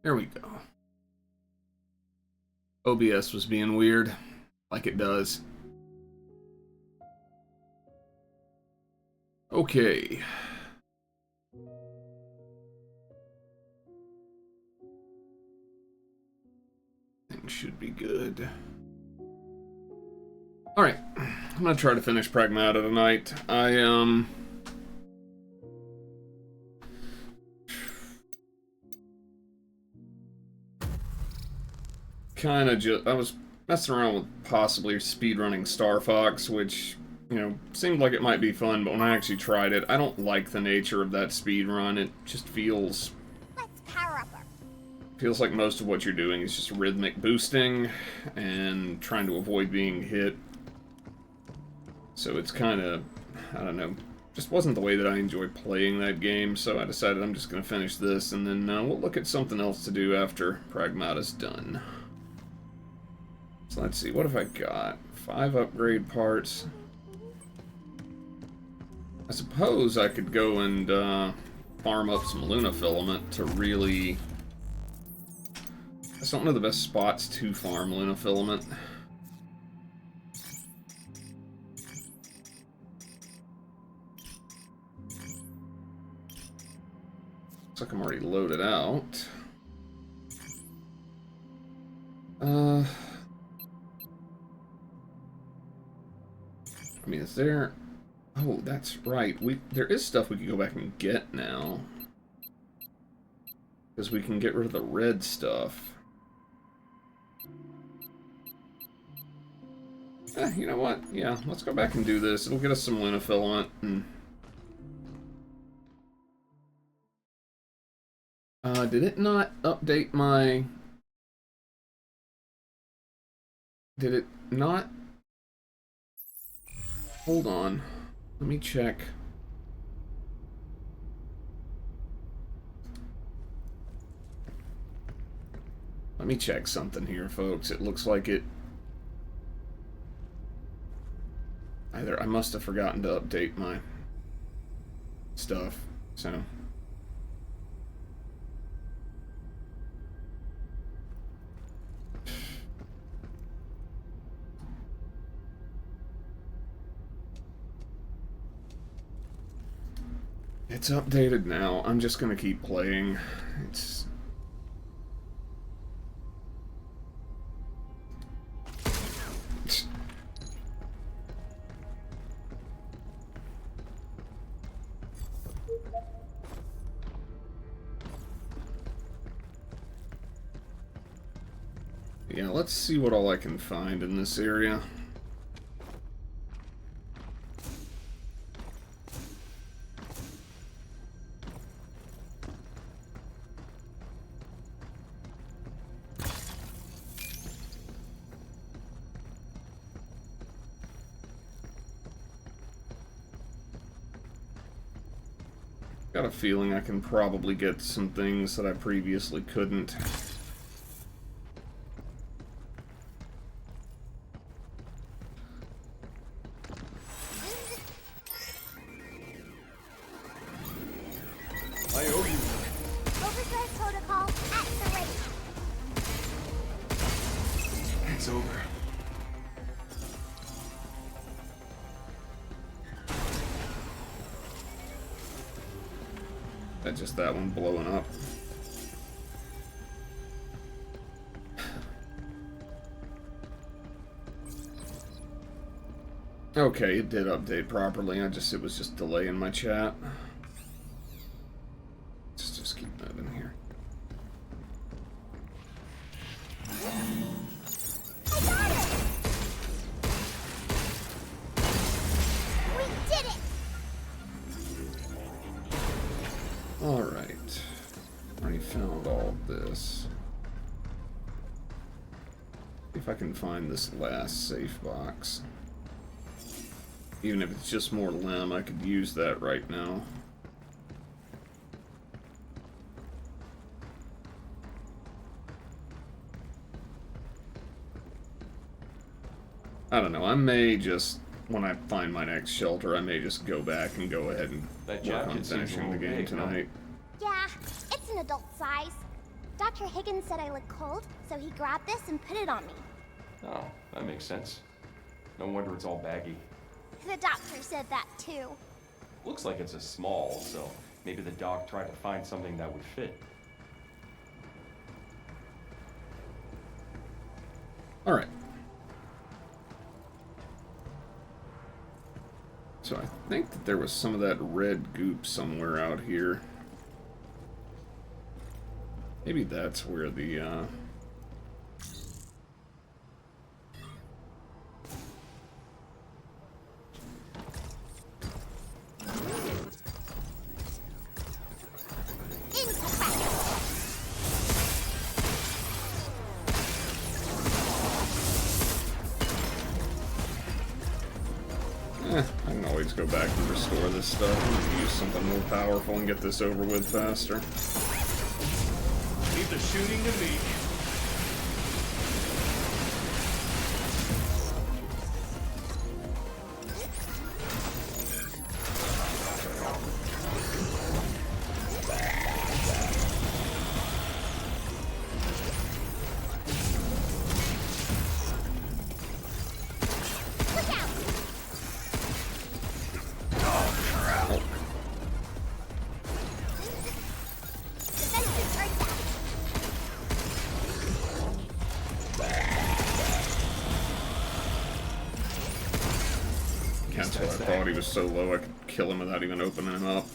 There we go. OBS was being weird, like it does. Okay. Things should be good. Alright, I'm gonna try to finish Pragmata tonight. I was messing around with possibly speedrunning Star Fox, which, you know, seemed like it might be fun, but when I actually tried it, I don't like the nature of that speedrun. It just feels... Let's power up Feels like most of what you're doing is just rhythmic boosting and trying to avoid being hit. So it's kind of, I don't know, just wasn't the way that I enjoy playing that game, so I decided I'm just going to finish this, and then we'll look at something else to do after Pragmata's done. So let's see, what have I got? 5 upgrade parts. I suppose I could go and farm up some Luna Filament to really... I just don't know the best spots to farm Luna Filament. Looks like I'm already loaded out. I mean, is there... Oh, that's right. There is stuff we can go back and get now. Because we can get rid of the red stuff. You know what? Yeah, let's go back and do this. It'll get us some Luna Filament. And... did it not update my... Did it not... Hold on. Let me check. Let me check something here, folks. It looks like it... Either I must have forgotten to update my stuff, so... It's updated now. I'm just gonna keep playing. It's... Yeah, let's see what all I can find in this area. Got a feeling I can probably get some things that I previously couldn't. I owe you. Overdrive protocol activate. It's over. That's just that one blowing up. Okay, it did update properly. It was just delaying my chat. Let's just keep moving here. I got it. We did it. Alright. Already found all of this. See if I can find this last safe box. Even if it's just more limb, I could use that right now. I don't know, I may just, when I find my next shelter, I may just go back and go ahead and That work on jacket seems a finishing the little game big, no? tonight. Yeah, it's an adult size. Dr. Higgins said I look cold, so he grabbed this and put it on me. Oh, that makes sense. No wonder it's all baggy. The doctor said that too. Looks like it's a small, so maybe the doc tried to find something that would fit. Alright. So I think that there was some of that red goop somewhere out here. Maybe that's where the, I can always go back and restore this stuff. Use something more powerful and get this over with faster. Leave the shooting to me. That's what I thought. He was so low I could kill him without even opening him up.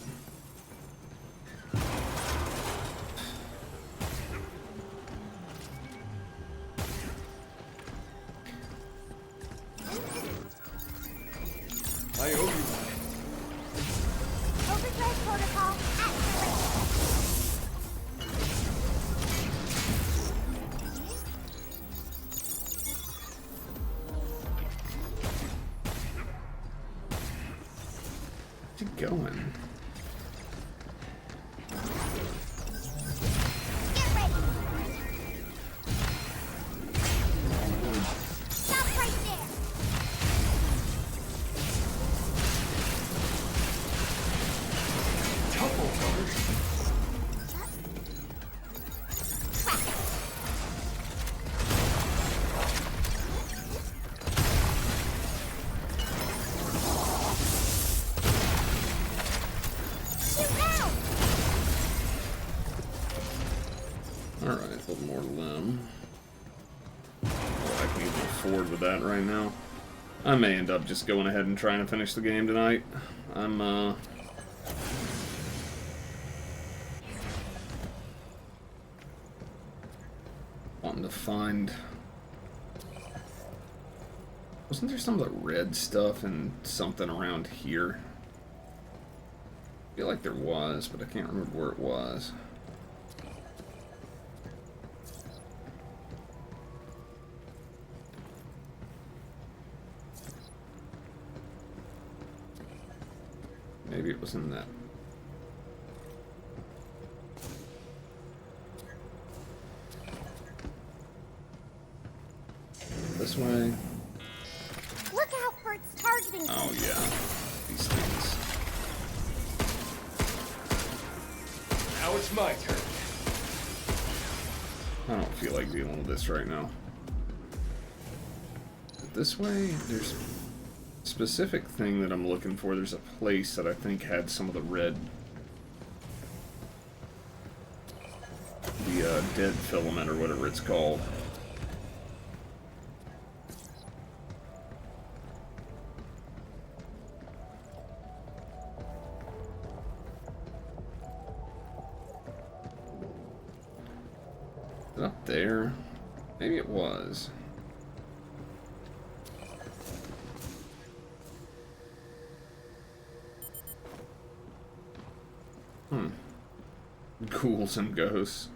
I owe you. Overdrive protocol activated. Where's he going? Get ready. Stop right there. Double cover. Shoot now. Alright, a little more limb. Well, I can even afford with that right now. I may end up just going ahead and trying to finish the game tonight. I'm, wanting to find... Wasn't there some of the red stuff and something around here? I feel like there was, but I can't remember where it was. Maybe it was in that. This way. Look out for its targeting. Oh yeah, these things. Now it's my turn. I don't feel like dealing with this right now. But this way, there's a specific thing that I'm looking for. There's a place that I think had some of the red, the dead filament or whatever it's called. Is it up there? Maybe it was. Ghouls and ghosts.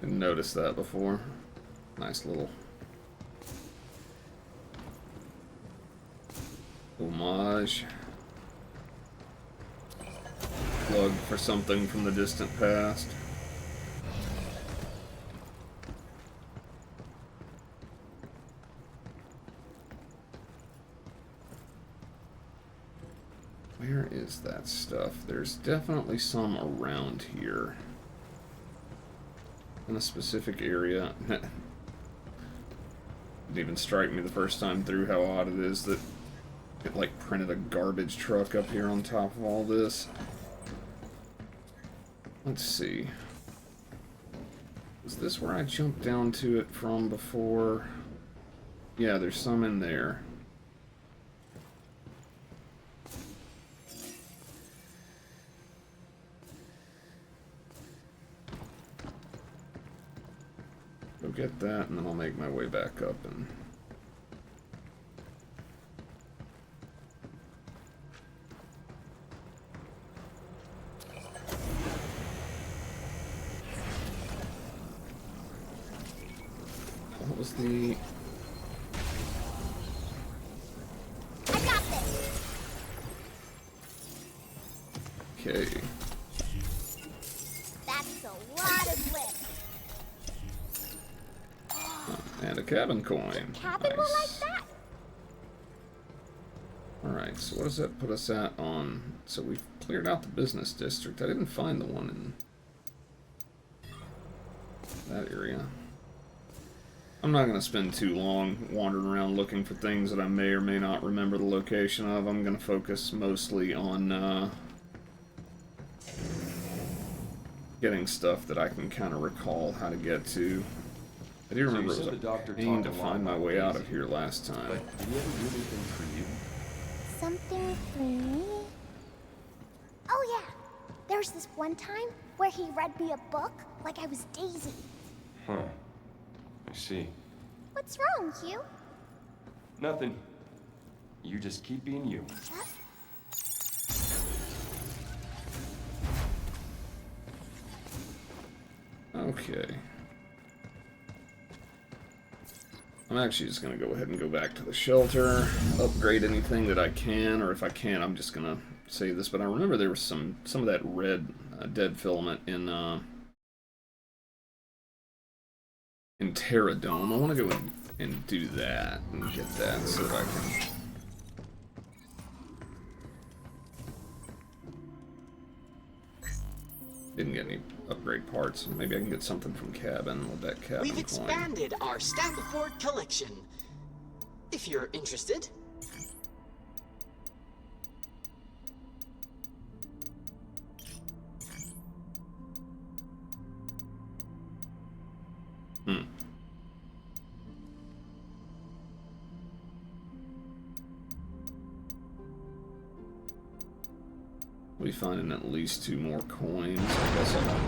Didn't notice that before. Nice little homage. Plug for something from the distant past. Where is that stuff? There's definitely some around here. in a specific area. Didn't even strike me the first time through how odd it is that it like printed a garbage truck up here on top of all this. Let's see. Is this where I jumped down to it from before? Yeah, there's some in there. Go get that, and then I'll make my way back up and... What was the... I got this. Okay. That's a lot of lift. And a cabin coin. Cabin will like that. Alright, so what does that put us at on... So we've cleared out the business district. I didn't find the one in that area. I'm not going to spend too long wandering around looking for things that I may or may not remember the location of. I'm going to focus mostly on getting stuff that I can kind of recall how to get to. I do remember it was a pain to find my way out of here last time. But did he ever do anything for you? Something for me? Oh yeah. There's this one time where he read me a book like I was Daisy. Huh. I see. What's wrong, Hugh? Nothing. You just keep being you. Huh? Okay. I'm actually just going to go ahead and go back to the shelter, upgrade anything that I can, or if I can't, I'm just going to save this. But I remember there was some of that red dead filament in Terradome. I want to go and do that and get that so that I can... Didn't get any upgrade parts. Maybe I can get something from Cabin with that cabin We've coin. expanded our Stampboard collection. If you're interested. We finding at least 2 more coins. I guess I'll...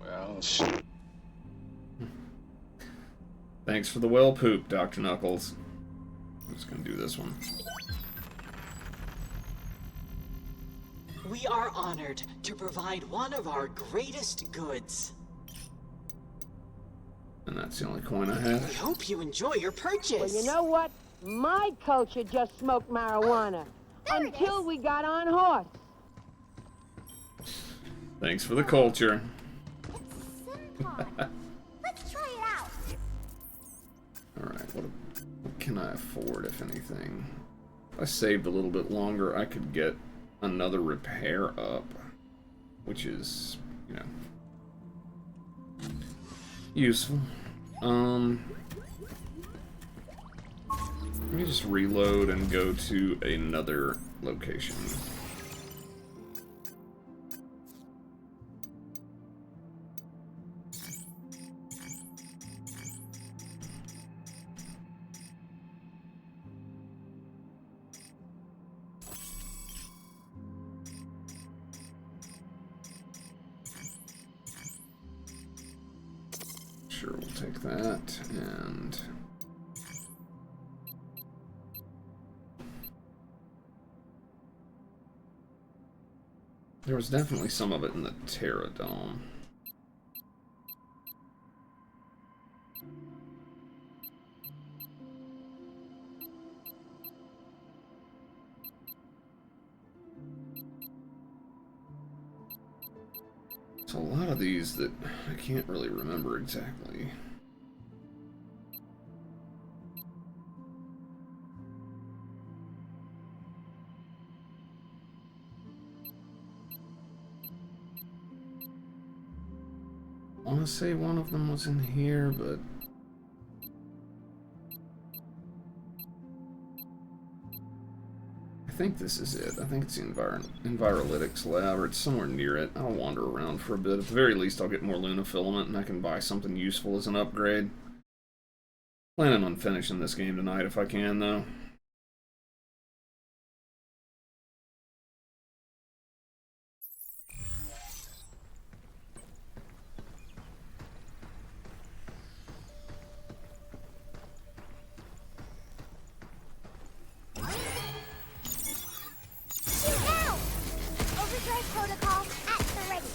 Well, shit. Thanks for the well poop, Dr. Knuckles. I'm just gonna do this one. We are honored to provide one of our greatest goods. And that's the only coin I We have. hope you enjoy your purchase. Well, you know what? My culture just smoked marijuana There it until is. we got on horse. Thanks for the culture. It's a sim pod. Let's try it out. Alright, what can I afford, if anything? If I saved a little bit longer, I could get another repair up. Which is, you know, useful. Let me just reload and go to another location. Sure, we'll take that, and... There was definitely some of it in the Terradome. So a lot of these that I can't really remember exactly. want to say one of them was in here, but I think this is it. I think it's the Envirolytics lab, or it's somewhere near it. I'll wander around for a bit. At the very least, I'll get more Luna filament, and I can buy something useful as an upgrade. Planning on finishing this game tonight if I can, though. Protocol at the ready.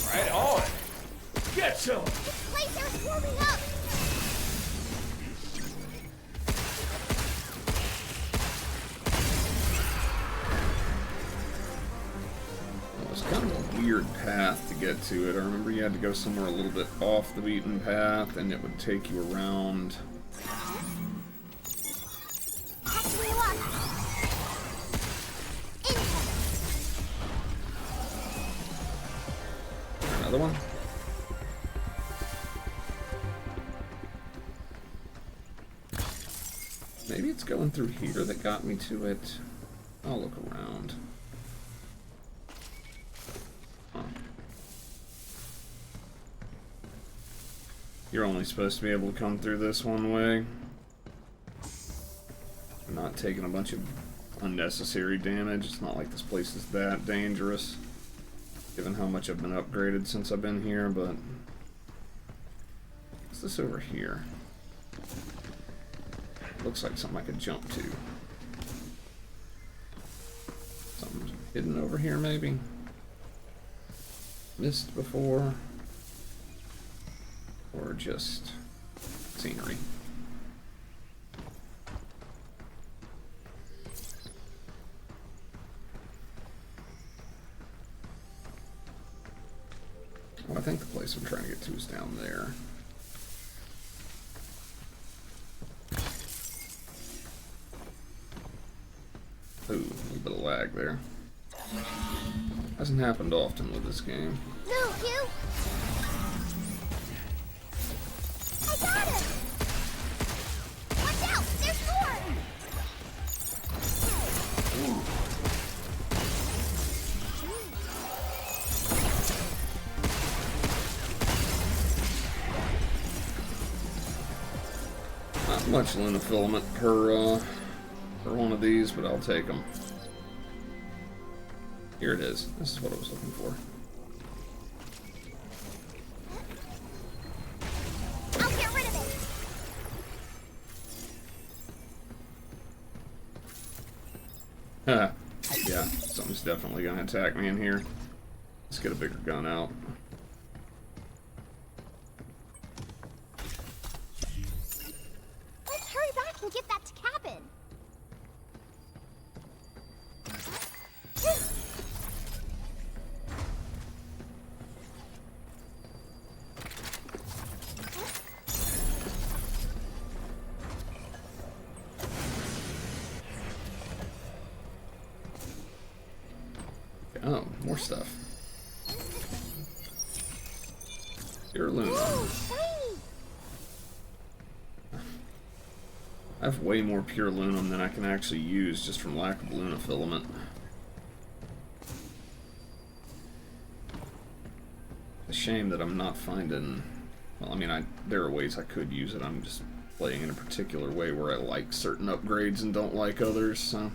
Right on. Get some. This place is warming up. It was kind of a weird path to get to it. I remember you had to go somewhere a little bit off the beaten path, and it would take you around. Another one? Maybe it's going through here that got me to it. I'll look around. Huh. You're only supposed to be able to come through this one way. You're not taking a bunch of unnecessary damage. It's not like this place is that dangerous, given how much I've been upgraded since I've been here, but what's this over here? Looks like something I could jump to. Something hidden over here, maybe? Missed before? Or just scenery? Well, I think the place I'm trying to get to is down there. Ooh, a little bit of lag there. Hasn't happened often with this game. No, you! I got him! Watch out! There's more! Not much Luna filament per one of these, but I'll take them. Here it is. This is what I was looking for. I'll get rid of it! Yeah, something's definitely gonna attack me in here. Let's get a bigger gun out. Let's hurry back and get that to cabin! Oh, more stuff. Pure Luna. Ooh, shiny! I have way more pure Lunum than I can actually use just from lack of Luna filament. It's a shame that I'm not finding... Well, I mean, there are ways I could use it. I'm just playing in a particular way where I like certain upgrades and don't like others, so...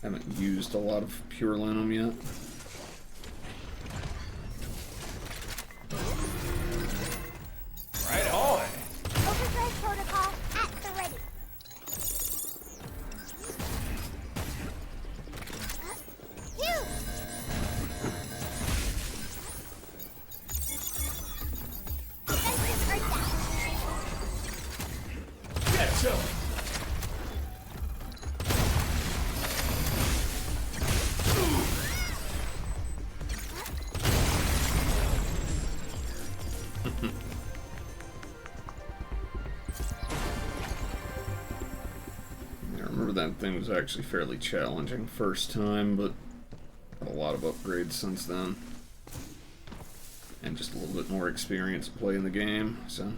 I haven't used a lot of pure Lunum yet. Right on. Overdrive protocol at the ready. You! Defenses are down. Get some. That thing was actually fairly challenging first time, but a lot of upgrades since then. And just a little bit more experience playing the game, so...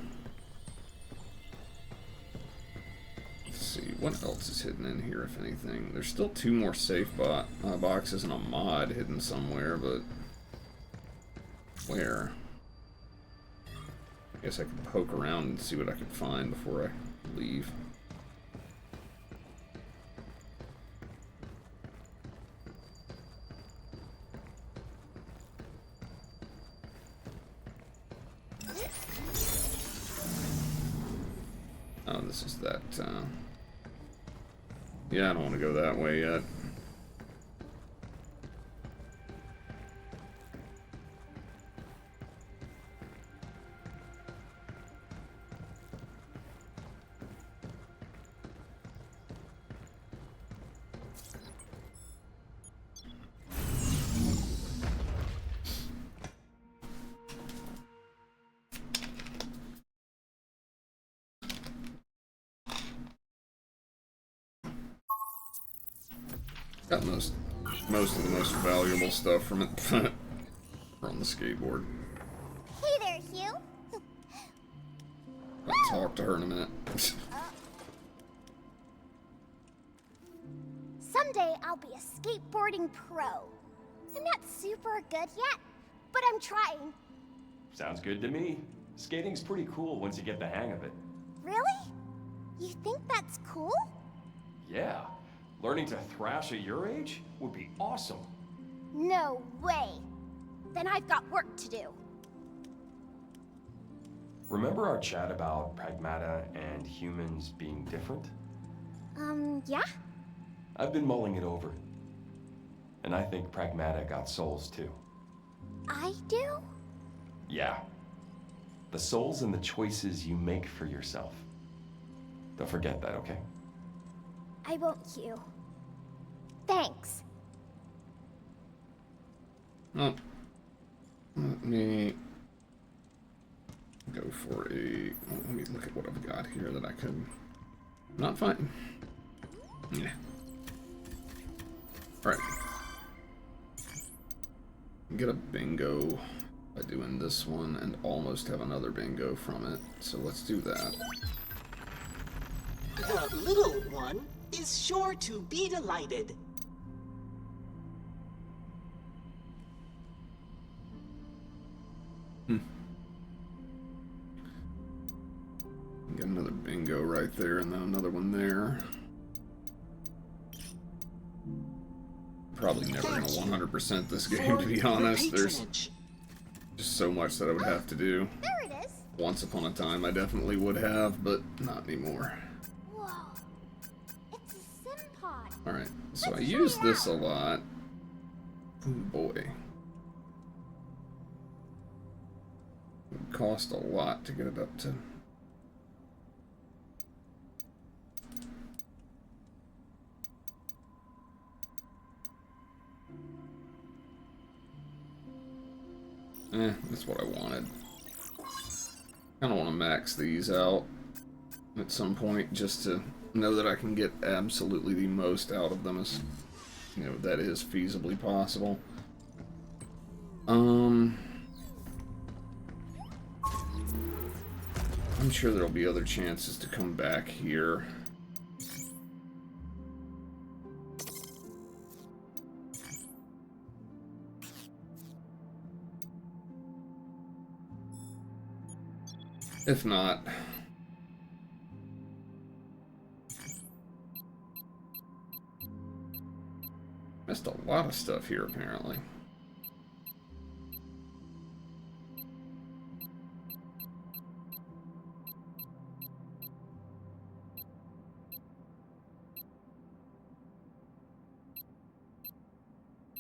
Let's see, what else is hidden in here, if anything? There's still 2 more safe boxes and a mod hidden somewhere, but... Where? I guess I could poke around and see what I could find before I leave. Oh, this is that, yeah, I don't want to go that way yet. Got most of the most valuable stuff from it from the skateboard. Hey there, Hugh. I'll talk to her in a minute. Someday I'll be a skateboarding pro. I'm not super good yet, but I'm trying. Sounds good to me. Skating's pretty cool once you get the hang of it. Really? You think that's cool? Yeah. Learning to thrash at your age would be awesome. No way. Then I've got work to do. Remember our chat about Pragmata and humans being different? Yeah? I've been mulling it over. And I think Pragmata got souls too. I do? Yeah. The souls and the choices you make for yourself. Don't forget that, okay? I won't, Hugh. Thanks. Well, let me go for a... Well, let me look at what I've got here that I could not find. Yeah. Alright. Get a bingo by doing this one and almost have another bingo from it. So let's do that. The little one is sure to be delighted. Get another bingo right there and then another one there. Probably never gonna 100% this game, to be honest. There's just so much that I would have to do. There it is. Once upon a time I definitely would have, but not anymore. Whoa. It's a sim pod. Alright, so I Let's use try it this a lot. Ooh, boy. It would cost a lot to get it up to... that's what I wanted. Kind of want to max these out at some point just to know that I can get absolutely the most out of them as, you know, that is feasibly possible. I'm sure there'll be other chances to come back here. If not, missed a lot of stuff here apparently.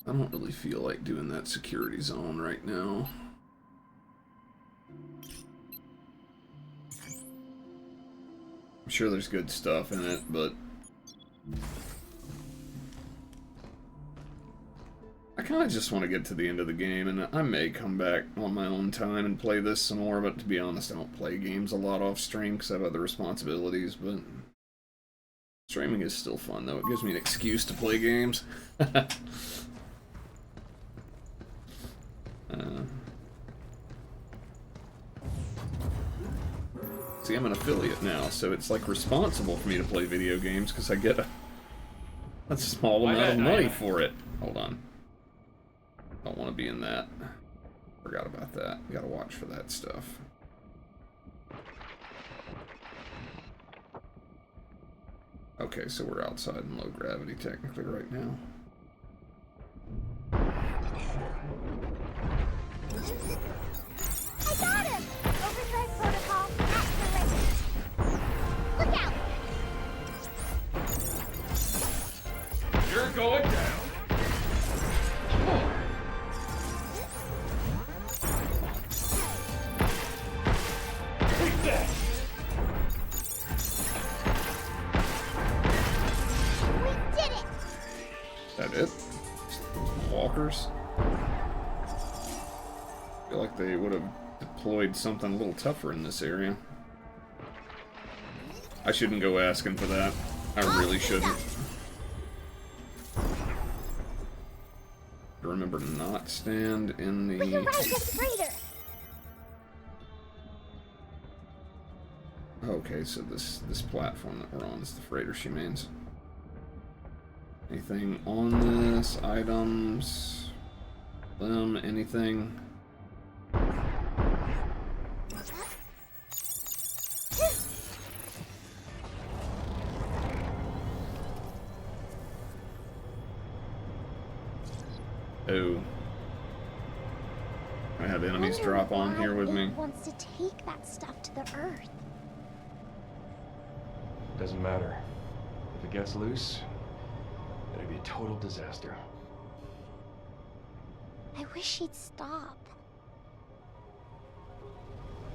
I don't really feel like doing that security zone right now. I'm sure there's good stuff in it, but I kind of just want to get to the end of the game, and I may come back on my own time and play this some more, but to be honest, I don't play games a lot off stream because I have other responsibilities, but streaming is still fun, though. It gives me an excuse to play games. See, I'm an affiliate now, so it's like responsible for me to play video games because I get a small amount of money for it. Hold on. Don't want to be in that. Forgot about that. Gotta watch for that stuff. Okay, so we're outside in low gravity technically right now. I got him! Overdrive protocol activated. Look out! You're going down. Take that. We did it! That it? Walkers? I feel like they would have deployed something a little tougher in this area. I shouldn't go asking for that. I really shouldn't. Remember to not stand in the... But you're right, it's freighter! Okay, so this platform that we're on is the freighter she means. Anything on this? Items? Them? Anything? Oh. I have enemies drop on here with me. Wants to take that stuff to the Earth. Doesn't matter. If it gets loose, it'd be a total disaster. I wish she'd stop.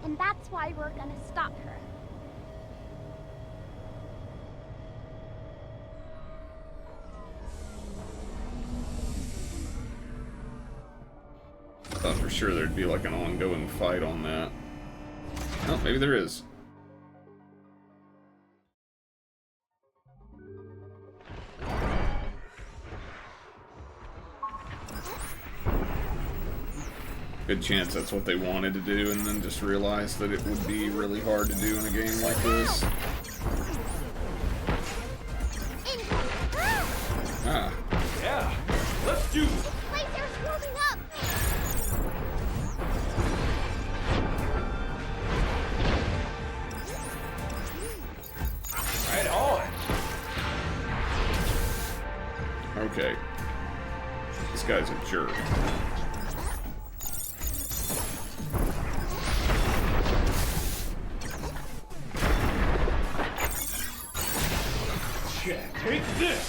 And that's why we're gonna stop her. I thought for sure there'd be like an ongoing fight on that. Oh, maybe there is. Good chance that's what they wanted to do and then just realized that it would be really hard to do in a game like this. Ah. Yeah, let's do it. Lasers warming up! Right on. Okay. This guy's a jerk. Check. Take this.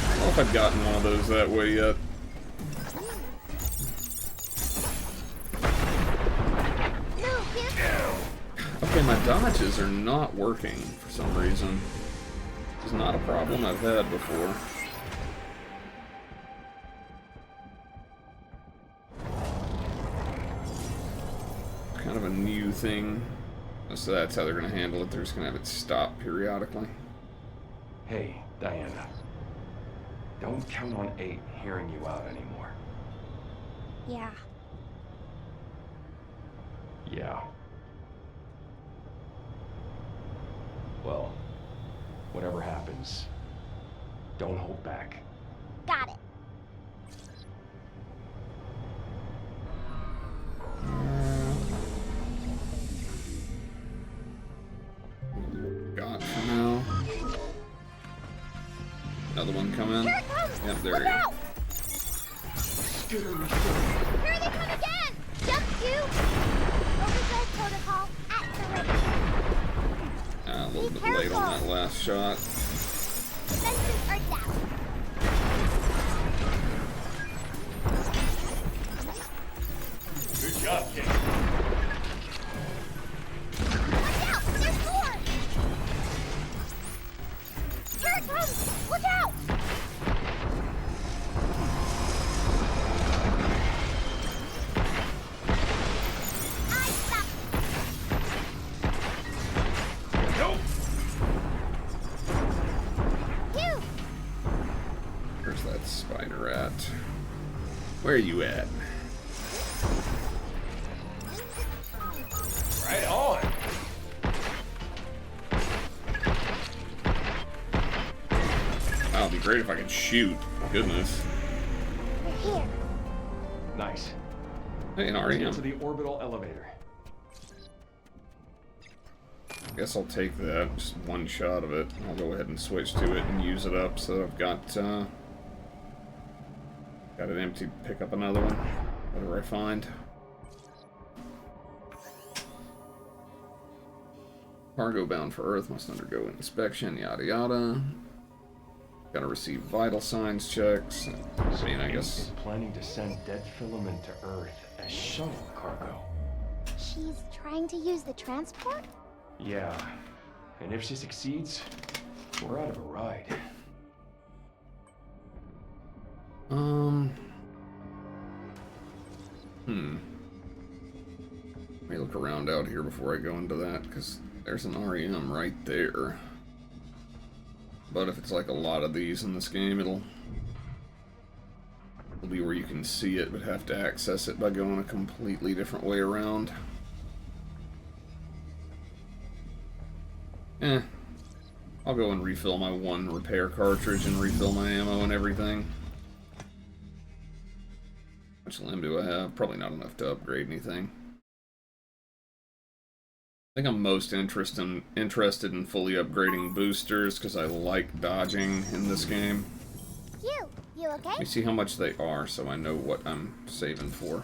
I don't know if I've gotten one of those that way yet. Okay, my dodges are not working for some reason. It's not a problem I've had before. Kind of a new thing. So that's how they're going to handle it. They're just going to have it stop periodically. Hey, Diana. Don't count on 8 hearing you out anymore. Yeah. Yeah. Well, whatever happens, don't hold back. Got it. Got for now. Another one coming. Here it comes! Yep, there Look you go. out! Here they come again! Jump to overdrive protocol activated. A little bit late on that last shot. Defenses are down. Good job, kid. Watch out! There's more! Here it comes! Look out! I stopped. Nope. You! Where's that spider at? Where are you at? Right on. Wow, it'd be great if I could shoot. Goodness. We're here. Nice. Hey, an Let's get REM. to the orbital elevator. Guess I'll take that. Just one shot of it. I'll go ahead and switch to it and use it up. So I've got it empty. Pick up another one. Whatever I find. Cargo bound for Earth must undergo inspection. Yada yada. Gotta receive vital signs checks. I mean, I guess. Is planning to send dead filament to Earth as shuttle cargo. She's trying to use the transport? Yeah. And if she succeeds, we're out of a ride. Let me look around out here before I go into that, because there's an REM right there. But if it's like a lot of these in this game, it'll be where you can see it, but have to access it by going a completely different way around. I'll go and refill my one repair cartridge and refill my ammo and everything. How much limb do I have? Probably not enough to upgrade anything. I think I'm most interested in fully upgrading boosters because I like dodging in this game. You okay? Let me see how much they are so I know what I'm saving for.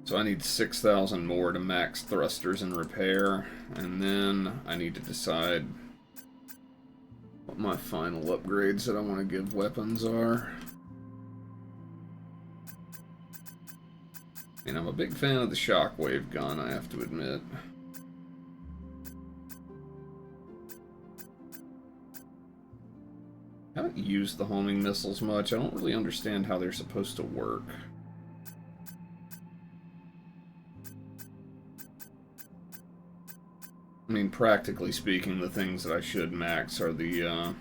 So I need 6,000 more to max thrusters and repair, and then I need to decide what my final upgrades that I want to give weapons are. I mean, I'm a big fan of the shockwave gun, I have to admit. I haven't used the homing missiles much. I don't really understand how they're supposed to work. I mean, practically speaking, the things that I should max are the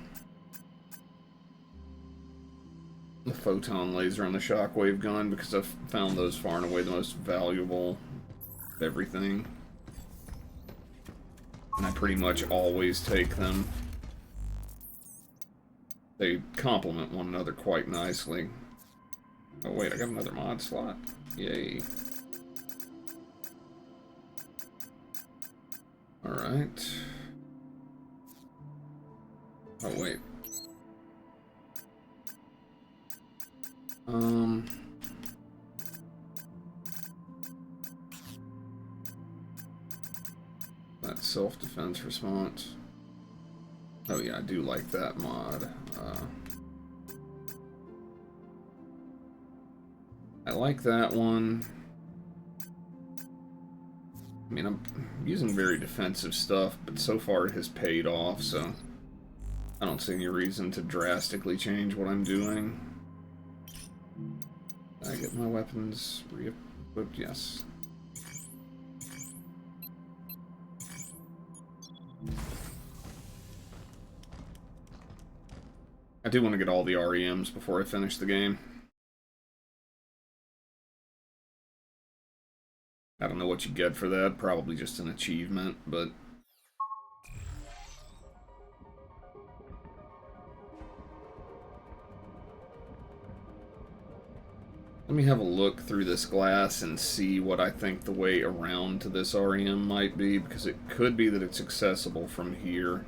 photon laser and the shockwave gun, because I've found those far and away the most valuable of everything. And I pretty much always take them. They complement one another quite nicely. Oh wait, I got another mod slot. Yay. Alright. Oh wait. That self-defense response. Oh yeah, I do like that mod. I like that one. I mean, I'm using very defensive stuff, but so far it has paid off, so I don't see any reason to drastically change what I'm doing. Did I get my weapons re-equipped? Yes. I do want to get all the REMs before I finish the game. I don't know what you get for that, probably just an achievement, but... Let me have a look through this glass and see what I think the way around to this REM might be, because it could be that it's accessible from here.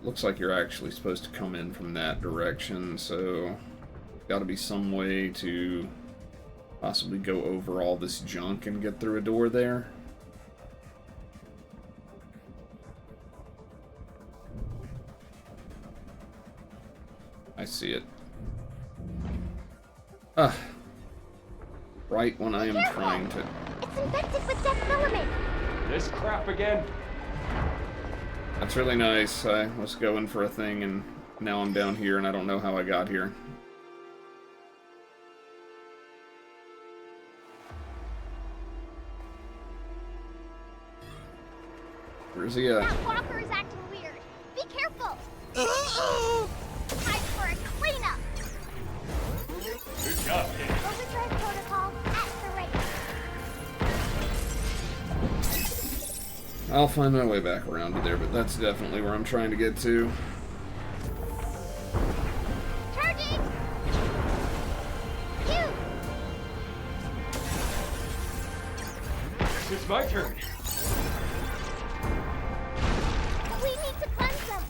Looks like you're actually supposed to come in from that direction, so... Gotta be some way to possibly go over all this junk and get through a door there. I see it. Ah. Right when I am trying to... It's infected with death filament! This crap again? That's really nice. I was going for a thing and now I'm down here and I don't know how I got here. Where's he at? That walker is acting weird. Be careful! Time for a cleanup! Good job, kid. Overdrive protocol at the ready. I'll find my way back around to there, but that's definitely where I'm trying to get to. Charging! You! This is my turn. We need to cleanse them!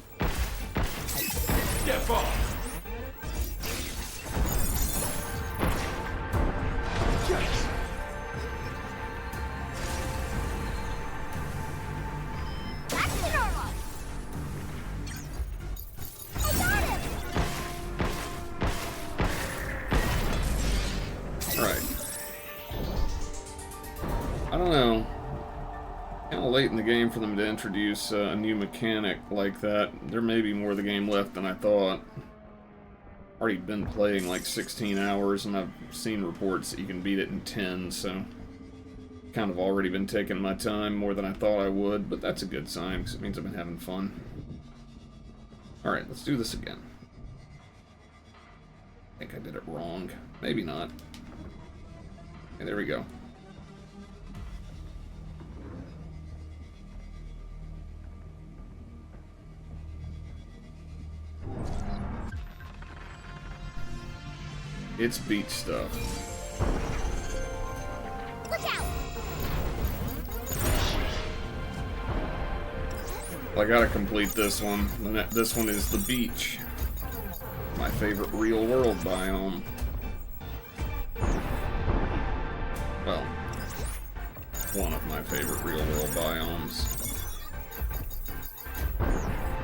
Step off. Yes. Back to normal! I got him! Right. I don't know. Kind of late in the game for them to introduce a new mechanic like that. There may be more of the game left than I thought. Already been playing like 16 hours, and I've seen reports that you can beat it in 10, so kind of already been taking my time more than I thought I would, but that's a good sign because it means I've been having fun. Alright, let's do this again. I think I did it wrong. Maybe not. Okay, there we go. It's beach stuff. Look out! I gotta complete this one. This one is the beach. My favorite real world biome. Well, one of my favorite real world biomes.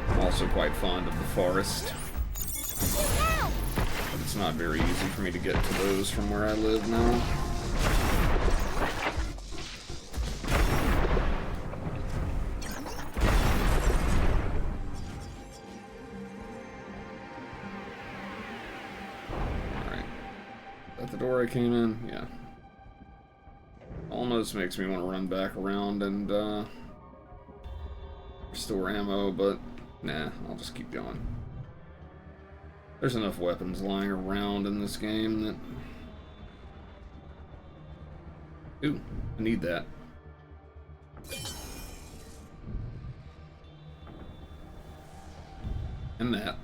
I'm also quite fond of the forest. Now! But it's not very easy for me to get to those from where I live now. Alright. Is that the door I came in? Yeah. Almost makes me want to run back around and restore ammo, but nah, I'll just keep going. There's enough weapons lying around in this game that... Ooh, I need that. And that.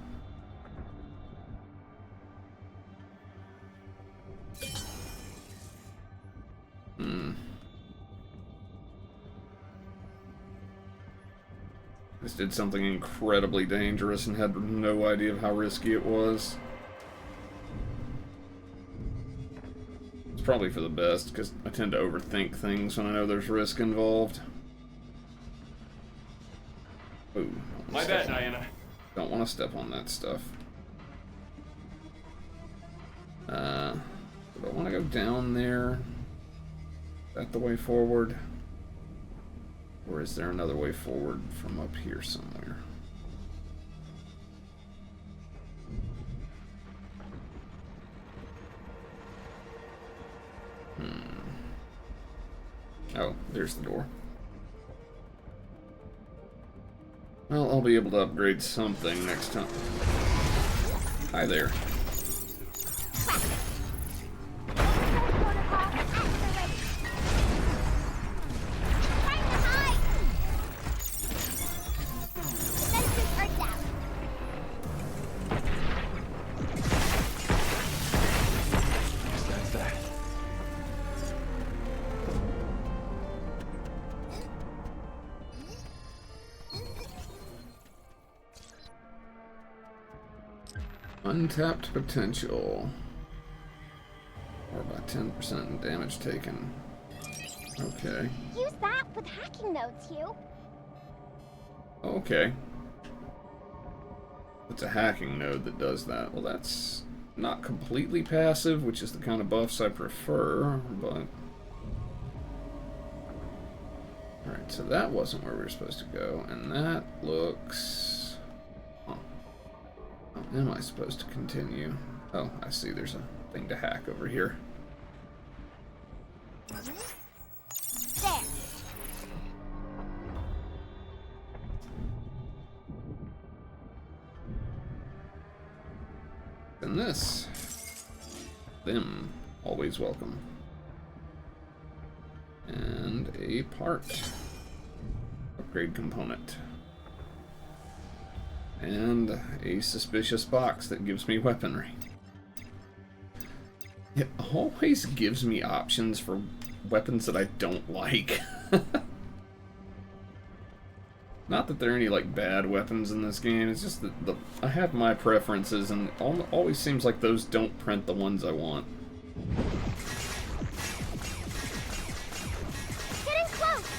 Just did something incredibly dangerous and had no idea of how risky it was. It's probably for the best, because I tend to overthink things when I know there's risk involved. Ooh. My bad, Diana. Don't want to step on that stuff. Do I want to go down there? Is that the way forward? Or is there another way forward from up here somewhere? Oh, there's the door. Well, I'll be able to upgrade something next time. Hi there. That's that. Untapped potential. Or by 10% in damage taken. Okay. Use that with hacking nodes, Hugh. Okay. It's a hacking node that does that. Well, that's not completely passive, which is the kind of buffs I prefer, but... Alright, so that wasn't where we were supposed to go, and that looks... Huh. How am I supposed to continue? Oh, I see, there's a thing to hack over here. There. in this. Them. Always welcome. And a part. Upgrade component. And a suspicious box that gives me weaponry. It always gives me options for weapons that I don't like. Not that there are any, like, bad weapons in this game, it's just that I have my preferences, and it always seems like those don't print the ones I want. Getting close!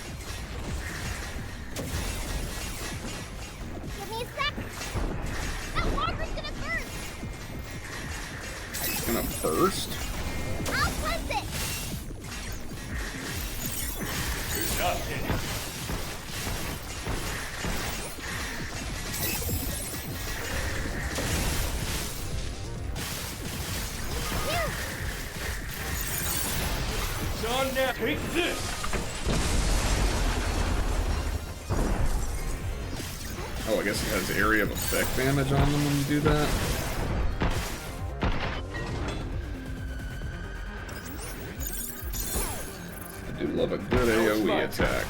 Give me a sec! That walker's gonna burst! It's gonna burst? I'll cleanse it! Good job, Daniel. It's on now. Take this. Oh, I guess it has area of effect damage on them when you do that. I do love a good AoE attack.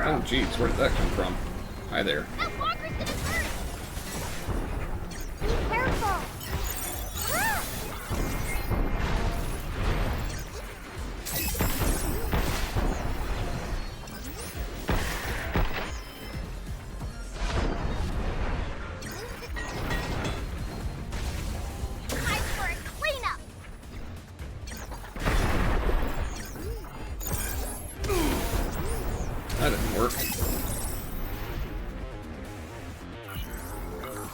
Oh, jeez, where did that come from? Hi there. That walker's gonna burst! Be careful! Ah! Time for a cleanup! That didn't work.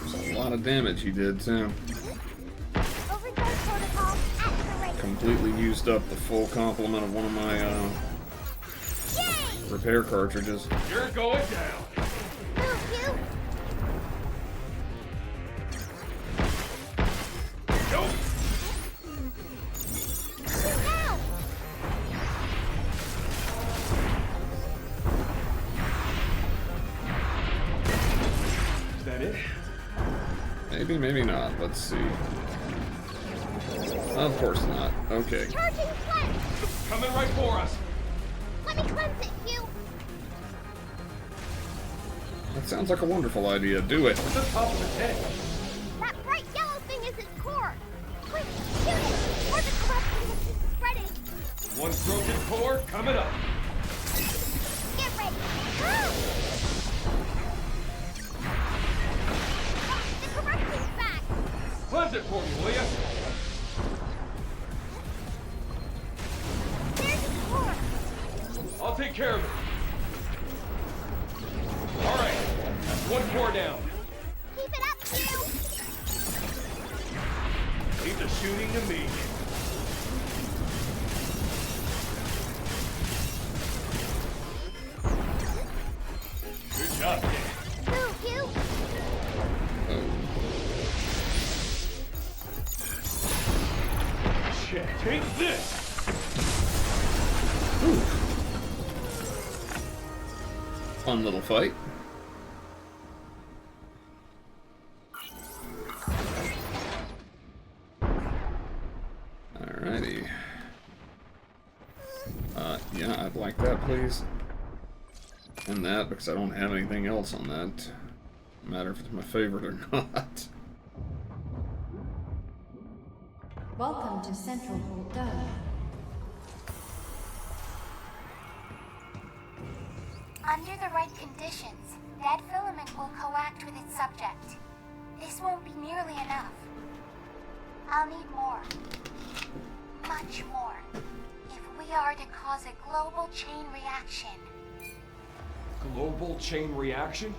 There's a lot of damage he did, too. Overdose protocol activate. Completely used up the full complement of one of my Yay! repair cartridges. You're going down. Move, you! Nope. Shoot now! Is that it? Maybe, maybe not. Let's see. Of course not. Okay. Charging cleanse! Coming right for us. Let me cleanse it, Hugh! That sounds like a wonderful idea. Do it. The top of his head. That bright yellow thing is its core! Quick, shoot it! Or the corruption will keep spreading! One broken core coming up. Get ready! Ah! The corruption's back! Cleanse it for me, will ya? There's its core! I'll take care of it. All right, that's one core down. Keep it up, Hugh! Leave the shooting to me. Good job, Dan. Move, Hugh! Oh. Check. Take this. Fun little fight. Alrighty. Yeah, I'd like that, please. And that, because I don't have anything else on that. No matter if it's my favorite or not. Welcome to Central Bordeaux. Under the right conditions, that filament will coact with its subject. This won't be nearly enough. I'll need more. Much more. If we are to cause a global chain reaction. Global chain reaction?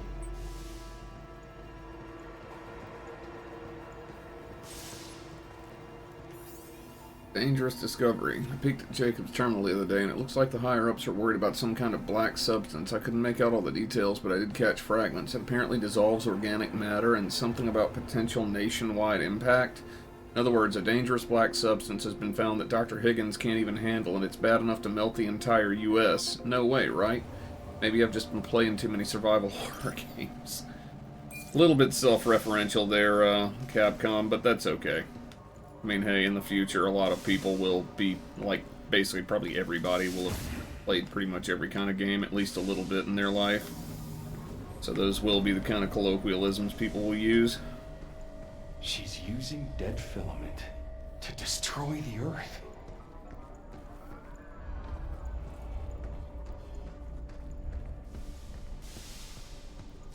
Dangerous discovery. I peeked at Jacob's terminal the other day, and it looks like the higher-ups are worried about some kind of black substance. I couldn't make out all the details, but I did catch fragments. It apparently dissolves organic matter, and something about potential nationwide impact. In other words, a dangerous black substance has been found that Dr. Higgins can't even handle, and it's bad enough to melt the entire U.S. No way, right? Maybe I've just been playing too many survival horror games. A little bit self-referential there, Capcom, but that's okay. I mean, hey, in the future, a lot of people will be, like, basically probably everybody will have played pretty much every kind of game, at least a little bit in their life. So those will be the kind of colloquialisms people will use. She's using dead filament to destroy the Earth.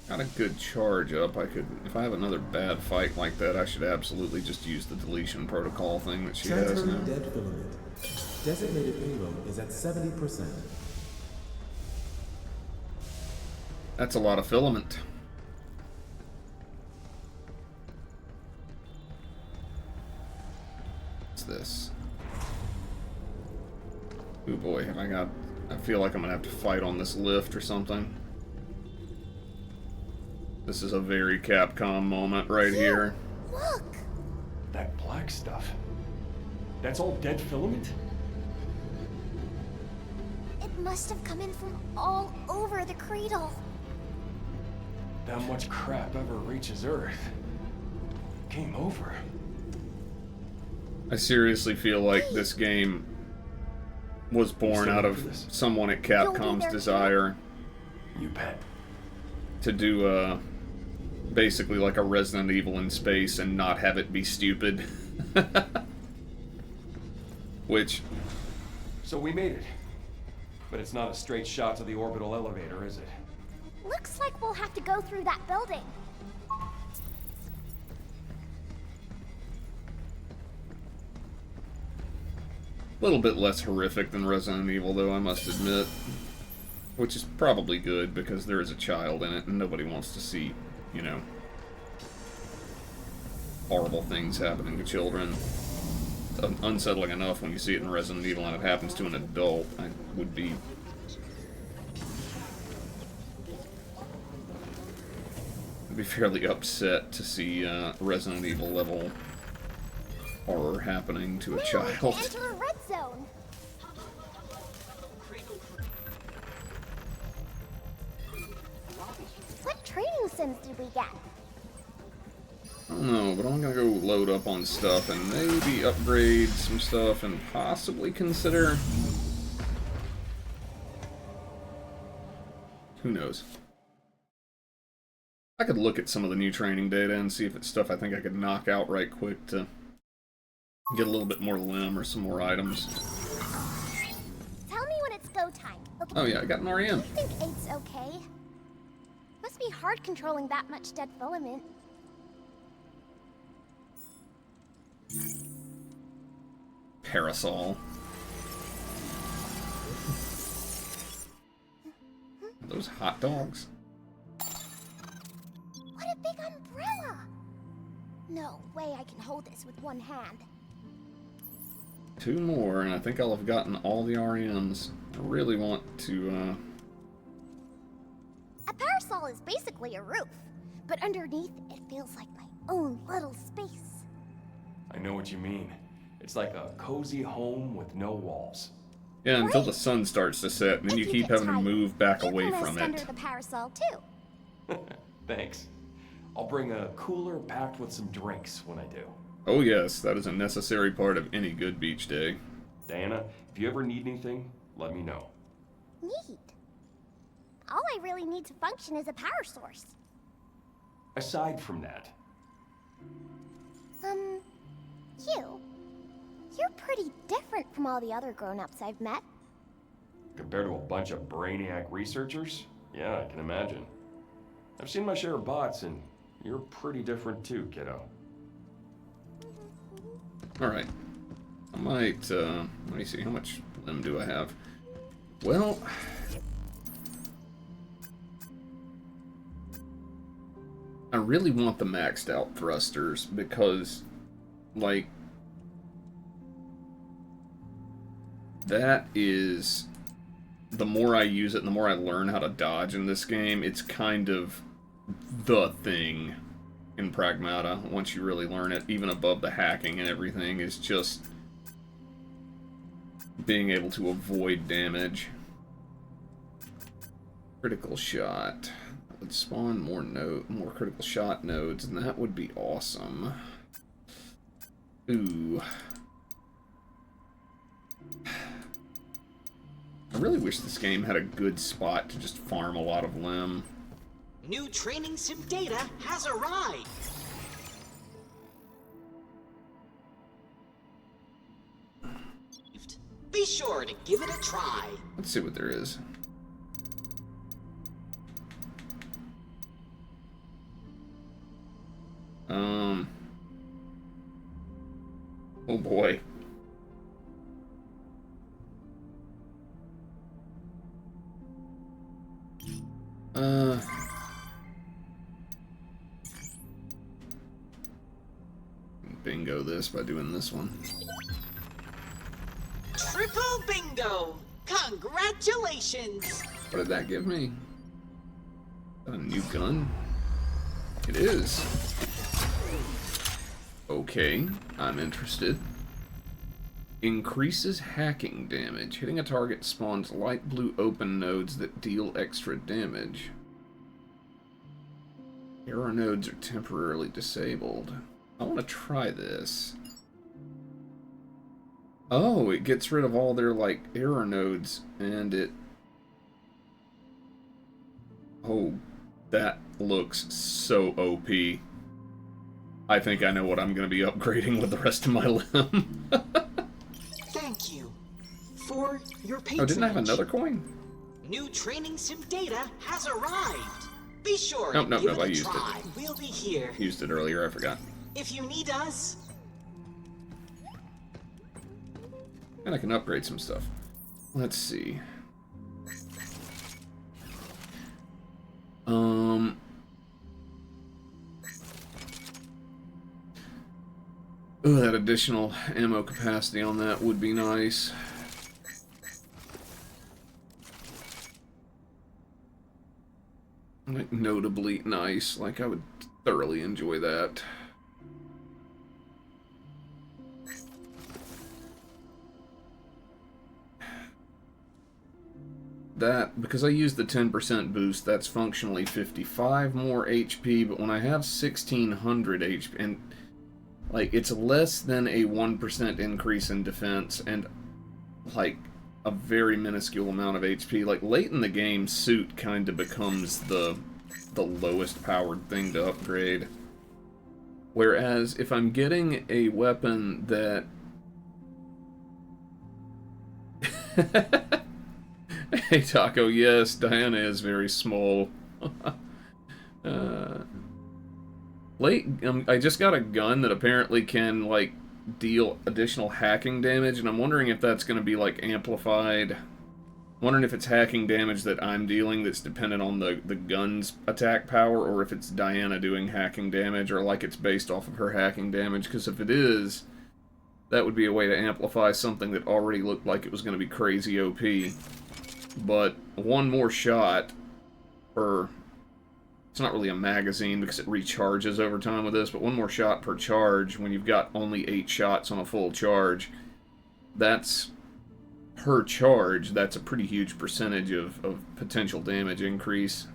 Got a good charge up. I could, if I have another bad fight like that, I should absolutely just use the deletion protocol thing that she has now. Transferring dead filament. Designated payload is at 70%. That's a lot of filament. What's this? Oh boy, have I got... I feel like I'm gonna have to fight on this lift or something. This is a very Capcom moment right here. Look! That black stuff. That's all dead filament? It must have come in from all over the cradle. That much crap ever reaches Earth. Game over. I seriously feel like this game was born out of someone at Capcom's desire You bet. to do basically like a Resident Evil in space and not have it be stupid. Which... So we made it. But it's not a straight shot to the orbital elevator, is it? Looks like we'll have to go through that building. A little bit less horrific than Resident Evil, though, I must admit. Which is probably good, because there is a child in it, and nobody wants to see, you know, horrible things happening to children. It's unsettling enough when you see it in Resident Evil and it happens to an adult. I would be... I'd be fairly upset to see Resident Evil level horror happening to a child. Enter a red zone. What training sims did we get? I don't know, but I'm gonna go load up on stuff and maybe upgrade some stuff and possibly consider... Who knows? I could look at some of the new training data and see if it's stuff I think I could knock out right quick to get a little bit more limb or some more items. Tell me when it's go time. Okay. Oh yeah, I got an REM. I think 8's okay. Must be hard controlling that much dead filament. Parasol. Those hot dogs. What a big umbrella! No way I can hold this with one hand. 2 more, and I think I'll have gotten all the REMs. I really want to, A parasol is basically a roof, but underneath it feels like my own little space. I know what you mean. It's like a cozy home with no walls. Yeah, until the sun starts to set, and then you keep having to move back away from it. Under the parasol too. Thanks. I'll bring a cooler packed with some drinks when I do. Oh yes, that is a necessary part of any good beach day. Diana, if you ever need anything, let me know. Neat. All I really need to function is a power source. Aside from that, You're pretty different from all the other grown-ups I've met. compared to a bunch of brainiac researchers, yeah, I can imagine. I've seen my share of bots, and you're pretty different too, kiddo. Alright. I might, let me see, how much limb do I have? Well... I really want the maxed out thrusters, because, like... that is... the more I use it, and the more I learn how to dodge in this game, it's kind of the thing in Pragmata, once you really learn it, even above the hacking and everything, is just being able to avoid damage. Critical shot. That would spawn more critical shot nodes, and that would be awesome. Ooh. I really wish this game had a good spot to just farm a lot of limb. New training sim data has arrived. Be sure to give it a try. Let's see what there is. Oh boy. Bingo this by doing this one. Triple bingo! Congratulations! What did that give me? Is that a new gun? It is. Okay, I'm interested. Increases hacking damage. Hitting a target spawns light blue open nodes that deal extra damage. Error nodes are temporarily disabled. I want to try this. Oh, it gets rid of all their, like, error nodes, and it... Oh, that looks so OP. I think I know what I'm going to be upgrading with the rest of my limb. Thank you for your patronage. Oh, didn't I have another coin? New training sim data has arrived. Be sure Nope, to nope, give nope, I it a used try. it. We'll be here. Used it earlier, I forgot. If you need us, And I can upgrade some stuff. Let's see. Ooh, that additional ammo capacity on that would be nice. Like, notably nice. Like, I would thoroughly enjoy that. That, because I used the 10% boost, that's functionally 55 more HP, but when I have 1600 HP, and, like, it's less than a 1% increase in defense, and, like, a very minuscule amount of HP. Like, late in the game, suit kind of becomes the lowest powered thing to upgrade. Whereas, if I'm getting a weapon that... Hey, Taco, yes, Diana is very small. I just got a gun that apparently can, like, deal additional hacking damage, and I'm wondering if that's going to be, like, amplified. I'm wondering if it's hacking damage that I'm dealing that's dependent on the gun's attack power, or if it's Diana doing hacking damage, or, like, it's based off of her hacking damage, because if it is, that would be a way to amplify something that already looked like it was going to be crazy OP. But one more shot per... It's not really a magazine because it recharges over time with this, but one more shot per charge when you've got only 8 shots on a full charge. That's... Per charge, that's a pretty huge percentage of potential damage increase.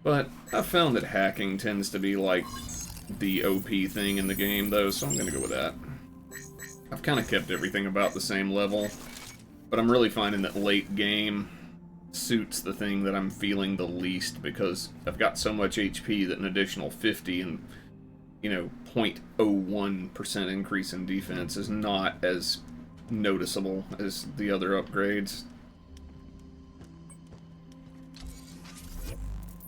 But I've found that hacking tends to be like the OP thing in the game, though, so I'm going to go with that. I've kind of kept everything about the same level. But I'm really finding that late game suits the thing that I'm feeling the least, because I've got so much HP that an additional 50 and, you know, 0.01% increase in defense is not as noticeable as the other upgrades.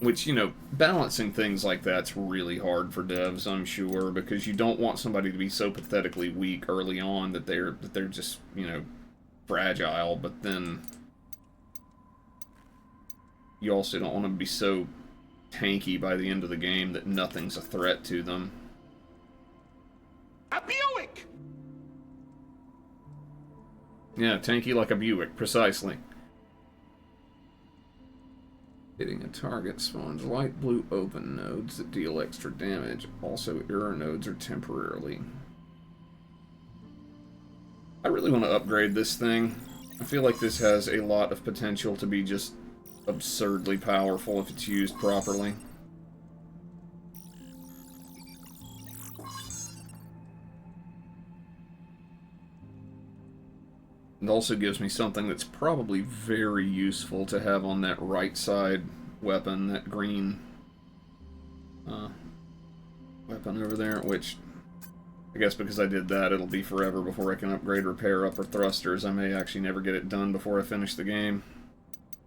Which, you know, balancing things like that's really hard for devs, I'm sure, because you don't want somebody to be so pathetically weak early on that they're just, you know, fragile, but then you also don't want them to be so tanky by the end of the game that nothing's a threat to them. A Buick! Yeah, tanky like a Buick, precisely. Hitting a target spawns light blue open nodes that deal extra damage. Also, error nodes are temporarily. I really want to upgrade this thing. I feel like this has a lot of potential to be just absurdly powerful if it's used properly. It also gives me something that's probably very useful to have on that right side weapon, that green weapon over there, which I guess because I did that, it'll be forever before I can upgrade repair upper thrusters. I may actually never get it done before I finish the game.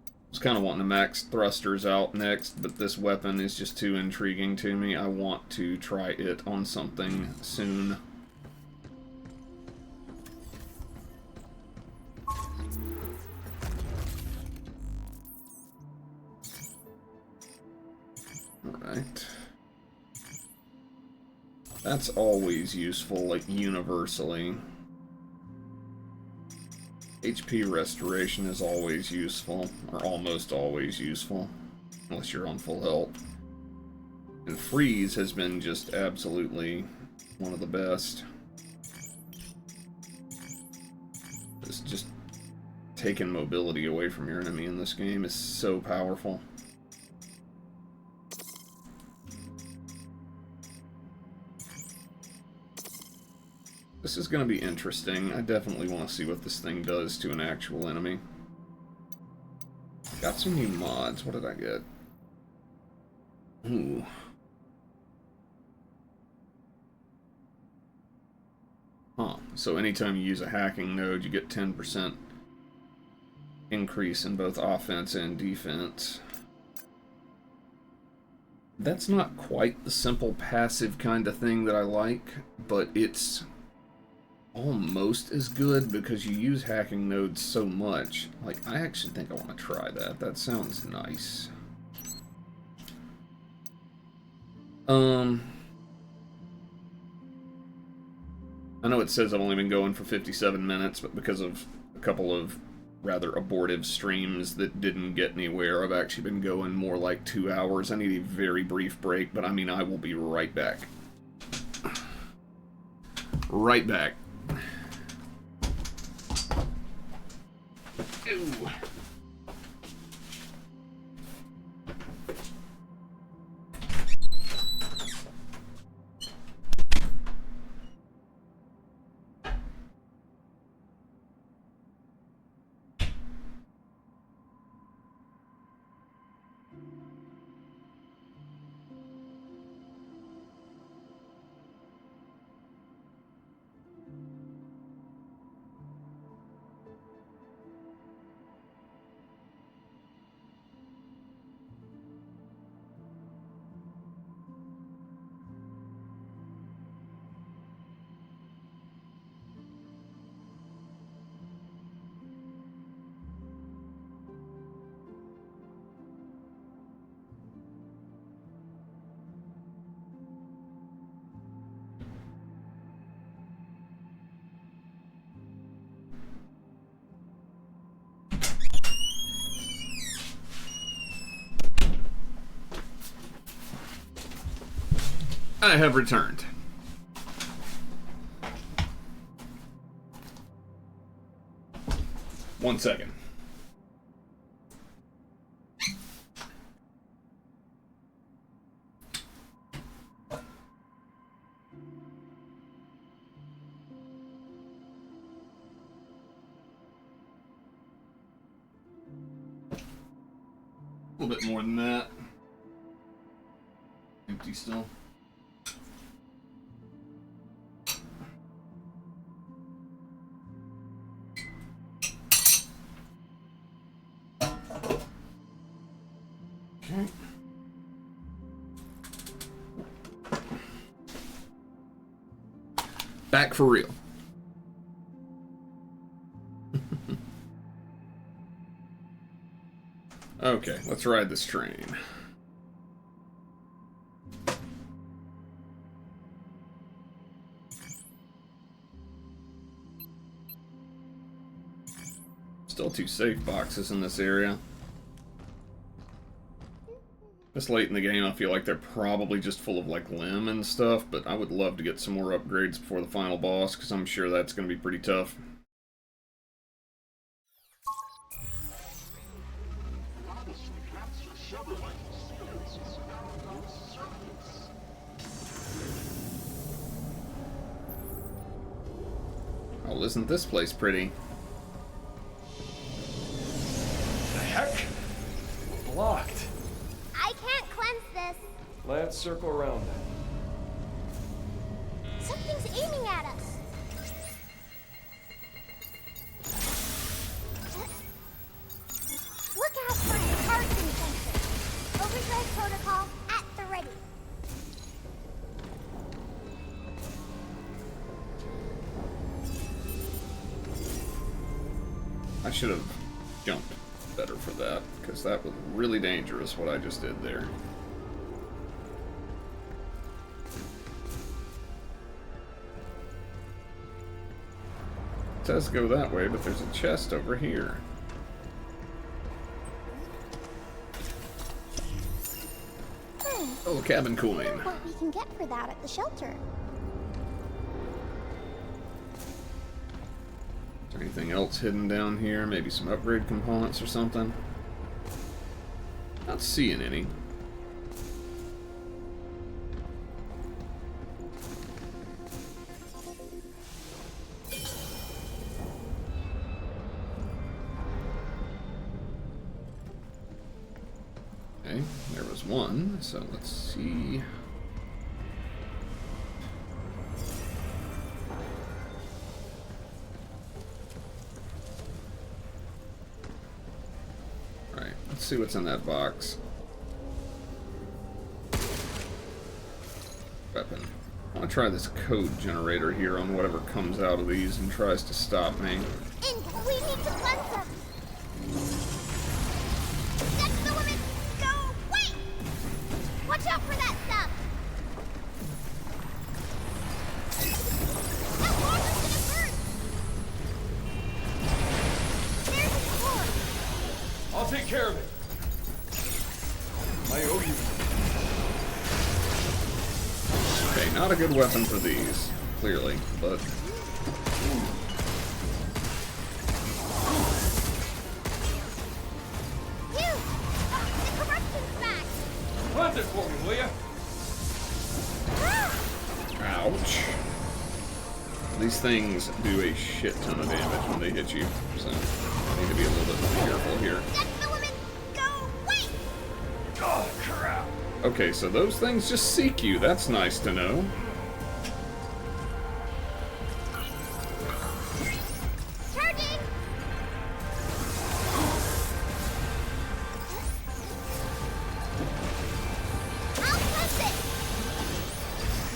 I was kind of wanting to max thrusters out next, but this weapon is just too intriguing to me. I want to try it on something soon. Alright. That's always useful, like, universally. HP restoration is always useful, or almost always useful, unless you're on full health. And freeze has been just absolutely one of the best. It's just taking mobility away from your enemy in this game is so powerful. This is going to be interesting. I definitely want to see what this thing does to an actual enemy. Got some new mods. What did I get? Ooh. Huh. So anytime you use a hacking node, you get 10% increase in both offense and defense. That's not quite the simple passive kind of thing that I like, but it's almost as good because you use hacking nodes so much. Like, I actually think I want to try that. That sounds nice. I know it says I've only been going for 57 minutes, but because of a couple of rather abortive streams that didn't get anywhere, I've actually been going more like 2 hours. I need a very brief break, but I mean, I will be right back. Right back. Ew. I have returned. One second. A little bit more than that. Empty still. Okay. Back for real. Okay, let's ride this train. Still 2 safe boxes in this area. This late in the game, I feel like they're probably just full of, like, limb and stuff, but I would love to get some more upgrades before the final boss, because I'm sure that's going to be pretty tough. Oh, isn't this place pretty? The heck? Blocked. I can't cleanse this. Let's circle around then. Something's aiming at us. Look out for Harkin sensor. Overdrive protocol at the ready. I should have jumped better for that, because that was really dangerous what I just did there. It does go that way, but there's a chest over here. Oh, cabin coin. What we can get for that at the shelter. Is there anything else hidden down here? Maybe some upgrade components or something? Not seeing any. Okay, there was one, so let's see. Alright, let's see what's in that box. Weapon. I want to try this code generator here on whatever comes out of these and tries to stop me. We need to cleanse them. That's the woman. Go. Wait. Watch out for that stuff. That water's gonna burn. There's a cord. I'll take care of it. I owe you. Okay, not a good weapon for these, clearly, but... You. The corruption's back. Cleanse it for me, will ya? Ouch. These things do a shit ton of damage when they hit you, so I need to be a little bit more careful here. That's the woman. Go. Wait. Oh, crap. Okay, so those things just seek you. That's nice to know. Charging. I'll cleanse it.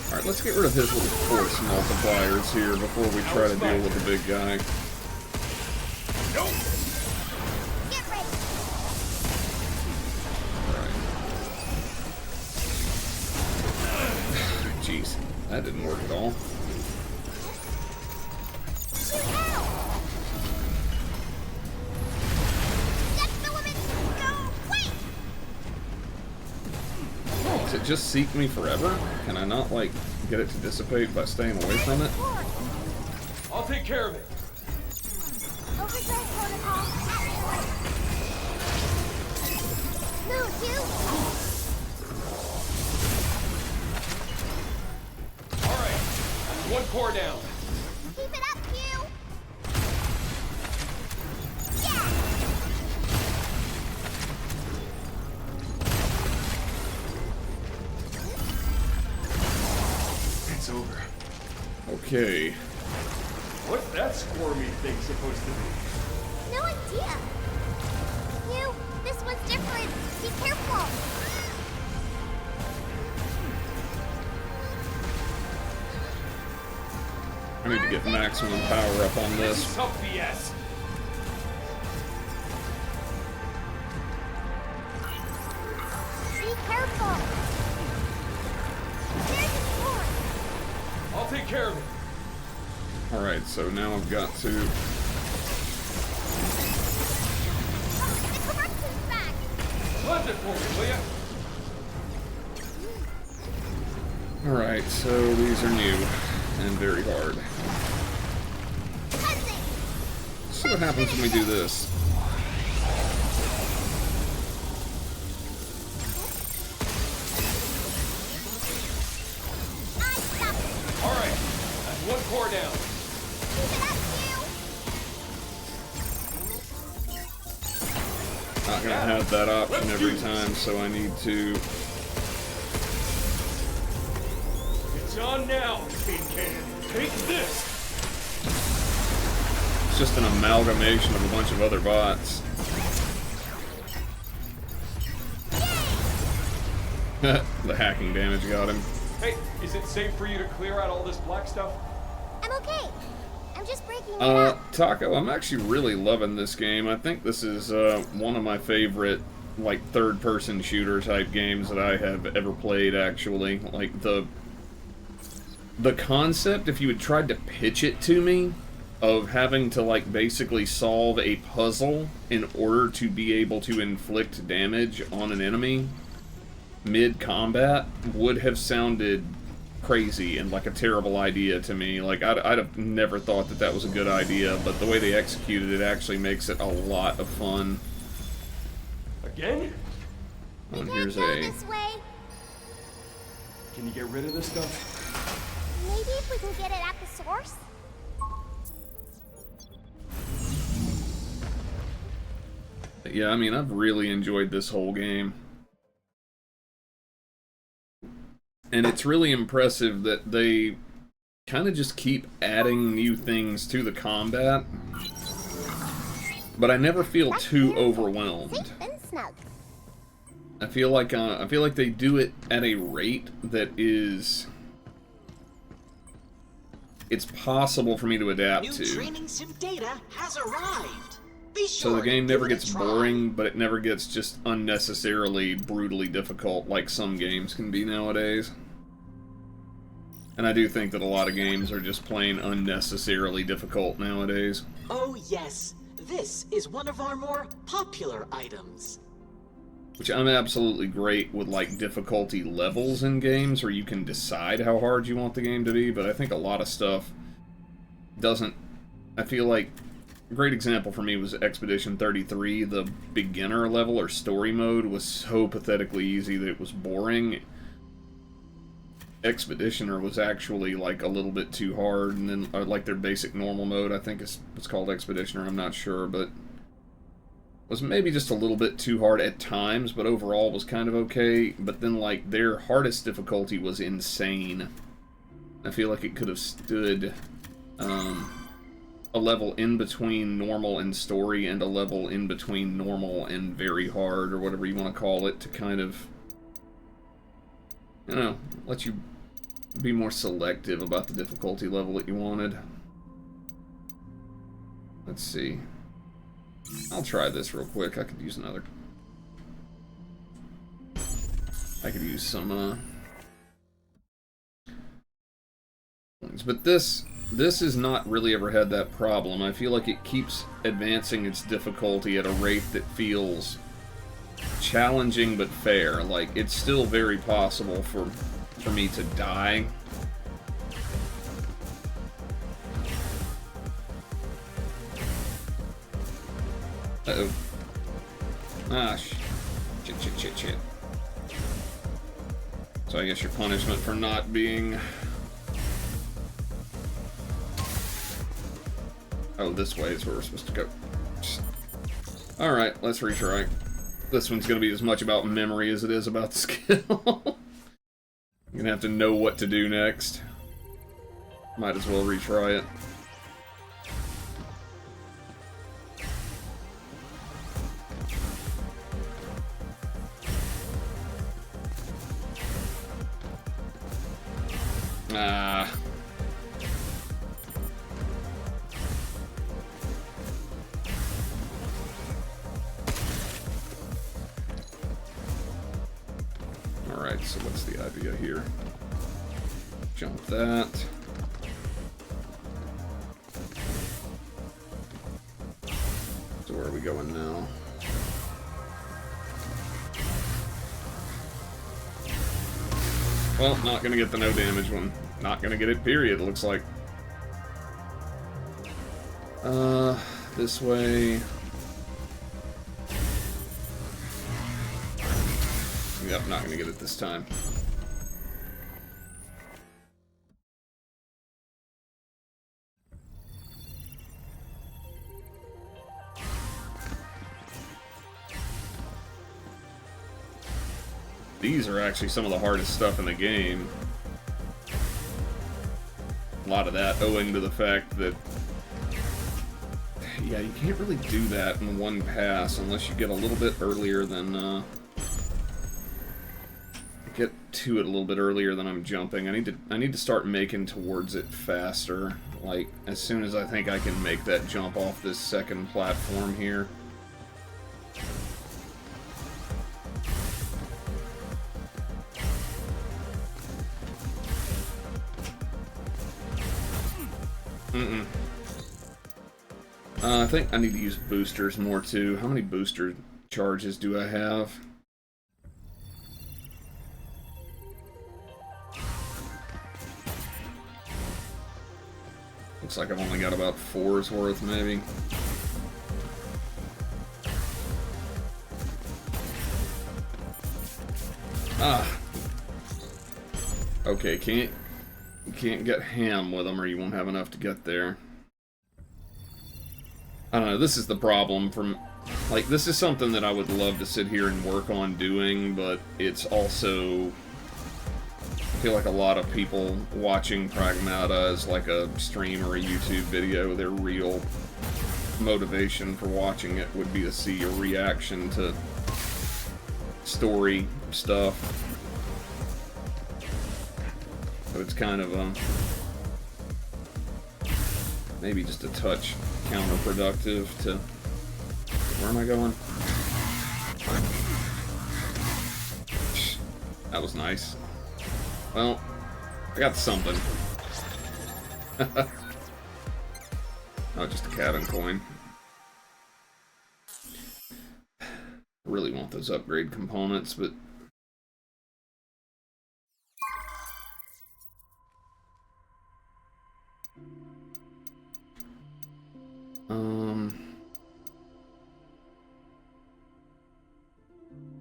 Alright, let's get rid of his little force multipliers here before we try to deal with the big guy. Nope. Get ready. Alright. Jeez, that didn't work at all. Shoot out. That's the woman. Go. Wait. Does it just seek me forever? Can I not, like, get it to dissipate by staying away from it? Cord. I'll take care of it. Overdrive protocol activated. Move, you. All right. That's one core down. Keep it up, you. Yeah. It's over. Okay. What's that squirmy thing supposed to be? No idea. You, this one's different. Be careful. I need to get maximum power up on this. Some BS. Be careful. There's a cord. I'll take care of it. Alright, so now I've got to... The corruption's back. Cleanse it for me, will ya? Alright, so these are new and very hard. Let's see what happens when we do this. Alright, that's one core down. Not gonna have that option every time, so I need to. It's on now, Tin Can. Take this! It's just an amalgamation of a bunch of other bots. The hacking damage got him. Hey, is it safe for you to clear out all this black stuff? I'm okay. I'm just breaking it up. Taco, I'm actually really loving this game. I think this is one of my favorite, like, third-person shooter type games that I have ever played, actually. Like, the concept, if you had tried to pitch it to me, of having to, like, basically solve a puzzle in order to be able to inflict damage on an enemy mid-combat, would have sounded crazy and like a terrible idea to me. Like, I'd have never thought that that was a good idea, but the way they executed it actually makes it a lot of fun. Again? And Can't here's go a... this way. Can you get rid of this stuff? Maybe if we can get it at the source? Yeah, I mean, I've really enjoyed this whole game. And it's really impressive that they kind of just keep adding new things to the combat. But I never feel too overwhelmed. Safe and snug. I feel like they do it at a rate that is... it's possible for me to adapt New to. training sim data has arrived. Be sure So the game never to give it gets a try. boring, but it never gets just unnecessarily brutally difficult like some games can be nowadays. And I do think that a lot of games are just plain unnecessarily difficult nowadays. Oh yes, this is one of our more popular items. Which I'm absolutely great with, like, difficulty levels in games where you can decide how hard you want the game to be, but I think a lot of stuff doesn't... I feel like a great example for me was Expedition 33. The beginner level or story mode was so pathetically easy that it was boring. Expeditioner was actually, like, a little bit too hard, and then, like, their basic normal mode, I think it's called Expeditioner, I'm not sure, but was maybe just a little bit too hard at times, but overall was kind of okay. But then, like, their hardest difficulty was insane. I feel like it could have stood a level in between normal and story, and a level in between normal and very hard, or whatever you want to call it, to kind of, you know, let you be more selective about the difficulty level that you wanted. Let's see. I'll try this real quick. I could use another. I could use some, but this has not really ever had that problem. I feel like it keeps advancing its difficulty at a rate that feels challenging but fair. Like, it's still very possible for me to die. Uh-oh. Ah, shit. So I guess your punishment for not being... Oh, this way is where we're supposed to go. Alright, let's retry. This one's gonna be as much about memory as it is about the skill. I'm gonna have to know what to do next. Might as well retry it. Ah. Alright, so what's the idea here? Jump that. So where are we going now? Well, not gonna get the no damage one. Not gonna get it, period, it looks like. This way. Yep, not gonna get it this time. These are actually some of the hardest stuff in the game. A lot of that owing to the fact that, yeah, you can't really do that in one pass unless you get a little bit earlier than, get to it a little bit earlier than I'm jumping. I need to start making towards it faster. Like, as soon as I think I can make that jump off this second platform here. I think I need to use boosters more too. How many booster charges do I have? Looks like I've only got about 4's worth, maybe. Ah. Okay, you can't get ham with them or you won't have enough to get there. I don't know, this is the problem from... Like, this is something that I would love to sit here and work on doing, but it's also... I feel like a lot of people watching Pragmata as like a stream or a YouTube video, their real motivation for watching it would be to see a reaction to story stuff. So it's kind of maybe just a touch counterproductive to... Where am I going? That was nice. Well, I got something. Oh, just a cabin coin. I really want those upgrade components, but...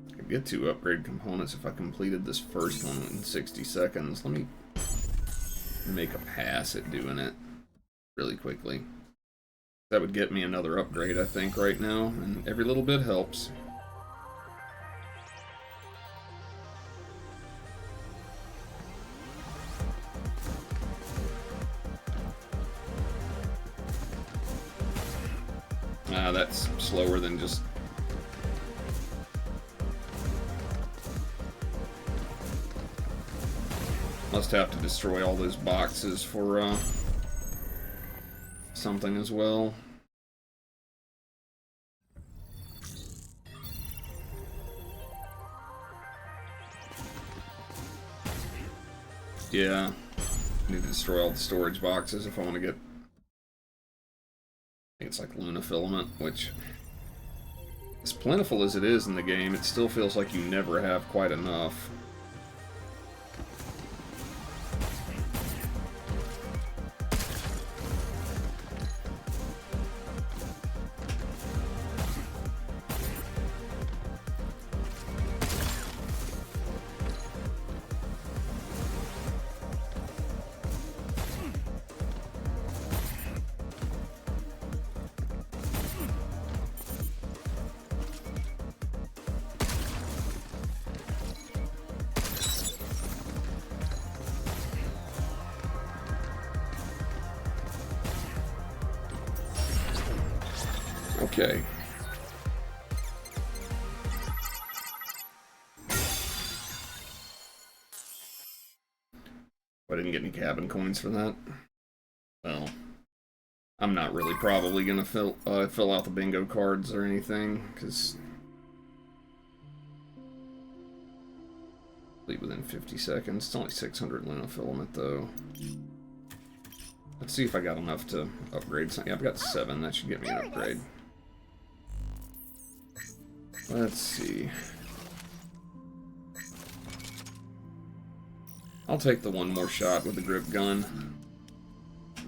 I could get 2 upgrade components if I completed this first one in 60 seconds. Let me make a pass at doing it really quickly. That would get me another upgrade, I think, right now, and every little bit helps. That's slower than just... Must have to destroy all those boxes for, something as well. Yeah. I need to destroy all the storage boxes if I want to get... It's like Luna Filament, which, as plentiful as it is in the game, it still feels like you never have quite enough. Okay. I didn't get any cabin coins for that. Well, I'm not really probably gonna fill out the bingo cards or anything, because within 50 seconds. It's only 600 Luna Filament though. Let's see if I got enough to upgrade something. Yeah, I've got 7. That should get me an upgrade. Let's see. I'll take the one more shot with the grip gun.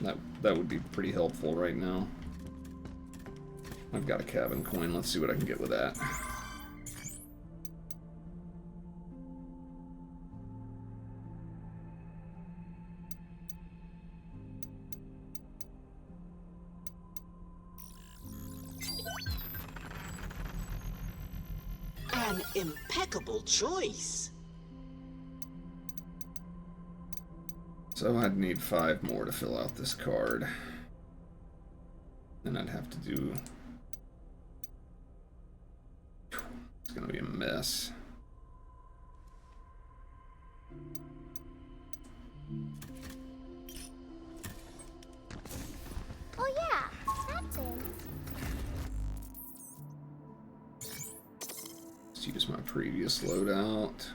That would be pretty helpful right now. I've got a cabin coin. Let's see what I can get with that. An impeccable choice. So I'd need 5 more to fill out this card. Then I'd have to do... It's gonna be a mess. Oh yeah, that thing. Let's use my previous loadout.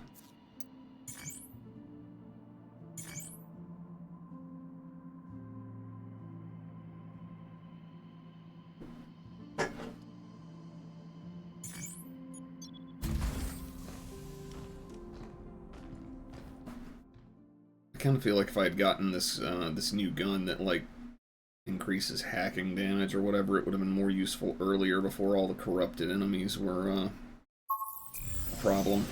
I kind of feel like if I had gotten this this new gun that like increases hacking damage or whatever, it would have been more useful earlier before all the corrupted enemies were a problem.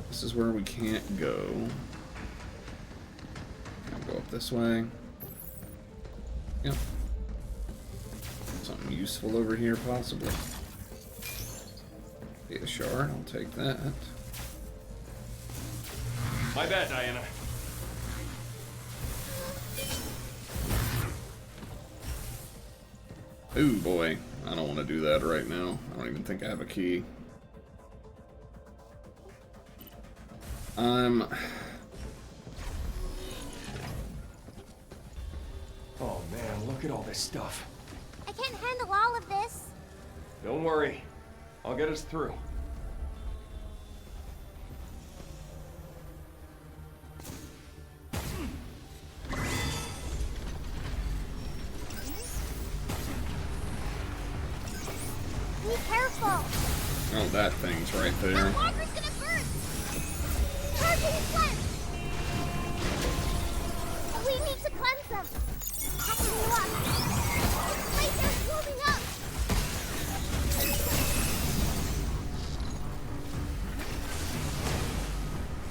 This is where we can't go. Go up this way. Yep. Something useful over here, possibly. Data shard, I'll take that. My bad, Diana. Ooh, boy. I don't want to do that right now. I don't even think I have a key. Oh man, look at all this stuff. I can't handle all of this. Don't worry. I'll get us through. Be careful. Oh, that thing's right The there. walker's gonna burst. Charging his lens. We need to cleanse them. Hacking you up. This place is warming up.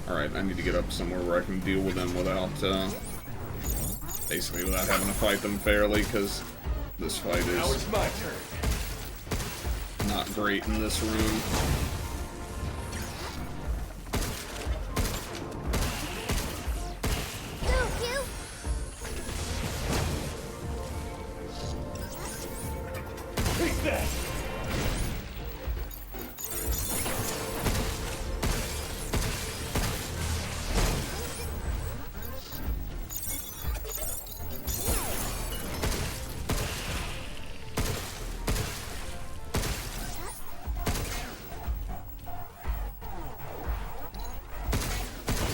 Alright, I need to get up somewhere where I can deal with them without, basically without having to fight them fairly, because this fight Now is it's my turn. not great in this room. Move, you. Take that!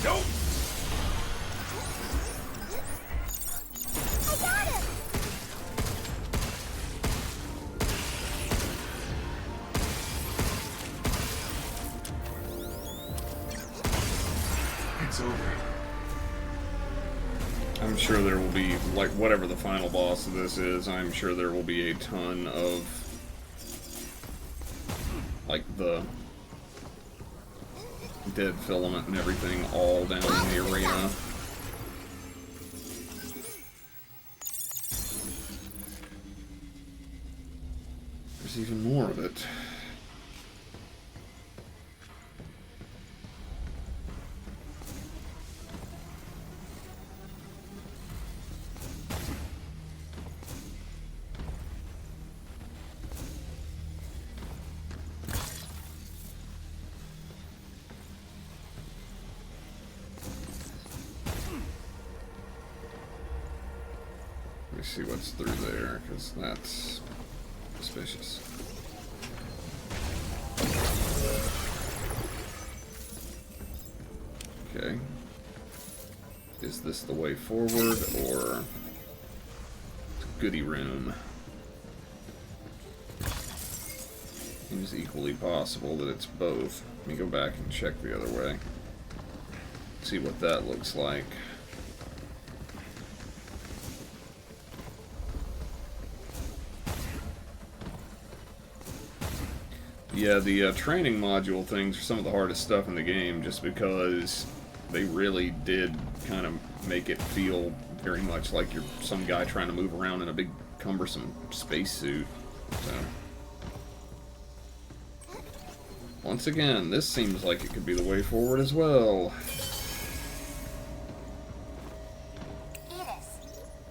Nope! I got him. It's over. I'm sure there will be, like, whatever the final boss of this is, I'm sure there will be a ton of, like, the dead filament and everything all down in the arena. There's even more of it. Let me see what's through there, because that's suspicious. Okay. Is this the way forward, or goodie room? seems equally possible that it's both. Let me go back and check the other way. See what that looks like. Yeah, the training module things are some of the hardest stuff in the game, just because they really did kind of make it feel very much like you're some guy trying to move around in a big cumbersome spacesuit. So, once again, this seems like it could be the way forward as well. Edis,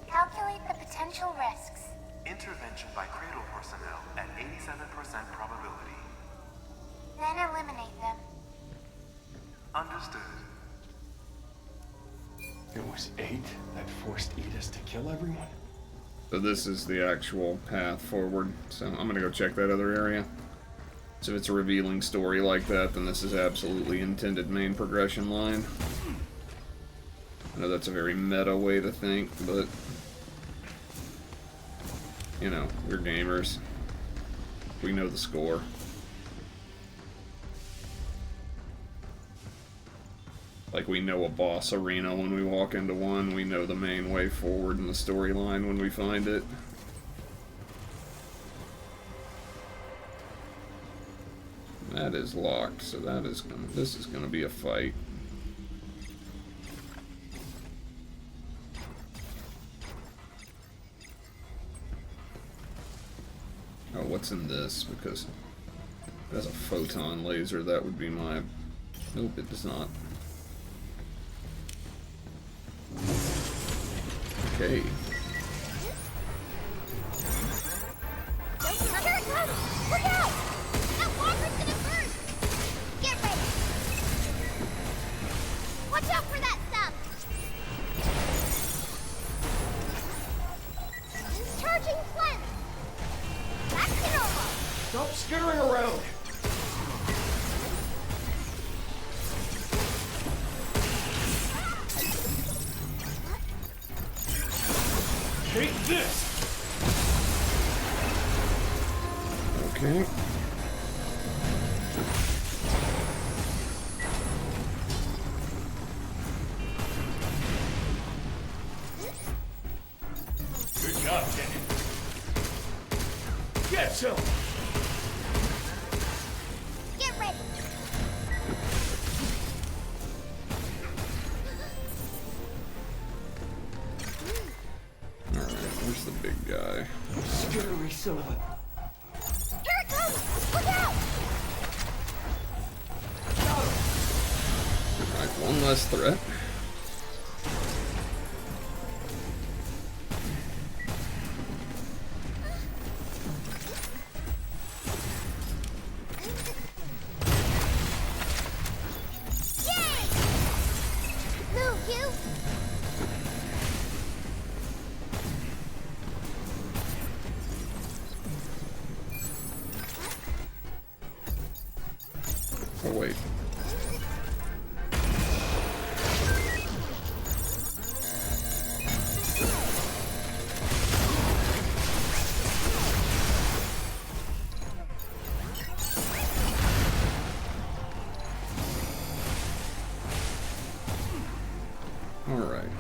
calculate the potential risks. Intervention by Cradle personnel at 87% probability. Then eliminate them. Understood. It was 8 that forced Edis to kill everyone? So this is the actual path forward. So I'm gonna go check that other area. So if it's a revealing story like that, then this is absolutely intended main progression line. I know that's a very meta way to think, but you know, we're gamers. We know the score. Like, we know a boss arena when we walk into one, we know the main way forward in the storyline when we find it. That is locked, so this is gonna be a fight. Oh, what's in this? Because it has a photon laser, that would be my... Nope, it does not. Okay. Here it comes! Look out! That walker's gonna burst! Get ready! Watch out for that stuff! Charging Flint! Back to normal! Stop skittering around! Take this! Okay. Good job, Kenny. Get some! Get ready! Alright, where's the big guy? Skittery son of a... Here it comes! Look out! Alright, one less threat. Yay! Move, you! Oh, wait. Alright.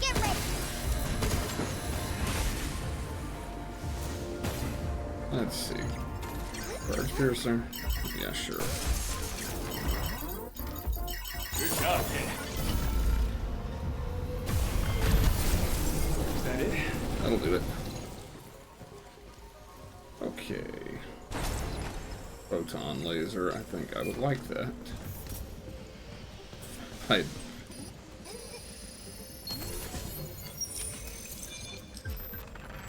Get ready! Let's see. Charge Piercer? Yeah, sure. Good job, Kenny. Is that it? That'll do it. Okay. Photon laser, I think I would like that.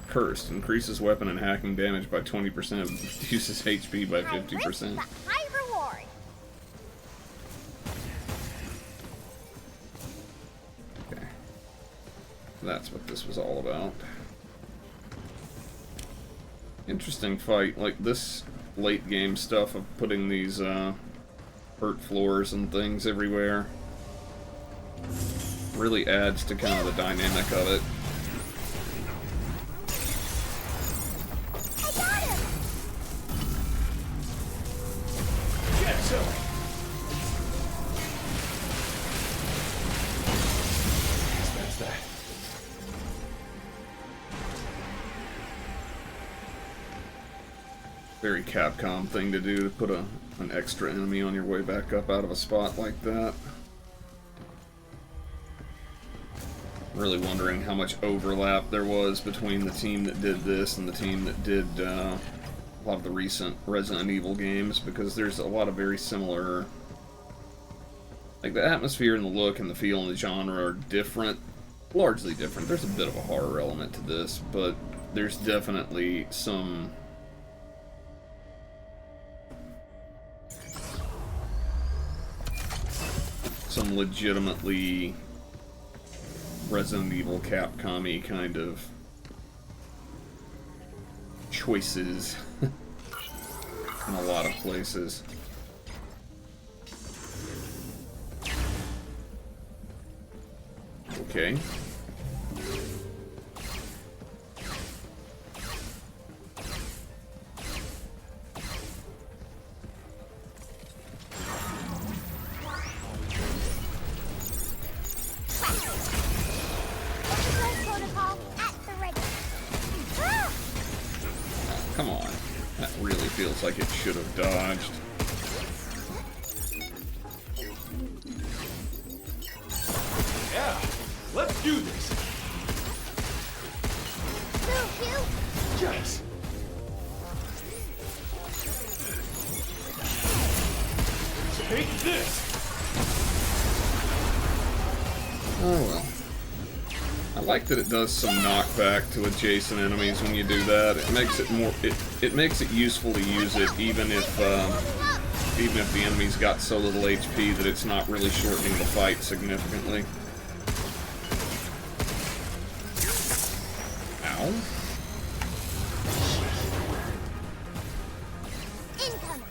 Cursed. Increases weapon and hacking damage by 20%. Reduces HP by 50%. High reward! Okay. That's what this was all about. Interesting fight. Like, this late game stuff of putting these hurt floors and things everywhere really adds to kind of the dynamic of it. some! That's that. Very Capcom thing to do, to put an extra enemy on your way back up out of a spot like that. Really wondering how much overlap there was between the team that did this and the team that did a lot of the recent Resident Evil games, because there's a lot of very similar... Like, the atmosphere and the look and the feel and the genre are different. Largely different. There's a bit of a horror element to this, but there's definitely some legitimately Resident Evil Capcom-y kind of choices in a lot of places. Okay. Protocol at the ready. Ah! Come on. That really feels like it should have dodged. Yeah, let's do this! Move, you! Yes! Take this! Oh well. I like that it does some knockback to adjacent enemies when you do that. It makes it more it makes it useful to use it even if the enemy's got so little HP that it's not really shortening the fight significantly. Ow. Incoming!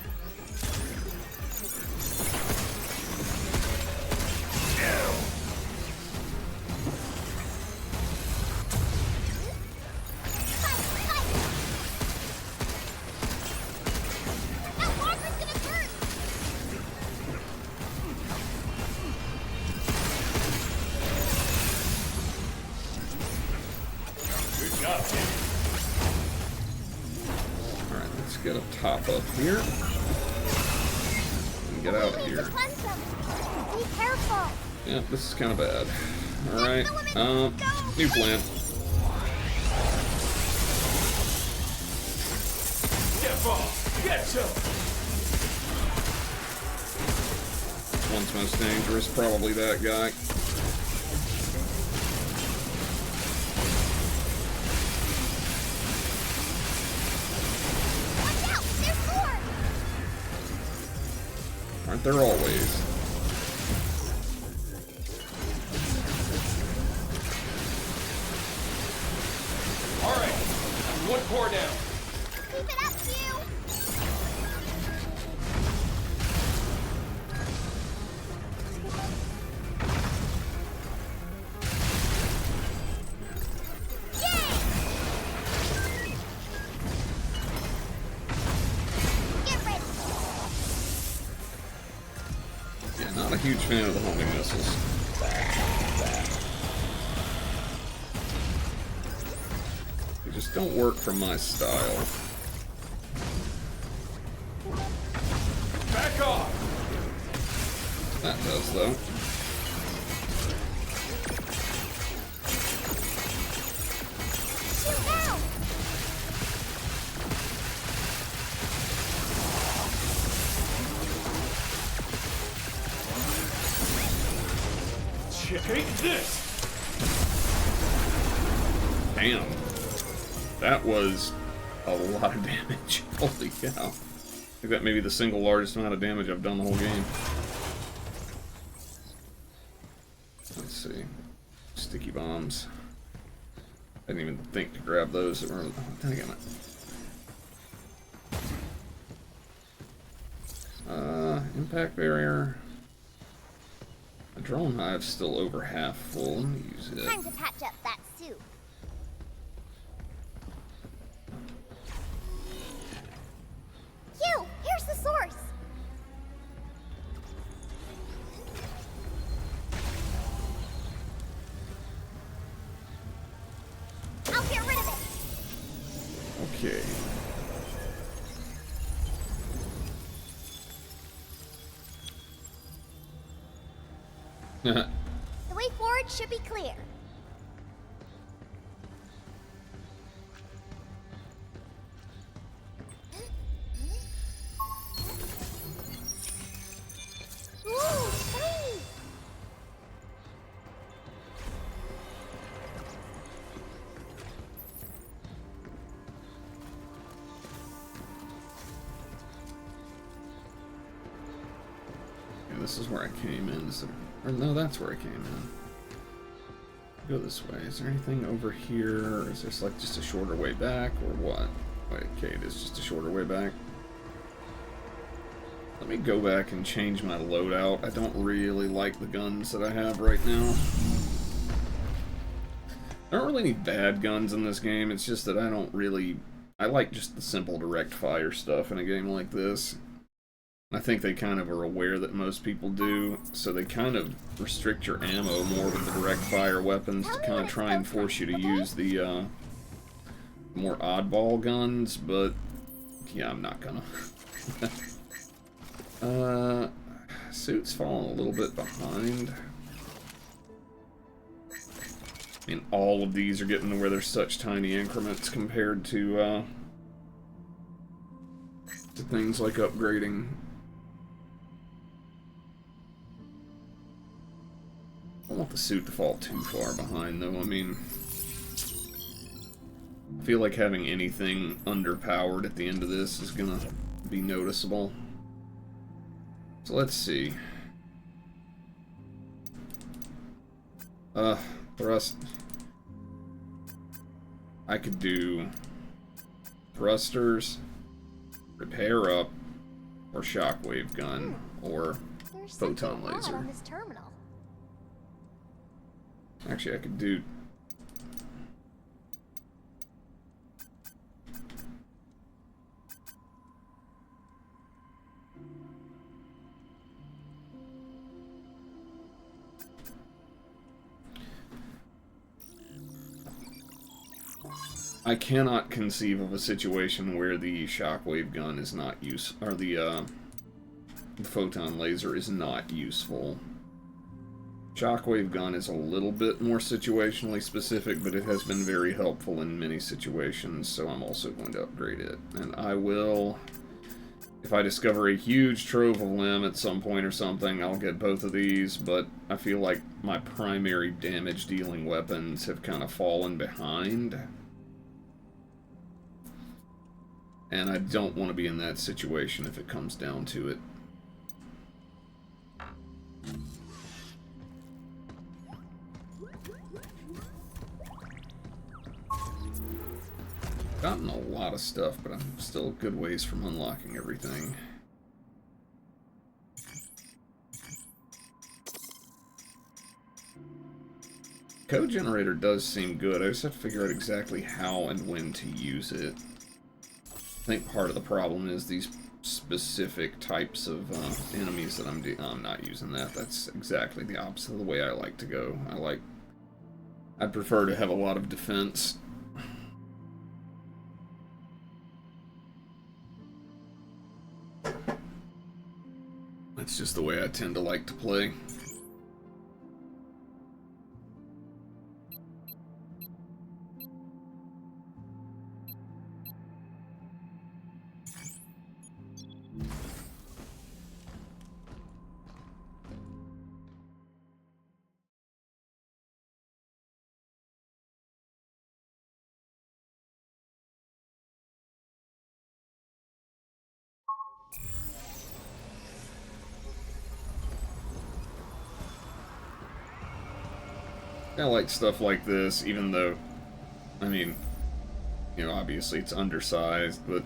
That walker's gonna turn! Good job, Tim. Alright, let's get a top up here. And get out of here. Cleanse them. Be careful! Yeah, this is kind of bad. Alright, new plan. Step off! Get some! One's most dangerous, probably that guy. Watch out! There's more! Aren't there always? Alright, one core down. Keep it up, you! Get ready! Yeah, not a huge fan of the homing missiles. They just don't work for my style. Back off! That does, though. Shoot now! Take this! Damn. That was a lot of damage. Holy cow. I think that may be the single largest amount of damage I've done the whole game. Let's see. Sticky bombs. I didn't even think to grab those that were... Oh, dang it. Impact barrier. The drone hive's still over half full. Let me use it. Time to patch up that suit. Hugh, here's the source. The way forward should be clear. Ooh, shiny! Okay, this is where I came in. Or no, that's where I came in. Go this way. Is there anything over here? Or is this like just a shorter way back? Or what? Wait, okay, it is just a shorter way back. Let me go back and change my loadout. I don't really like the guns that I have right now. I don't really need bad guns in this game. It's just that I don't really... I like just the simple direct fire stuff in a game like this. I think they kind of are aware that most people do, so they kind of restrict your ammo more with the direct fire weapons to kind of try and force you to use the more oddball guns, but yeah, I'm not gonna. Suit's falling a little bit behind. I mean, all of these are getting to where there's such tiny increments compared to things like upgrading. I don't want the suit to fall too far behind, though. I mean, I feel like having anything underpowered at the end of this is gonna be noticeable. So let's see. Thrust. I could do thrusters, repair up, or shockwave gun, or There's photon something odd laser. on this terminal. Actually, I could do... I cannot conceive of a situation where the shockwave gun is not or the photon laser is not useful. Shockwave gun is a little bit more situationally specific, but it has been very helpful in many situations, so I'm also going to upgrade it. And I will, if I discover a huge trove of limb at some point or something, I'll get both of these, but I feel like my primary damage-dealing weapons have kind of fallen behind. And I don't want to be in that situation if it comes down to it. Gotten a lot of stuff, but I'm still a good ways from unlocking everything. Code generator does seem good. I just have to figure out exactly how and when to use it. I think part of the problem is these specific types of enemies that I'm not using that. That's exactly the opposite of the way I like to go. I'd prefer to have a lot of defense. That's just the way I tend to like to play. I like stuff like this, even though, I mean, you know, obviously it's undersized, but...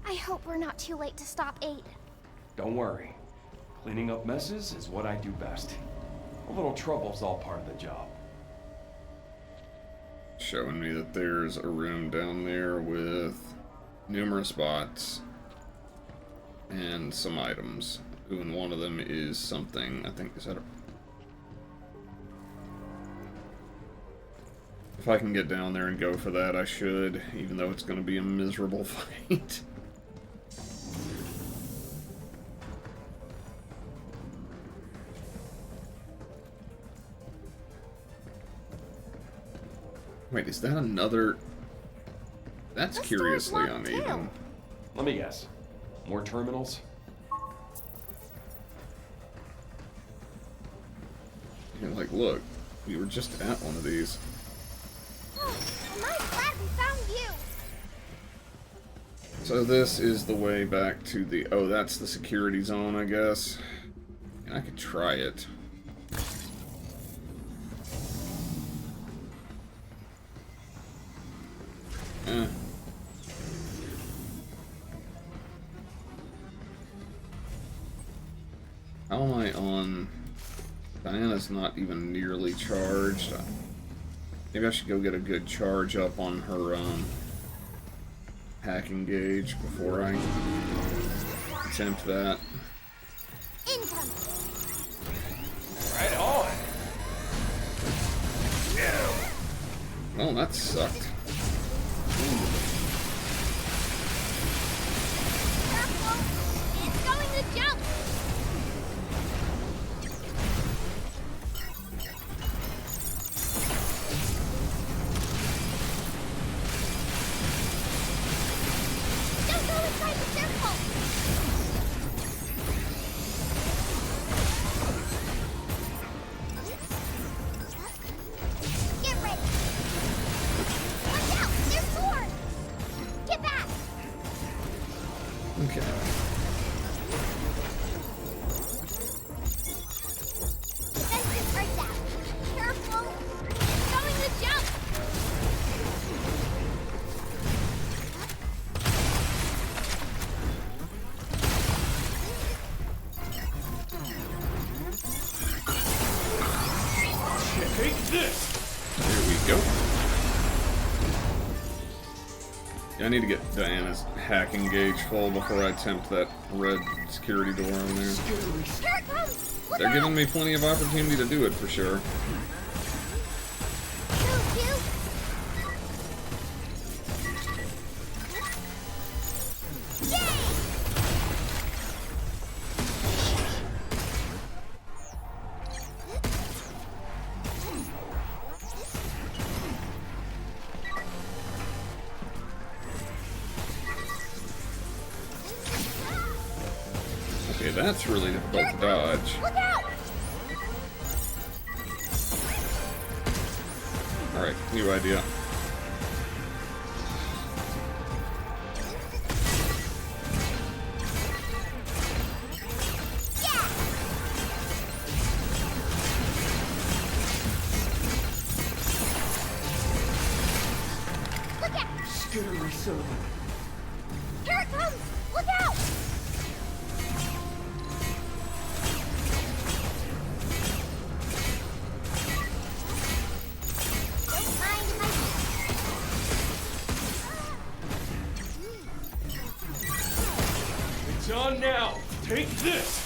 I hope we're not too late to stop 8. Don't worry. Cleaning up messes is what I do best. A little trouble's all part of the job. Showing me that there's a room down there with numerous bots and some items. Ooh, and one of them is something, I think, is that a... If I can get down there and go for that, I should, even though it's going to be a miserable fight. Wait, is that another... That's This curiously door's locked, uneven. too. Let me guess. More terminals? You're like, look, we were just at one of these. Oh, am I glad we found you? So this is the way back to the... Oh, that's the security zone, I guess. And I could try it. Eh. How am I on... Diana's not even nearly charged. Maybe I should go get a good charge up on her, hacking gauge before I attempt that. Incoming. Right on! Well, that sucked. Careful. It's going to jump. Don't go inside the circle. Get ready. Watch out! There's more! Get back! Okay. Defenses are down. Careful! It's going to jump! Take this! There we go. Yeah, I need to get Diana's hacking gauge full before I attempt that red security door in there. Here it comes! Look They're out! giving me plenty of opportunity to do it for sure. Move, you! Okay, that's really difficult to dodge. Look out! Alright, new idea. Yeah! Look out! Scary son of Here it comes! Look out! Don't mind if It's on now! Take this!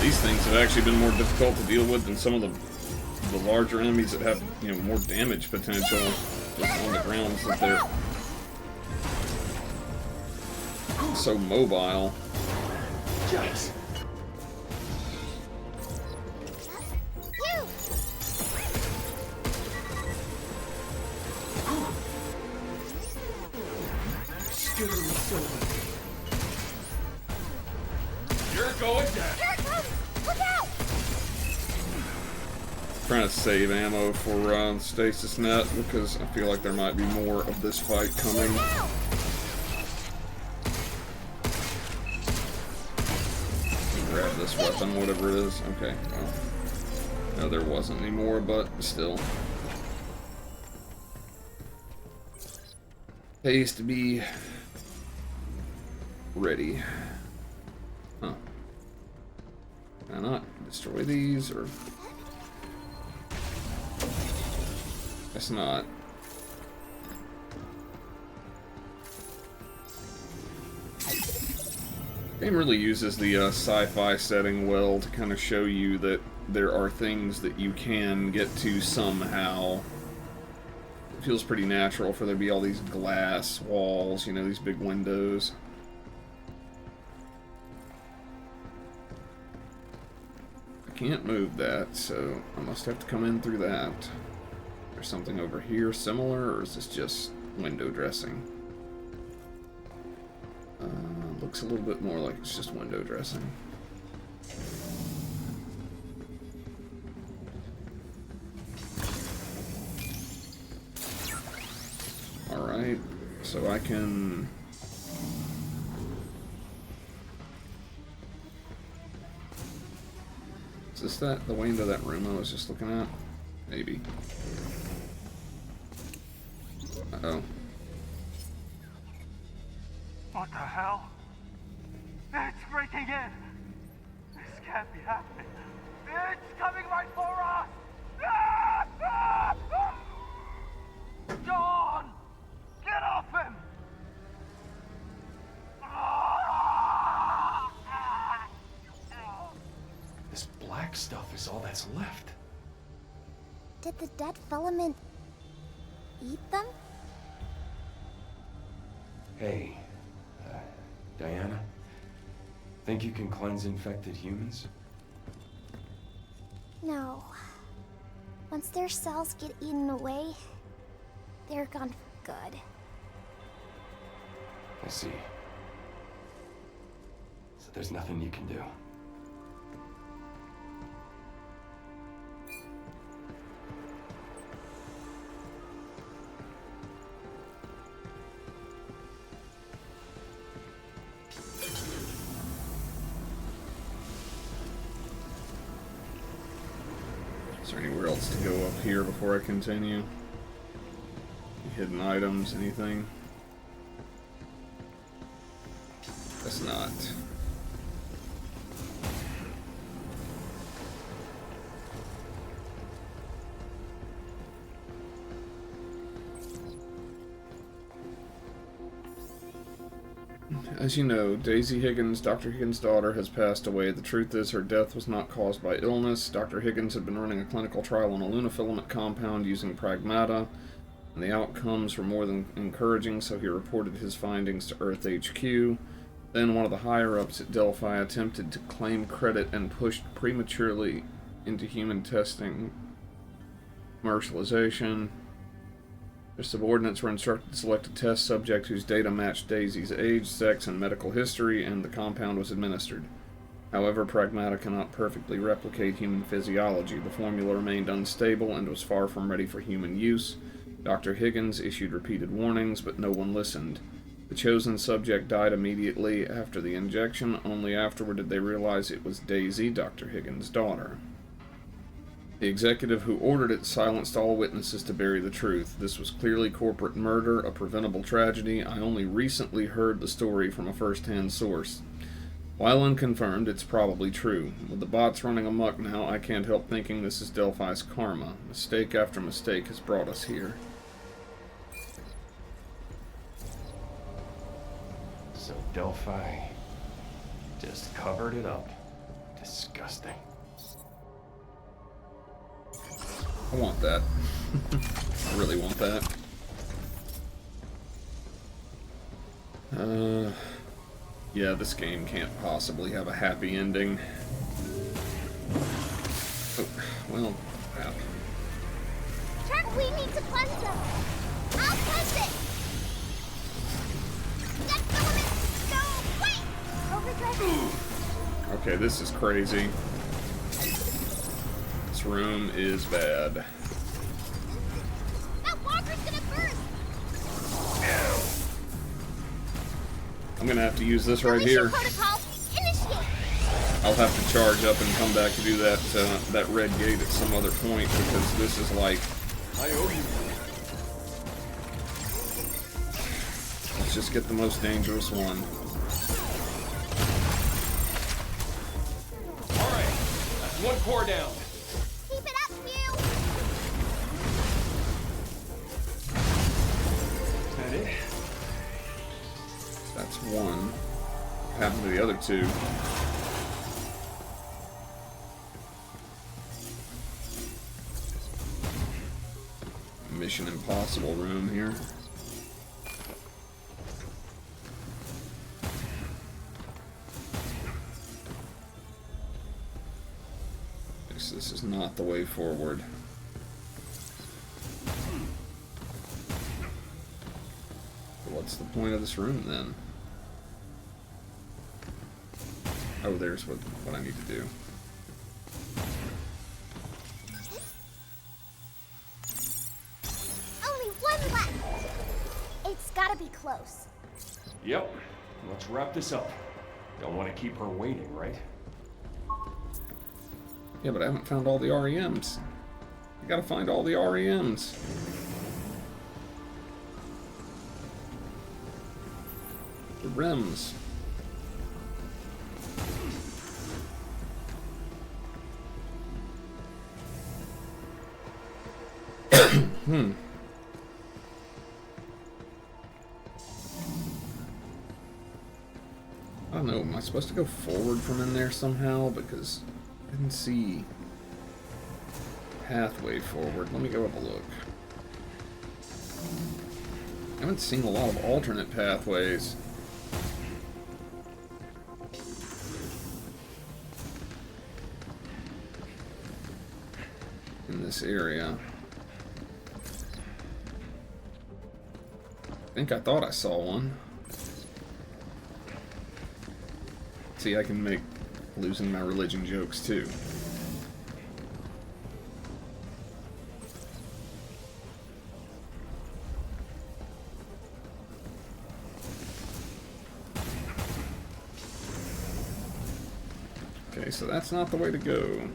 These things have actually been more difficult to deal with than some of the larger enemies that have, you know, more damage potential just on the ground since they're so mobile. Yikes! you! Scary son of You're going down! Here it comes! Look out! Trying to save ammo for stasis net because I feel like there might be more of this fight coming. Now! Grab this weapon, whatever it is. Okay, well. No, there wasn't any more, but still. Pays to be ready. Huh. Can I not destroy these, or... Guess not. Game really uses the sci-fi setting well to kind of show you that there are things that you can get to somehow. It feels pretty natural for there to be all these glass walls, you know, these big windows. I can't move that, so I must have to come in through that. there something over here similar, or is this just window dressing? Looks a little bit more like it's just window dressing. Alright, so I can... Is this the way into that room I was just looking at? Maybe. Uh-oh. What the hell? It's breaking in! This can't be happening. It's coming right for us! Ah! Ah! Ah! John! Get off him! Ah! Ah! This black stuff is all that's left. Did the dead filament eat them? Hey, Diana? Think you can cleanse infected humans? No. Once their cells get eaten away, they're gone for good. I see. So there's nothing you can do. Is there anywhere else to go up here before I continue? Any hidden items, anything? Guess not. As you know, Daisy Higgins, Dr. Higgins' daughter, has passed away. The truth is her death was not caused by illness. Dr. Higgins had been running a clinical trial on a lunafilament compound using Pragmata, and the outcomes were more than encouraging, so he reported his findings to Earth HQ. Then one of the higher-ups at Delphi attempted to claim credit and pushed prematurely into human testing commercialization. Their subordinates were instructed to select a test subject whose data matched Daisy's age, sex, and medical history, and the compound was administered. However, Pragmata cannot perfectly replicate human physiology. The formula remained unstable and was far from ready for human use. Dr. Higgins issued repeated warnings, but no one listened. The chosen subject died immediately after the injection. Only afterward did they realize it was Daisy, Dr. Higgins' daughter. The executive who ordered it silenced all witnesses to bury the truth. This was clearly corporate murder, a preventable tragedy. I only recently heard the story from a first-hand source. While unconfirmed, it's probably true. With the bots running amok now, I can't help thinking this is Delphi's karma. Mistake after mistake has brought us here. So Delphi just covered it up. Disgusting. I want that. I really want that. Yeah, this game can't possibly have a happy ending. Oh, well, crap. We need to cleanse them. I'll cleanse it. That filament, no, wait! Overdrive. Okay, this is crazy. This room is bad. That walker's gonna burst. I'm gonna have to use this right here. Protocol, initiate. I'll have to charge up and come back to do that that red gate at some other point, because this is like... I owe you. Let's just get the most dangerous one. Alright, that's one core down. Keep it up, Mew. Is that it? That's one. What happened to the other two? Mission Impossible room here. This is not the way forward. what's the point of this room then? Oh, there's what I need to do. Only one left. It's gotta be close. Yep. Let's wrap this up. Don't want to keep her waiting, right? Yeah, but I haven't found all the REMs. I gotta find all the REMs. The rims. I don't know, am I supposed to go forward from in there somehow? Because I didn't see pathway forward. Let me go have a look. I haven't seen a lot of alternate pathways. In this area. I thought I saw one. See, I can make losing my religion jokes too. Okay, so that's not the way to go.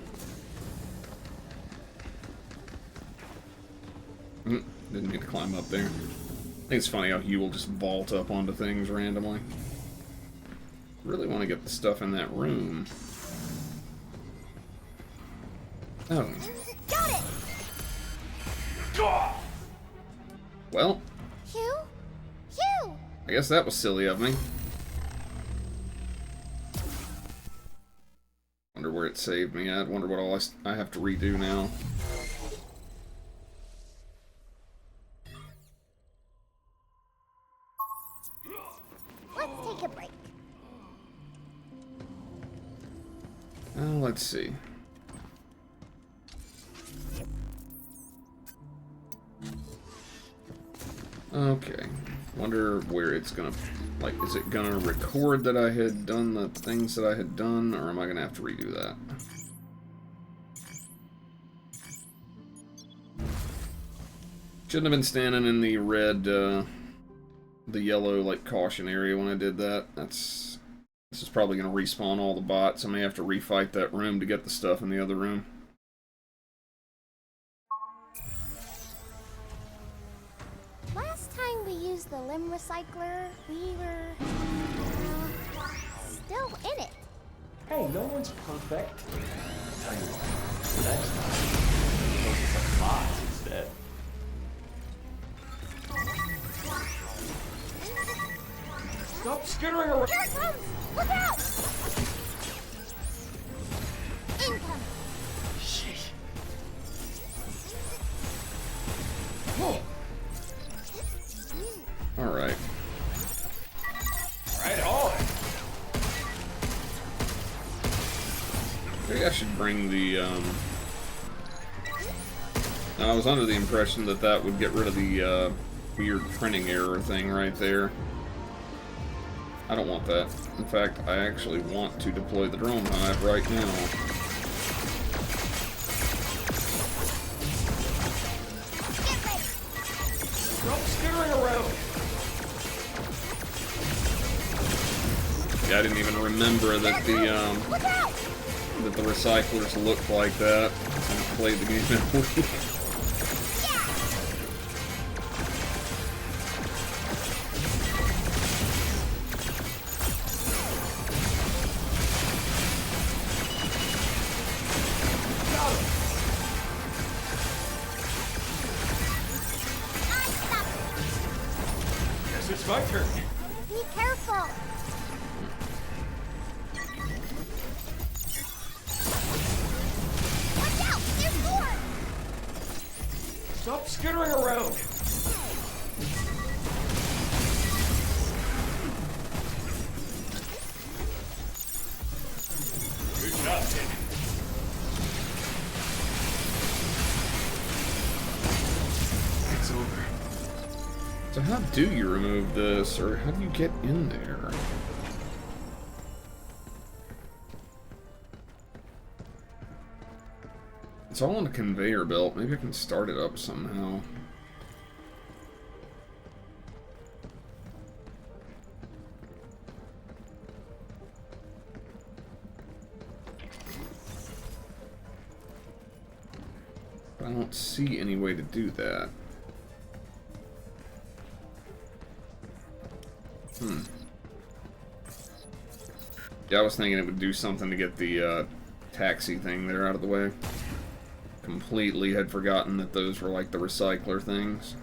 Didn't mean to climb up there. I think it's funny how you will just vault up onto things randomly. Really want to get the stuff in that room. Oh. Got it! Well. Hugh? Hugh! I guess that was silly of me. Wonder where it saved me at. Wonder what all I have to redo now. Let's take a break. Let's see. Okay. Wonder where it's gonna... Like, is it gonna record that I had done the things that I had done, or am I gonna have to redo that? Shouldn't have been standing in the red, the yellow, like, caution area when I did that. This is probably gonna respawn all the bots. I may have to refight that room to get the stuff in the other room. Last time we used the limb recycler, we were still in it. Hey, no one's perfect. I'll tell you what, next time, focus on bots instead. Stop skittering around! Here it comes! Look out! Incoming! Shit. Alright. Right on! Maybe I should bring the, I was under the impression that that would get rid of the, weird printing error thing right there. I don't want that. In fact, I actually want to deploy the drone hive right now. Stop skittering around! Yeah, I didn't even remember that the recyclers looked like that. I played the game in a week. Guess it's my turn. Be careful! Watch out! There's more! Stop skittering around! Good job, Ted. It's So how do you remove this, or how do you get in there? It's all on a conveyor belt. Maybe I can start it up somehow. I don't see any way to do that. Yeah, I was thinking it would do something to get the taxi thing there out of the way. Completely had forgotten that those were like the recycler things.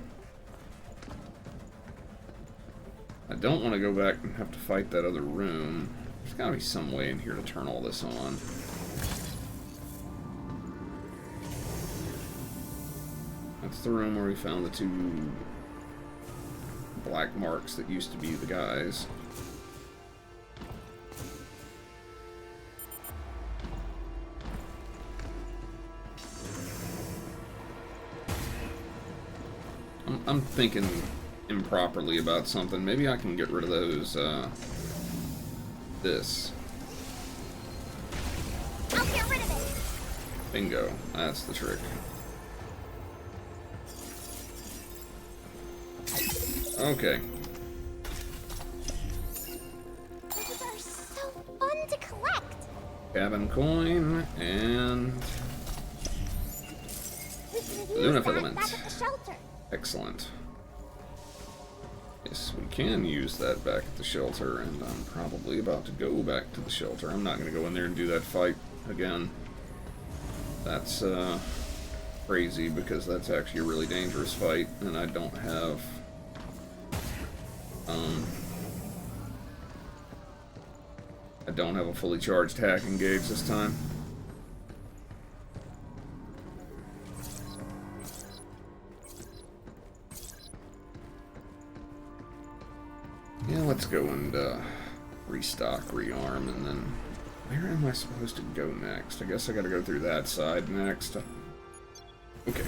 I don't want to go back and have to fight that other room. There's gotta be some way in here to turn all this on. That's the room where we found the two black marks that used to be the guys. I'm thinking improperly about something. Maybe I can get rid of those, this. I'll get rid of it. Bingo. That's the trick. Okay. These are so fun to collect. Cabin coin and We can use Luna that filament. back at the shelter. Excellent. Yes, we can use that back at the shelter, and I'm probably about to go back to the shelter. I'm not going to go in there and do that fight again. That's crazy, because that's actually a really dangerous fight, and I don't have a fully charged hacking gauge this time. Yeah, let's go and restock, rearm, and then where am I supposed to go next? I guess I gotta go through that side next. Okay.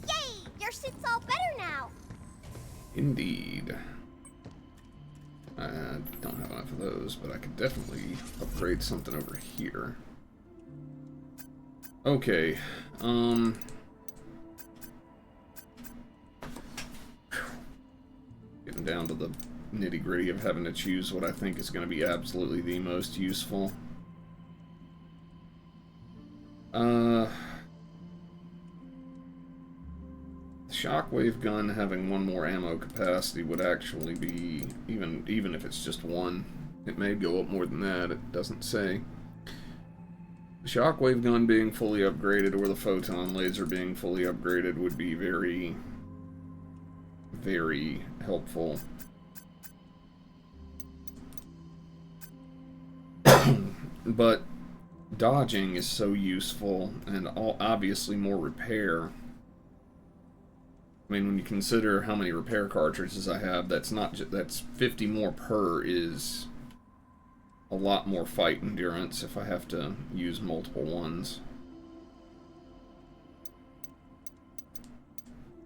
Yay! Your suit's all better now. Indeed. I don't have enough of those, but I could definitely upgrade something over here. Okay, getting down to the nitty-gritty of having to choose what I think is going to be absolutely the most useful. Shockwave gun having one more ammo capacity would actually be, even if it's just one, it may go up more than that, it doesn't say. The shockwave gun being fully upgraded or the photon laser being fully upgraded would be very, very helpful. But dodging is so useful, and obviously more repair. I mean, when you consider how many repair cartridges I have, that's 50 more per is a lot more fight endurance if I have to use multiple ones.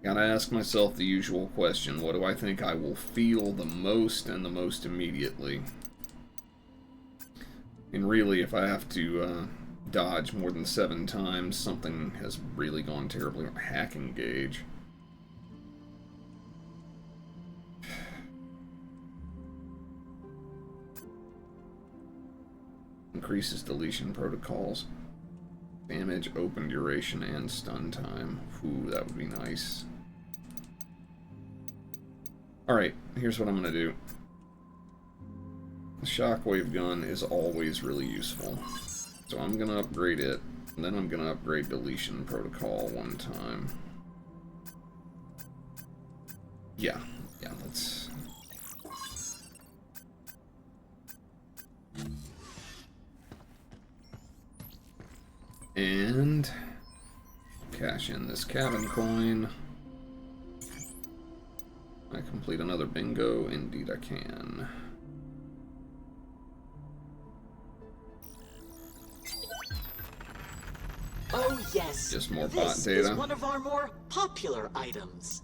Gotta ask myself the usual question: what do I think I will feel the most and the most immediately? And really, if I have to dodge more than 7 times, something has really gone terribly wrong. Hacking gauge. Increases deletion protocols. Damage, open duration, and stun time. Ooh, that would be nice. Alright, here's what I'm going to do. The shockwave gun is always really useful. So I'm going to upgrade it, and then I'm going to upgrade deletion protocol one time. Yeah, let's... And cash in this cabin coin. I complete another bingo? Indeed I can. Oh yes, Just more bot this data. is one of our more popular items.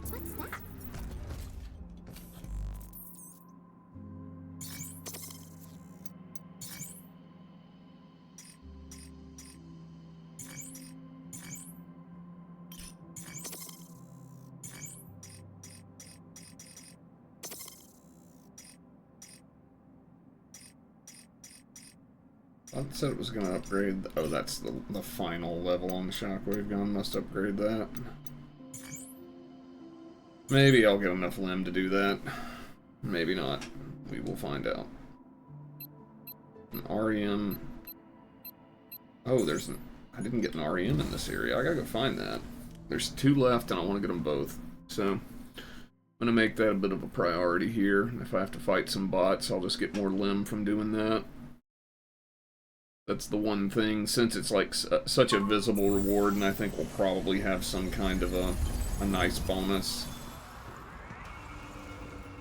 What's that? I said it was going to upgrade. Oh, that's the final level on the Shockwave gun. Must upgrade that. Maybe I'll get enough limb to do that. Maybe not. We will find out. An REM. Oh, there's an... I didn't get an REM in this area. I gotta go find that. There's 2 left, and I want to get them both. So, I'm gonna make that a bit of a priority here. If I have to fight some bots, I'll just get more limb from doing that. That's the one thing, since it's like such a visible reward, and I think we'll probably have some kind of a nice bonus.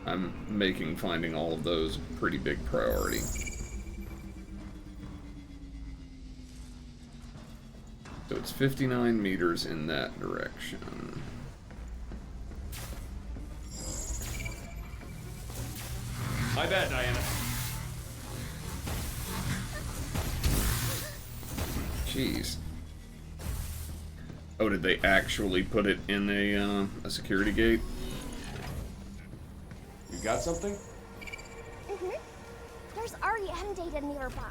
I'm making finding all of those a pretty big priority. So it's 59 meters in that direction. My bad, Diana. Jeez. Oh, did they actually put it in a security gate? You got something? There's REM data nearby.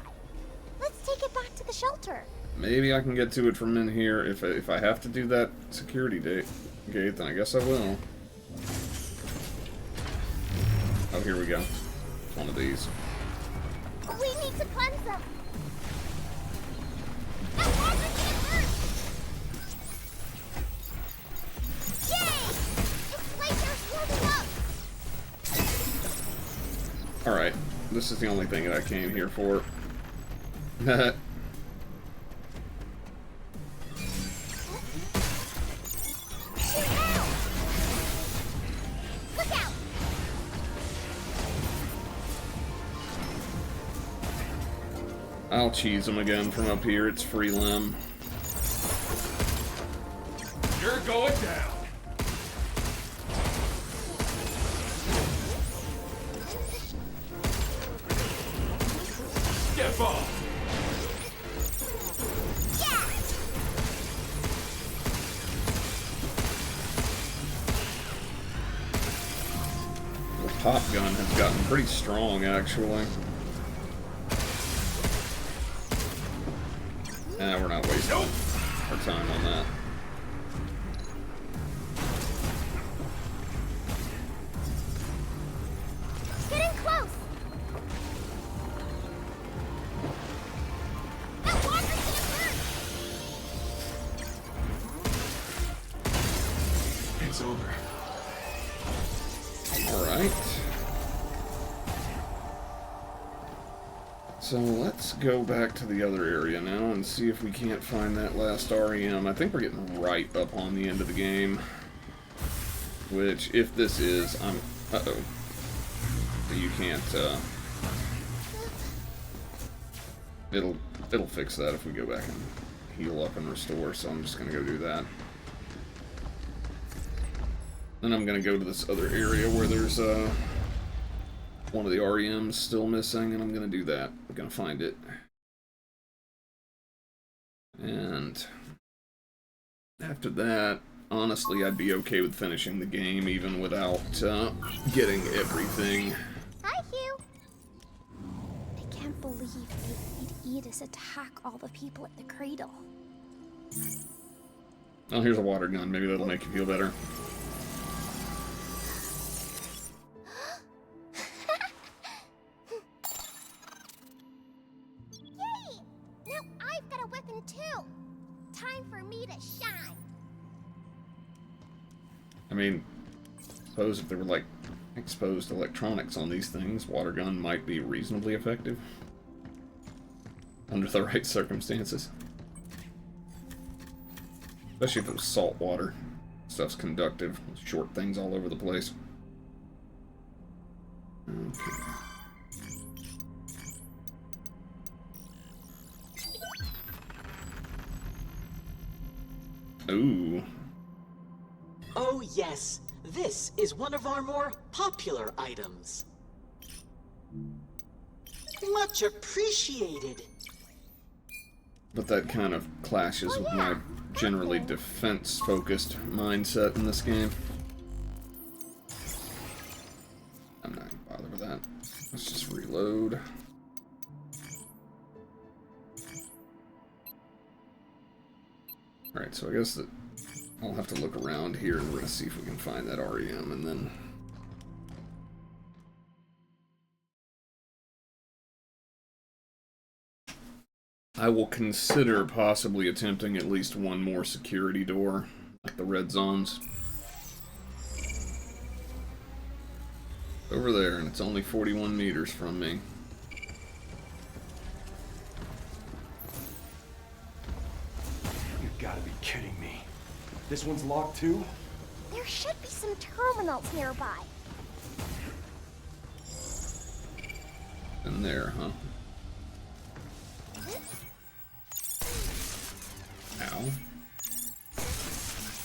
Let's take it back to the shelter. Maybe I can get to it from in here. If I have to do that security gate, then I guess I will. Oh, here we go. One of these. We need to cleanse them. That water can't hurt. Yay! This glacier's warming up. Alright, this is the only thing that I came here for. I'll cheese them again from up here. It's free limb. You're going down. Get off. The pop gun has gotten pretty strong, actually. We're not wasting our time on that. Getting close. That water can't hurt. It's over. Alright. So let's go back to the other area now and see if we can't find that last REM. I think we're getting right up on the end of the game. Which, if this is, I'm... Uh-oh. You can't, It'll fix that if we go back and heal up and restore, so I'm just gonna go do that. Then I'm gonna go to this other area where there's, one of the REMs still missing, and I'm gonna do that. I'm gonna find it. And after that, honestly, I'd be okay with finishing the game even without getting everything. Hi, Hugh. I can't believe they made Edis attack all the people at the cradle. Oh, here's a water gun. Maybe that'll make you feel better. Yay! Now I've got a weapon too. Time me to shine. I mean, suppose if there were, like, exposed electronics on these things, water gun might be reasonably effective. Under the right circumstances. Especially if it was salt water. Stuff's conductive. Short things all over the place. Okay. Ooh. Oh yes, this is one of our more popular items. Much appreciated. But that kind of clashes with my generally defense-focused mindset in this game. I'm not gonna bother with that. Let's just reload. Alright, so I guess that I'll have to look around here and we're gonna see if we can find that REM and then... I will consider possibly attempting at least one more security door, like the red zones. Over there, and it's only 41 meters from me. You've got to be kidding me. This one's locked too? There should be some terminals nearby. In there, huh? Ow.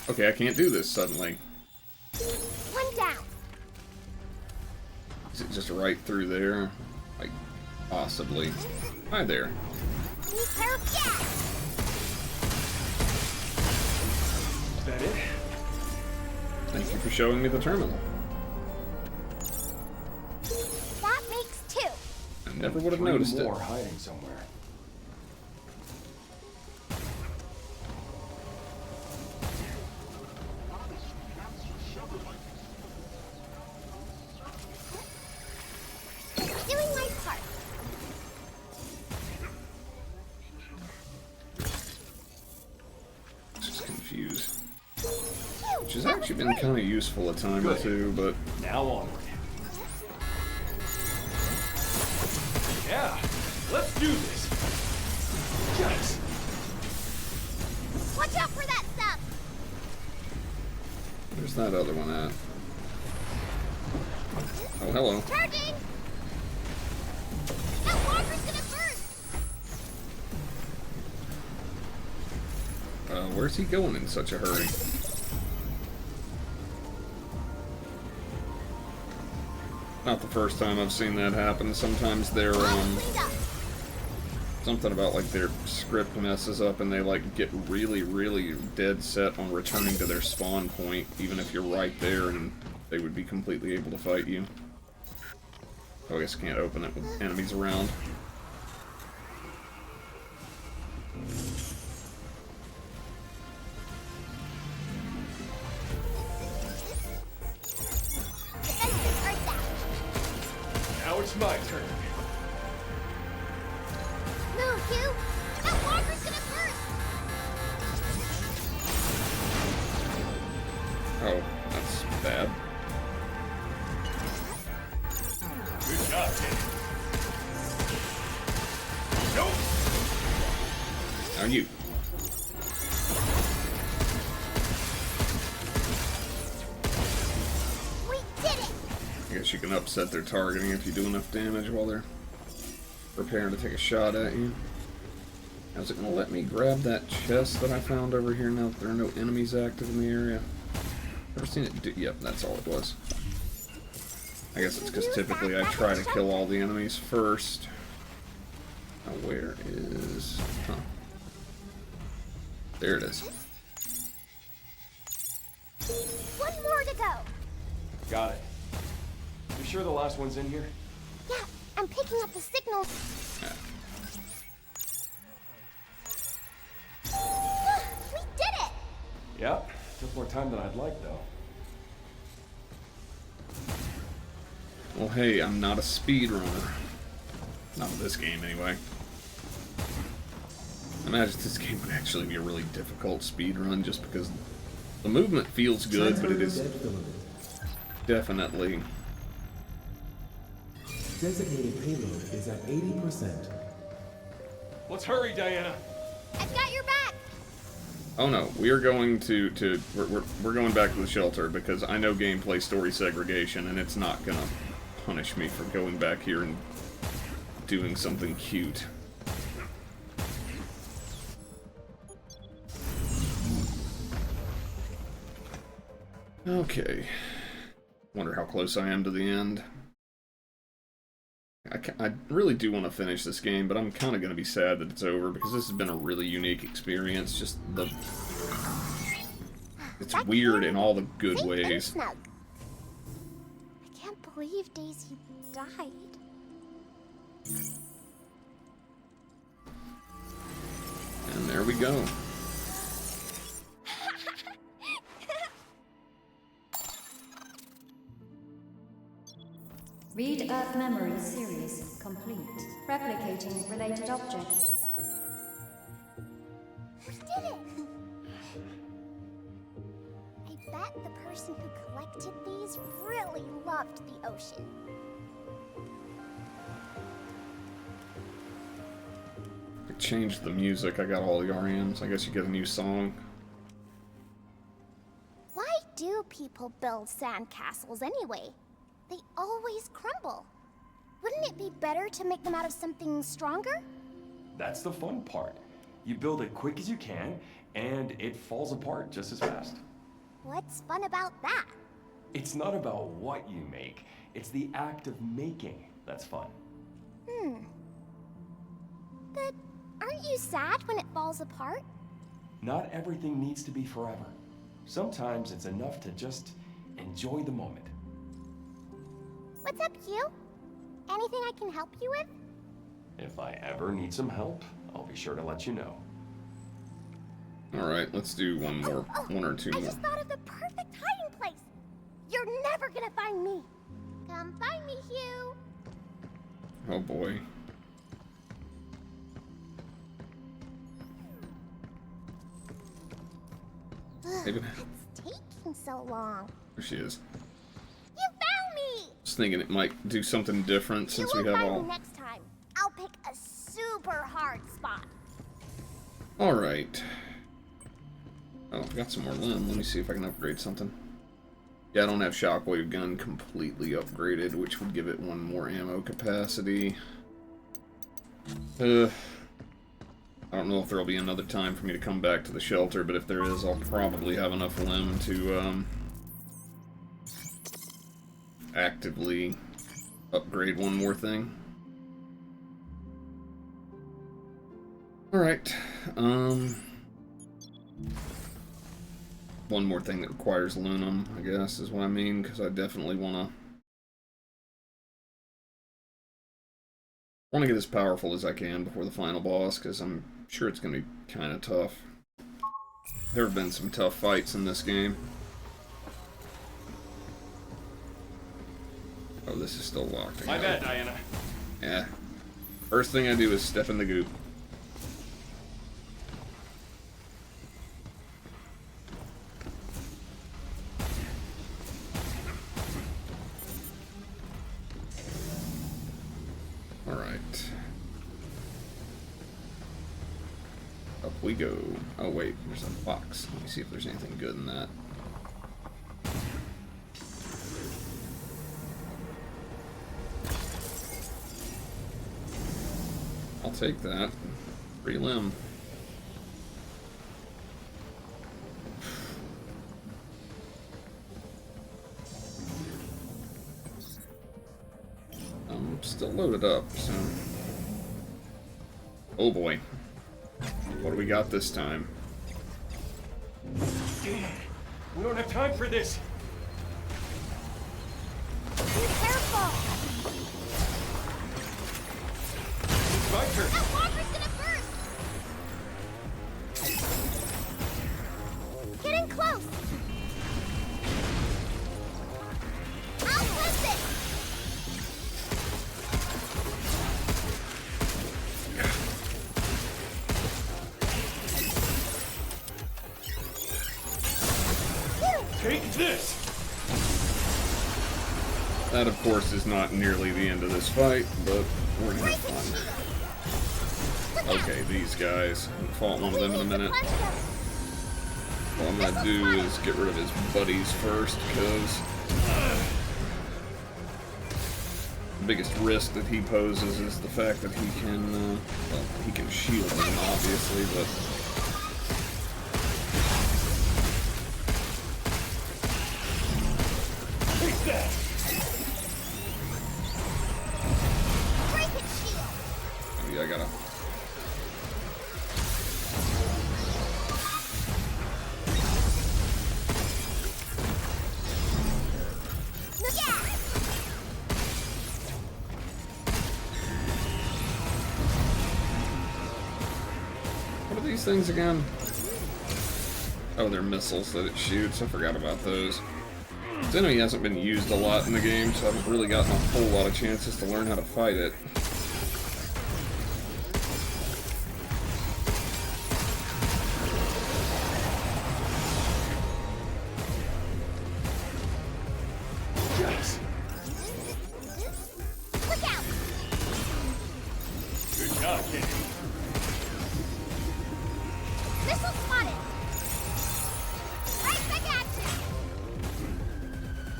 Okay, I can't do this suddenly. One down. Is it just right through there? Like, possibly. Hi there. Be careful. Is that it? Thank you for showing me the terminal. That makes two. I never would have Three noticed it. more hiding somewhere. Doing my part. Just confused. Which has actually been kind of useful a time or two, but... Now onward. Yeah, let's do this. Yes. Watch out for that stuff. Where's that other one at? Oh, hello. Charging. That walker's gonna burst. Where's he going in such a hurry? Not the first time I've seen that happen. Sometimes they're, Cleaned up. something about, like, their script messes up and they, like, get really, really dead set on returning to their spawn point, even if you're right there and they would be completely able to fight you. Oh, I guess I can't open it with enemies around. Defenses are down. Now it's my turn. Move, you. That walker's gonna burst. Oh, that's bad. Good job, kid. Nope. Now you. We did it. I guess you can upset their targeting if you do enough damage while they're preparing to take a shot at you. How's it gonna let me grab that chest that I found over here now that there are no enemies active in the area? Ever seen it do? Yep, that's all it was. I guess it's because typically I try to kill all the enemies first. Now where is... Huh. There it is. One more to go. Got it. You sure the last one's in here? Yeah, I'm picking up the signals. Yeah. We did it. Yep. Took more time than I'd like, though. Well, hey, I'm not a speedrunner. Not in this game, anyway. imagine this game would actually be a really difficult speed run just because the movement feels good, but it is definitely... Designated payload is at 80%. Let's hurry, Diana. I've got your back. Oh no, we are going we're going back to the shelter because I know gameplay story segregation and it's not gonna punish me for going back here and doing something cute. Okay. Wonder how close I am to the end. I really do want to finish this game, but I'm kind of going to be sad that it's over because this has been a really unique experience. Just it's weird in all the good ways. I can't believe Daisy died. And there we go. Read Earth Memory series complete. Replicating related objects. We did it! I bet the person who collected these really loved the ocean. I changed the music. I got all the RMs. I guess you get a new song. Why do people build sandcastles anyway? They always crumble. Wouldn't it be better to make them out of something stronger? That's the fun part. You build it quick as you can, and it falls apart just as fast. What's fun about that? It's not about what you make, it's the act of making that's fun. But aren't you sad when it falls apart? Not everything needs to be forever. Sometimes it's enough to just enjoy the moment. What's up, Hugh? Anything I can help you with? If I ever need some help, I'll be sure to let you know. Alright, let's do one more. One or two I more. just thought of the perfect hiding place. You're never gonna find me. Come find me, Hugh. Oh boy. Maybe. It's taking so long. There she is. You found me! Just thinking it might do something different since we You will have find all. me next time. I'll pick a super hard spot. Alright. Oh, I've got some more limb. Let me see if I can upgrade something. Yeah, I don't have Shockwave Gun completely upgraded, which would give it one more ammo capacity. I don't know if there'll be another time for me to come back to the shelter, but if there is, I'll probably have enough limb to actively upgrade one more thing. Alright, one more thing that requires aluminum, I guess, is what I mean, because I definitely want to get as powerful as I can before the final boss, because I'm sure it's going to be kind of tough. There have been some tough fights in this game. Oh, this is still locked. My bad, Diana. Yeah. First thing I do is step in the goop. Alright. Up we go. Oh wait, there's a box. Let me see if there's anything good in that. I'll take that. Free limb. I'm still loaded up, so... Oh boy. What do we got this time? Damn, we don't have time for this. Be careful! It's my turn. That walker's gonna burst! Get in close! I'll cleanse it! Take this! That, of course, is not nearly the end of this fight, but we're gonna have fun. Okay, these guys. I'll fight one of them in a minute. What I'm gonna do is get rid of his buddies first, because the biggest risk that he poses is the fact that he can, well, he can shield them, obviously, but... Take that! I gotta... What are these things again? Oh, they're missiles that it shoots. I forgot about those. This enemy hasn't been used a lot in the game, so I haven't really gotten a whole lot of chances to learn how to fight it.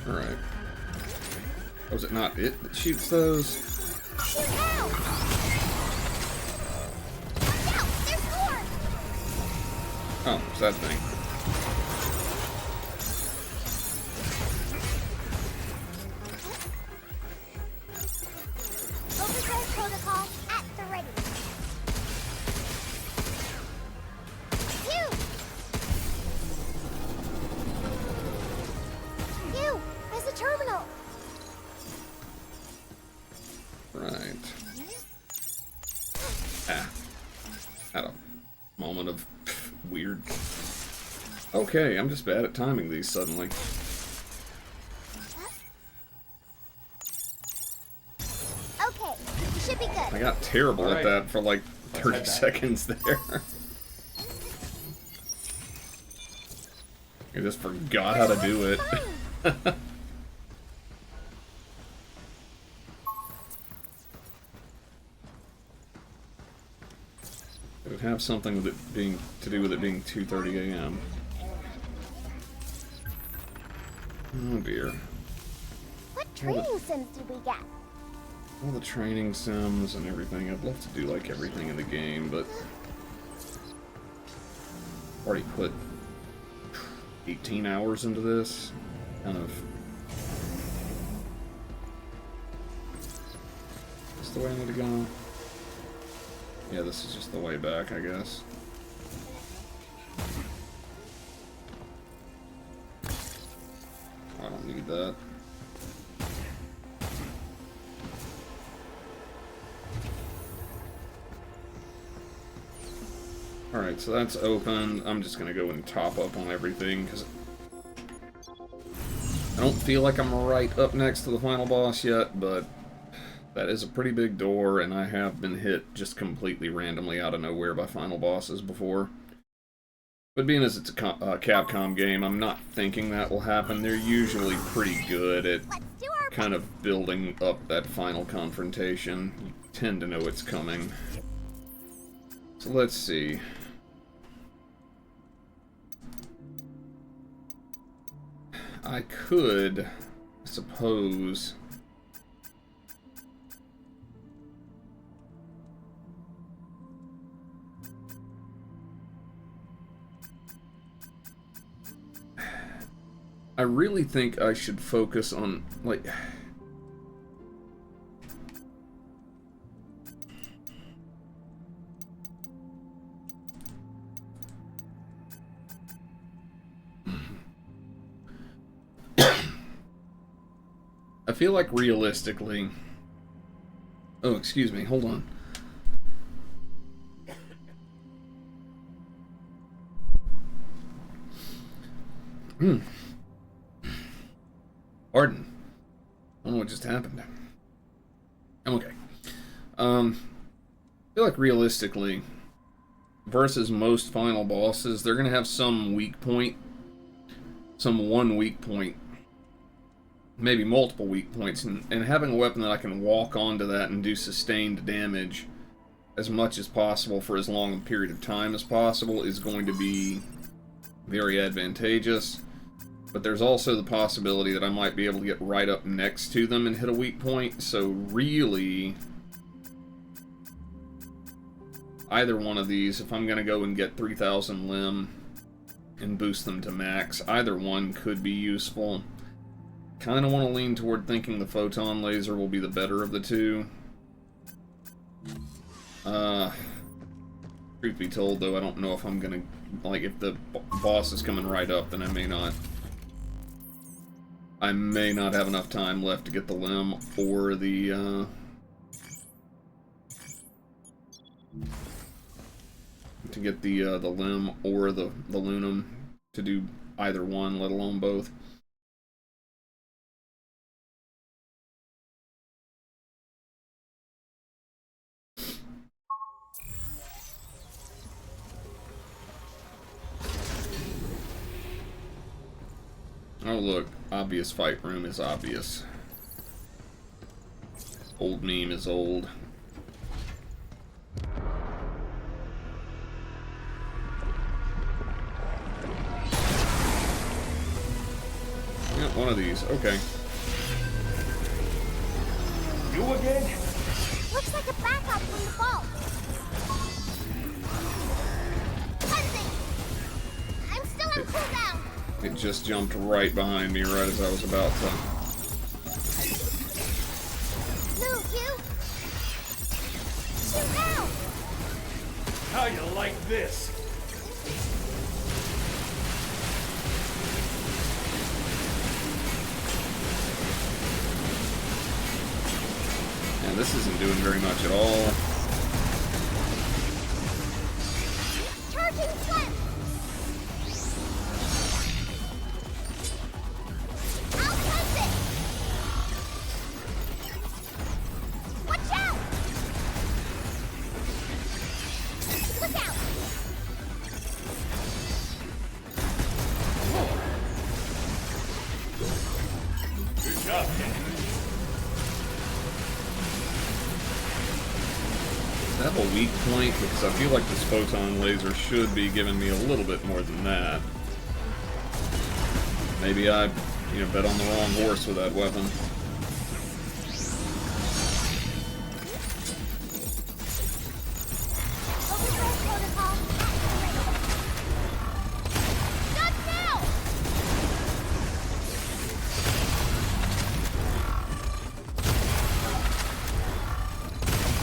Alright. Was it not it that shoots those? Oh, it's that thing. Overdrive protocol at the ready. There's a terminal. Right. Ah. Had a moment of weird. Okay, I'm just bad at timing these suddenly. Okay, you should be good. I got terrible at that for like 30 seconds there. I just forgot how to do it. It would have something with it being to do with it being 2:30 a.m. Oh dear. What training sims did we get? All the training sims and everything. I'd love to do like everything in the game, but already put 18 hours into this. Kind of. Is this the way I need to go? Yeah, this is just the way back, I guess. I don't need that. Alright, so that's open. I'm just gonna go and top up on everything, because I don't feel like I'm right up next to the final boss yet, but that is a pretty big door, and I have been hit just completely randomly out of nowhere by final bosses before. But being as it's a Capcom game, I'm not thinking that will happen. They're usually pretty good at kind of building up that final confrontation. You tend to know it's coming. So let's see. I could, I suppose... I really think I should focus on, like... I feel like realistically... Oh, excuse me, hold on. Pardon. I don't know what just happened. I'm okay. I feel like realistically, versus most final bosses, they're gonna have some weak point some one weak point, maybe multiple weak points, and having a weapon that I can walk onto that and do sustained damage as much as possible for as long a period of time as possible is going to be very advantageous. But there's also the possibility that I might be able to get right up next to them and hit a weak point, so really, either one of these, if I'm going to go and get 3,000 limb and boost them to max, either one could be useful. Kind of want to lean toward thinking the photon laser will be the better of the two. Truth be told, though, I don't know if I'm going to, like, if the boss is coming right up, then I may not have enough time left to get the limb or the, to get the limb or the lunum to do either one, let alone both. Oh look, obvious fight room is obvious. Old meme is old. Yeah, one of these. Okay. You again? Looks like a backup from the vault. Cleansing! I'm still on cooldown. It just jumped right behind me right as I was about to. Move, you! Shoot now! How you like this? And this isn't doing very much at all. Charging flip! I'll cleanse it! Watch out! Look out! Good job, kid. I have a weak point because I feel like this photon laser should be giving me a little bit more than that. Maybe I, bet on the wrong horse with that weapon. Overthrow protocol activated. Not now!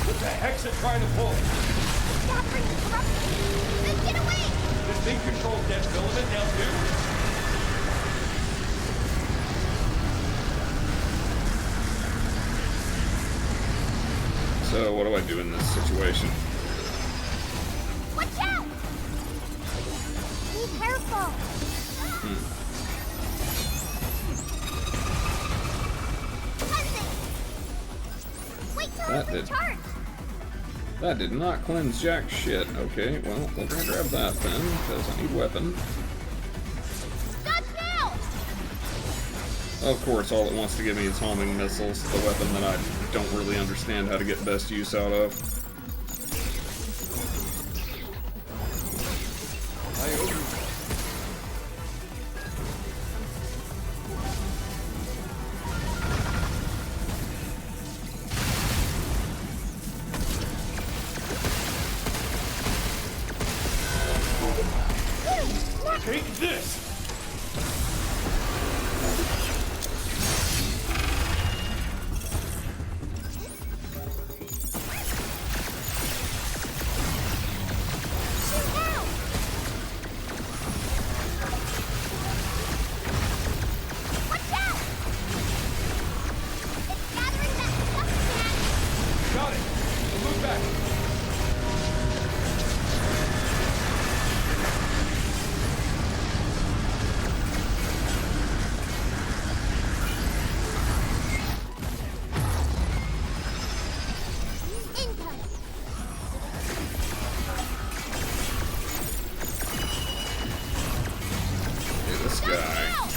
What the heck's it trying to pull? Scattering corruption! Then get away! This thing controls that filament now too? So what do I do in this situation? Watch out! Be careful! Cleansing! Wait till That it's did. recharged! That did not cleanse jack shit. Okay, well, we're gonna grab that then, because I need weapon. Dodge now! Of course, all it wants to give me is homing missiles, the weapon that I don't really understand how to get best use out of. Take this! Shoot now! Watch out! It's gathering that stuff again! Got it! Move back! Incoming! Hey, this guy.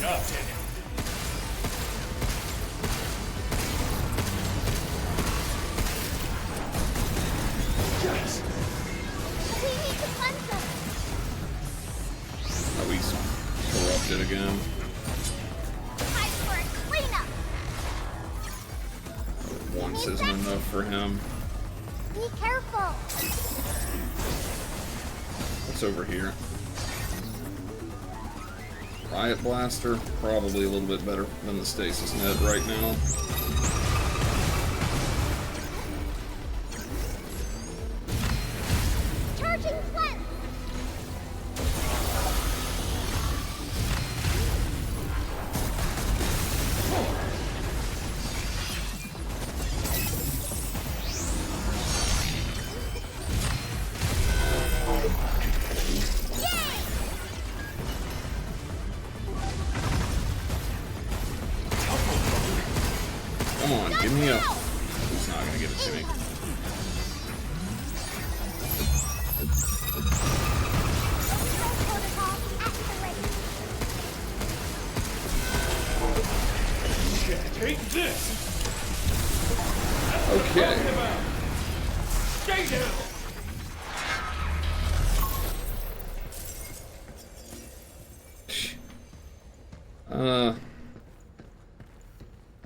God damn it. Yes. We need to cleanse them. Oh, he's corrupted again. Time for a cleanup. Once isn't enough for him. Be careful. What's over here? Riot Blaster, probably a little bit better than the Stasis Net right now. Charging cleanse. Come on, give me a... He's not gonna give it to me. Protocol activate. Shit, take this! Okay. Stay down!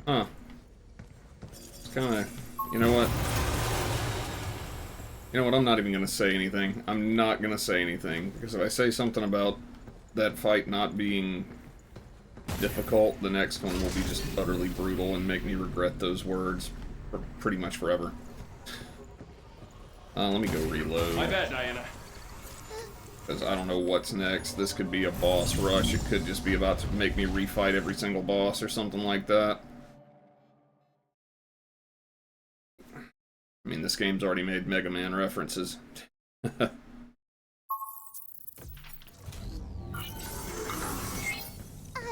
Huh. It's kinda... You know what? You know what, I'm not even gonna say anything. I'm not gonna say anything, because if I say something about that fight not being difficult, the next one will be just utterly brutal and make me regret those words for pretty much forever. Let me go reload. My bad, Diana. Because I don't know what's next. This could be a boss rush. It could just be about to make me refight every single boss or something like that. I mean, this game's already made Mega Man references. I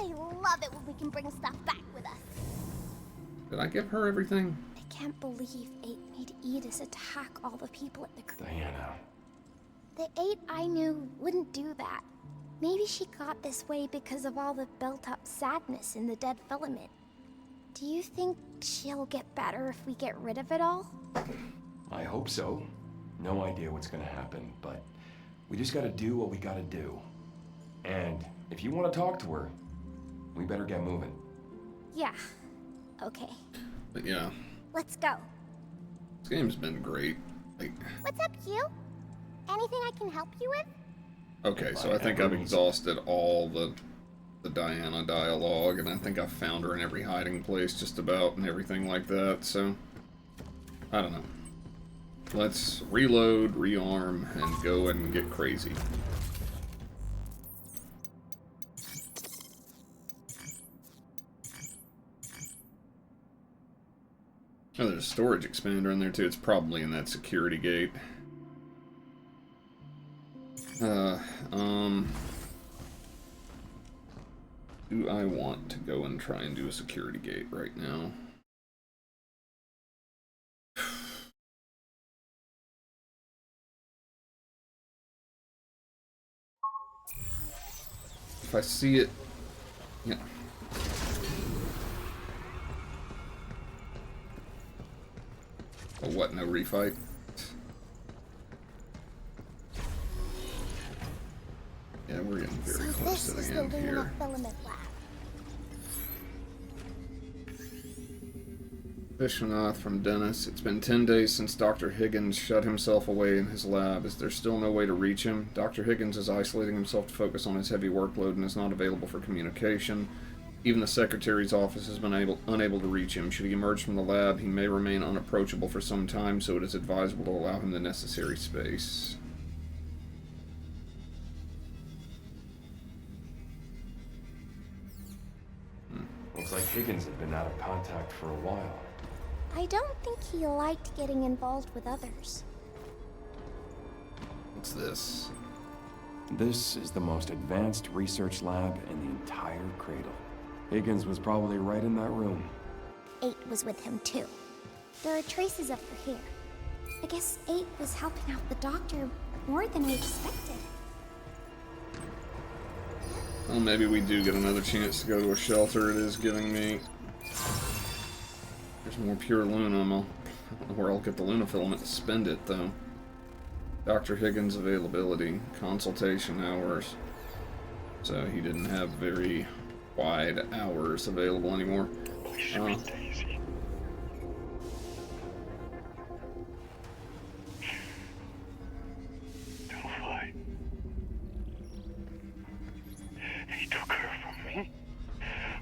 love it when we can bring stuff back with us. Did I give her everything? I can't believe 8 made Edis attack all the people at the Diana. The 8 I knew wouldn't do that. Maybe she got this way because of all the built-up sadness in the dead filament. Do you think she'll get better if we get rid of it all? I hope so. No idea what's gonna happen, but we just gotta do what we gotta do. And if you want to talk to her, we better get moving. Yeah. Okay. But yeah, Let's go. this game's been great. Like, What's up, Q? Anything I can help you with? okay, so I think I've exhausted all the Diana dialogue, and I think I've found her in every hiding place just about and everything like that, so I don't know. Let's reload, rearm, and go and get crazy. Oh, there's a storage expander in there too. It's probably in that security gate. Do I want to go and try and do a security gate right now? If I see it, yeah. Oh, what? No refight? Yeah, we're getting very close to the end here. Filament lab. Vishwanath from Dennis. It's been 10 days since Dr. Higgins shut himself away in his lab. Is there still no way to reach him? Dr. Higgins is isolating himself to focus on his heavy workload and is not available for communication. Even the secretary's office has been unable to reach him. Should he emerge from the lab, he may remain unapproachable for some time, so it is advisable to allow him the necessary space. Looks like Higgins had been out of contact for a while. I don't think he liked getting involved with others. What's this? This is the most advanced research lab in the entire Cradle. Higgins was probably right in that room. 8 was with him too. There are traces of her here. I guess 8 was helping out the doctor more than I expected. Well, maybe we do get another chance to go to a shelter. It is giving me... There's more pure Luna. I don't know where I'll get the Luna filament to spend it, though. Dr. Higgins availability. Consultation hours. So he didn't have very wide hours available anymore. Daisy. Delphi. They took her from me.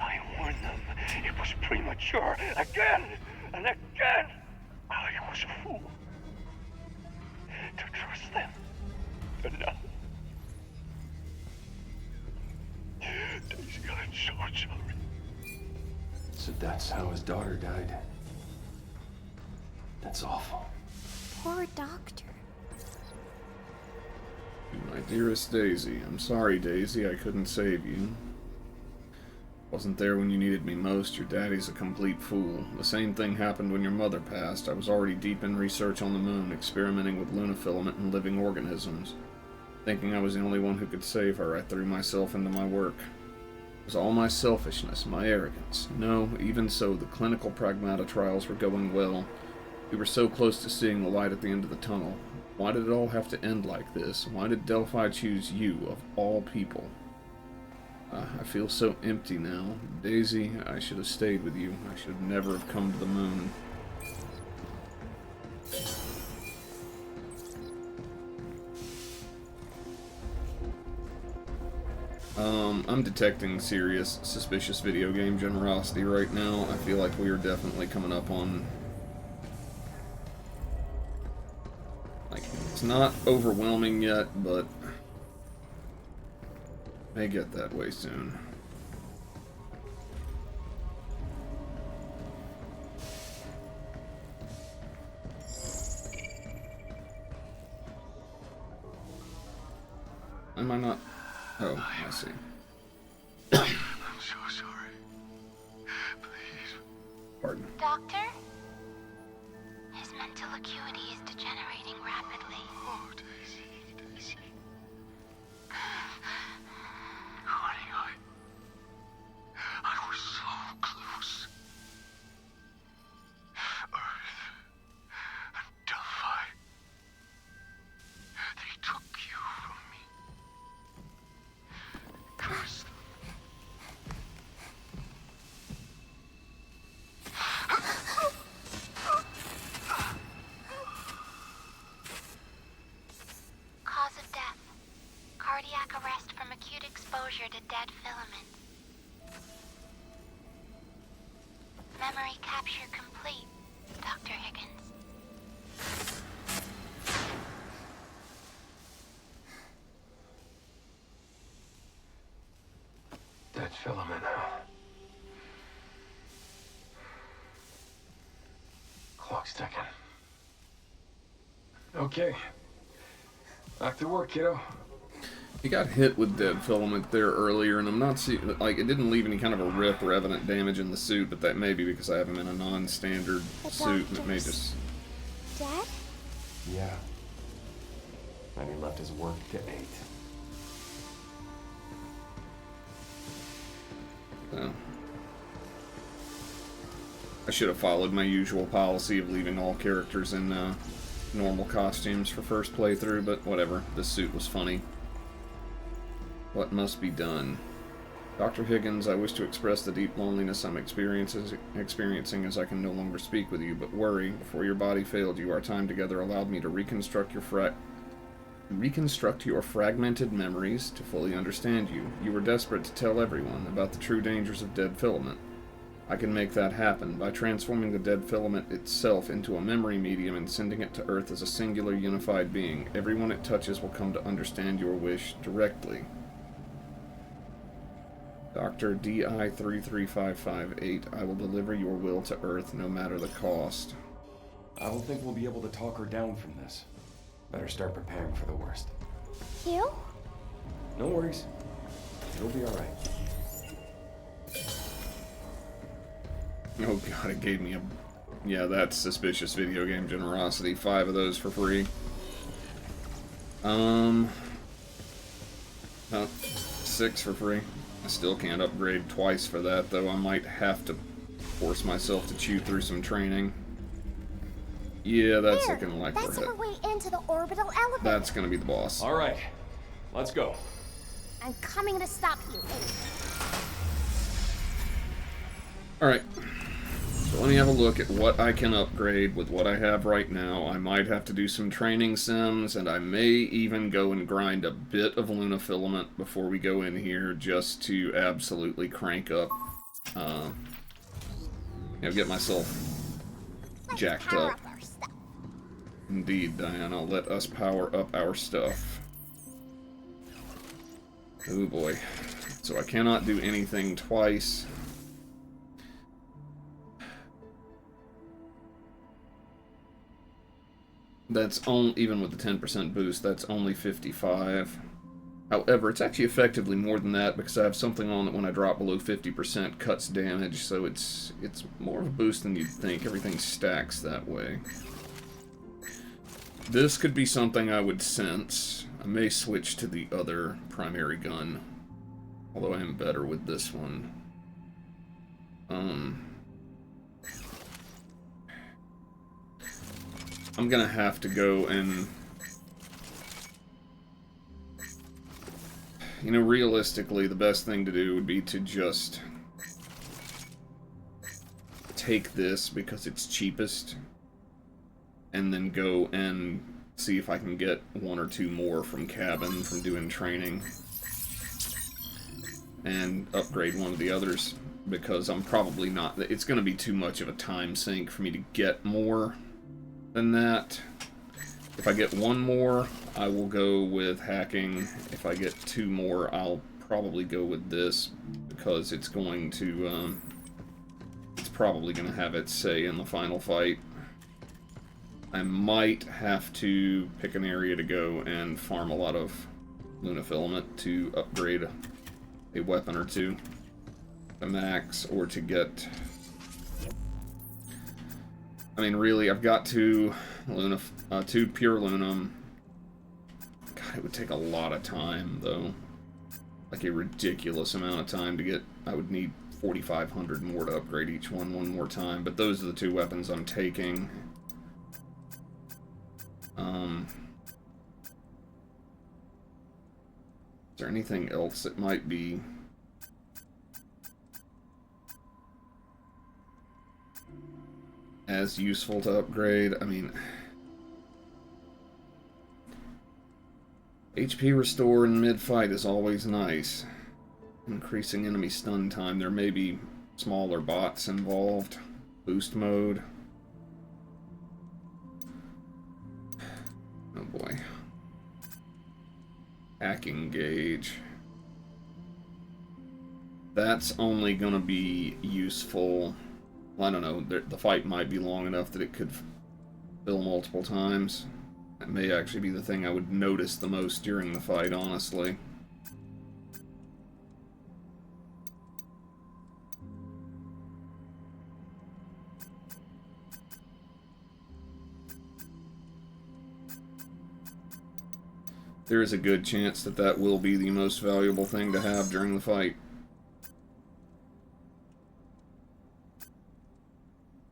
I warned them. It was premature. Again and again. I was a fool to trust them. And now, Daisy, I'm so sorry. So that's how his daughter died. That's awful. Poor doctor. My dearest Daisy, I'm sorry, Daisy, I couldn't save you. Wasn't there when you needed me most. Your daddy's a complete fool. The same thing happened when your mother passed. I was already deep in research on the moon, experimenting with lunafilament and living organisms. Thinking I was the only one who could save her, I threw myself into my work. It was all my selfishness, my arrogance. No, even so, the clinical Pragmata trials were going well. We were so close to seeing the light at the end of the tunnel. Why did it all have to end like this? Why did Delphi choose you, of all people? I feel so empty now. Daisy, I should have stayed with you. I should never have come to the moon. I'm detecting serious, suspicious video game generosity right now. I feel like we are definitely coming up on... Like, it's not overwhelming yet, but... may get that way soon. Am I not? Oh, I see. I'm so sorry. Please. Pardon. Doctor? His mental acuity is degenerating rapidly. Oh, Daisy. Honey, I was so close. Earth and Delphi. They took you from me. Curse them. Cause of death. Cardiac arrest from acute exposure to dead filament. Memory capture complete, Dr. Higgins. Dead filament, huh? Clock's ticking. Okay. Back to work, kiddo. He got hit with dead filament there earlier, and I'm not seeing, like, it didn't leave any kind of a rip or evident damage in the suit, but that may be because I have him in a non-standard suit, and it may just... Dead? Yeah. And he left his work to 8. I should have followed my usual policy of leaving all characters in normal costumes for first playthrough, but whatever. This suit was funny. What must be done? Dr. Higgins, I wish to express the deep loneliness I'm experiencing as I can no longer speak with you, but worry, before your body failed you, our time together allowed me to reconstruct your fragmented memories to fully understand you. You were desperate to tell everyone about the true dangers of dead filament. I can make that happen by transforming the dead filament itself into a memory medium and sending it to Earth as a singular unified being. Everyone it touches will come to understand your wish directly. Dr. DI-33558, I will deliver your will to Earth no matter the cost. I don't think we'll be able to talk her down from this. Better start preparing for the worst. You? No worries. It'll be alright. Oh god, it gave me a... Yeah, that's suspicious video game generosity. 5 of those for free. 6 for free. I still can't upgrade twice for that, though. I might have to force myself to chew through some training. Yeah, that's looking like That's we're our hit. way into the orbital elevator. That's gonna be the boss. Alright, let's go. I'm coming to stop you. Alright. So let me have a look at what I can upgrade with what I have right now. I might have to do some training sims, and I may even go and grind a bit of Luna filament before we go in here, just to absolutely crank up, get myself jacked up. Indeed, Diana, let us power up our stuff. Oh boy. So I cannot do anything twice. That's only, even with the 10% boost, that's only 55. However, it's actually effectively more than that because I have something on that when I drop below 50% cuts damage, so it's more of a boost than you'd think. Everything stacks that way. This could be something I would sense. I may switch to the other primary gun, although I am better with this one. I'm gonna have to go and... You know, realistically, the best thing to do would be to just take this because it's cheapest, and then go and see if I can get 1 or 2 more from cabin from doing training, and upgrade one of the others, because I'm probably not... It's going to be too much of a time sink for me to get more than that. If I get 1 more, I will go with hacking. If I get 2 more, I'll probably go with this, because it's going to, it's probably going to have its say in the final fight. I might have to pick an area to go and farm a lot of Luna filament to upgrade a weapon or 2 to max, or to get... I mean, really, I've got 2 pure Lunam. God, it would take a lot of time, though. Like a ridiculous amount of time to get... I would need 4,500 more to upgrade each one more time, but those are the 2 weapons I'm taking. Is there anything else that might be... as useful to upgrade? I mean... HP restore in mid-fight is always nice. Increasing enemy stun time. There may be smaller bots involved. Boost mode. Oh boy. Hacking gauge. That's only gonna be useful... Well, I don't know. The fight might be long enough that it could fill multiple times. That may actually be the thing I would notice the most during the fight, honestly. There is a good chance that that will be the most valuable thing to have during the fight.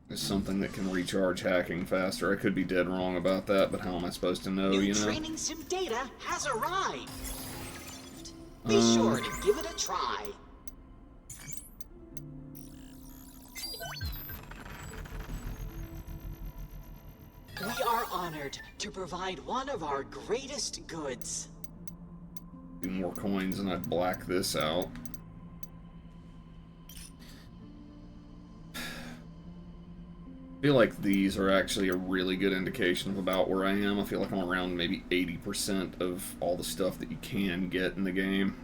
Is something that can recharge hacking faster. I could be dead wrong about that, but how am I supposed to know, you know? Training sim data has arrived. Be sure to give it a try. We are honored to provide one of our greatest goods. Do more coins and I'd black this out. I feel like these are actually a really good indication of about where I am. I feel like I'm around maybe 80% of all the stuff that you can get in the game.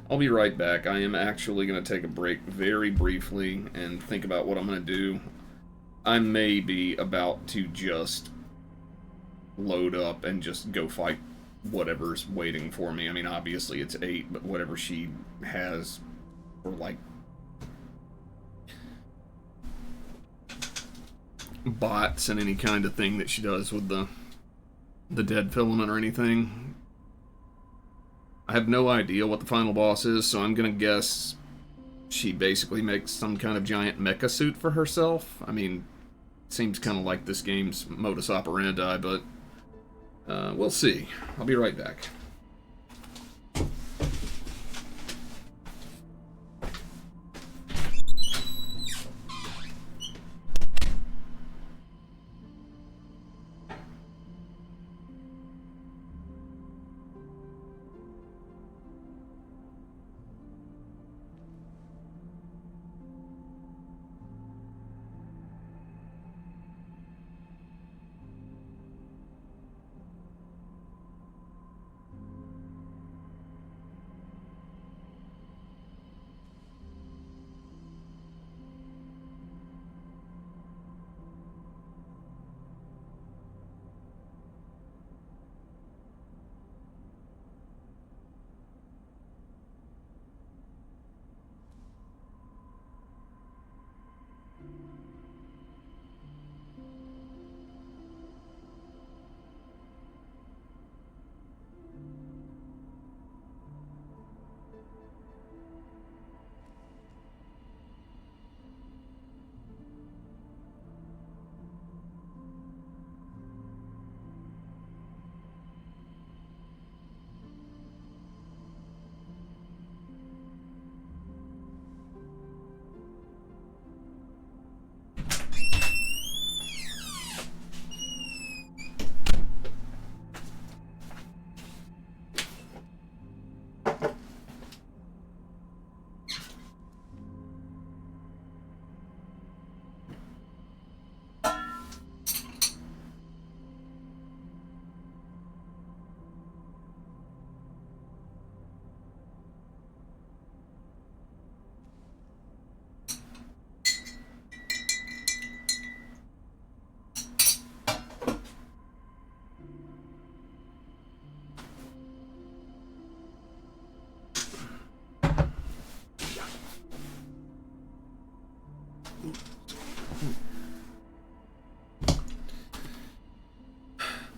I'll be right back. I am actually going to take a break very briefly and think about what I'm going to do. I may be about to just load up and just go fight whatever's waiting for me. I mean, obviously it's 8, but whatever she has for, like, bots and any kind of thing that she does with the dead filament or anything. I have no idea what the final boss is, so I'm gonna guess she basically makes some kind of giant mecha suit for herself. I mean, seems kind of like this game's modus operandi, but we'll see. I'll be right back.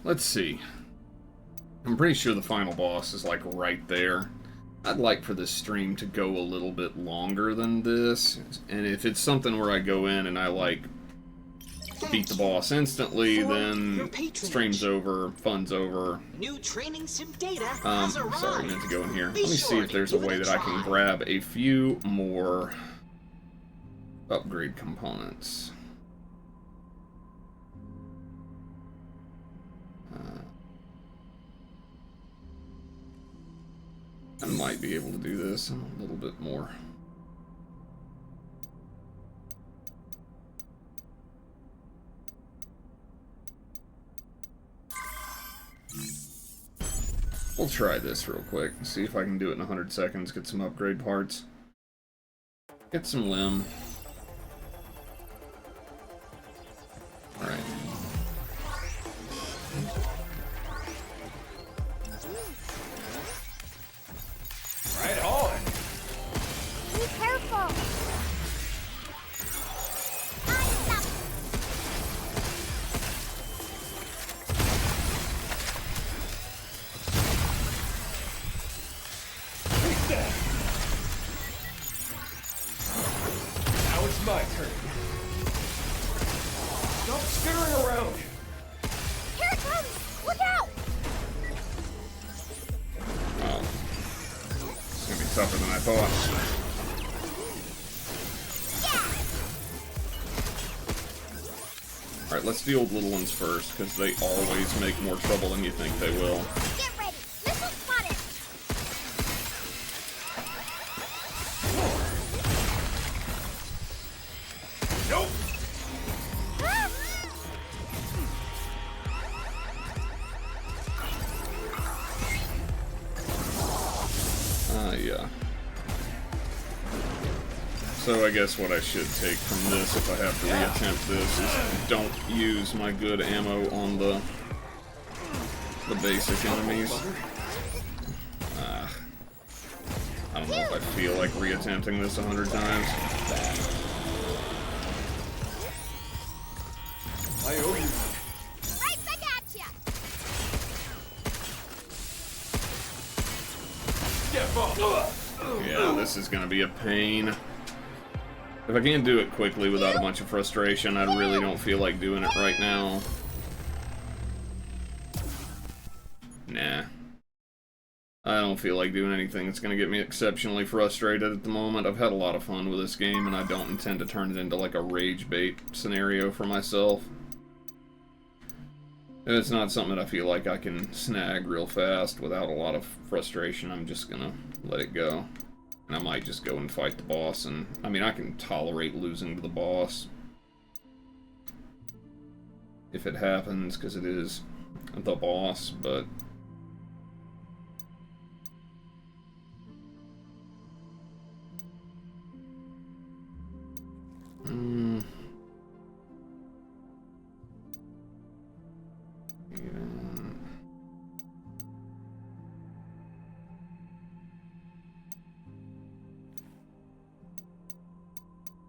Let's see. I'm pretty sure the final boss is like right there. I'd like for this stream to go a little bit longer than this. And if it's something where I go in and I like beat the boss instantly, then stream's over, fun's over. New training sim data has arrived. Sorry, I meant to go in here. Let me see if there's a way that I can grab a few more upgrade components. I might be able to do this a little bit more. We'll try this real quick. See if I can do it in 100 seconds. Get some upgrade parts. Get some limb. Alright. Right on! Be careful! Take that! Now it's my turn. Stop skittering around! Here it comes! Look out! Oh. It's gonna be tougher than I thought. Alright, let's deal with little ones first, because they always make more trouble than you think they will. Get ready! Missile spotted! Nope! Yeah. So I guess what I should take from this, if I have to reattempt this, is don't use my good ammo on the basic enemies. I don't know if I feel like reattempting this 100 times. I owe you. Right back at ya! this is going to be a pain. If I can't do it quickly without a bunch of frustration, I really don't feel like doing it right now. Nah. I don't feel like doing anything that's going to get me exceptionally frustrated at the moment. I've had a lot of fun with this game, and I don't intend to turn it into like a rage bait scenario for myself. If it's not something that I feel like I can snag real fast without a lot of frustration, I'm just going to let it go. And I might just go and fight the boss, and I mean, I can tolerate losing to the boss if it happens, because it is the boss, but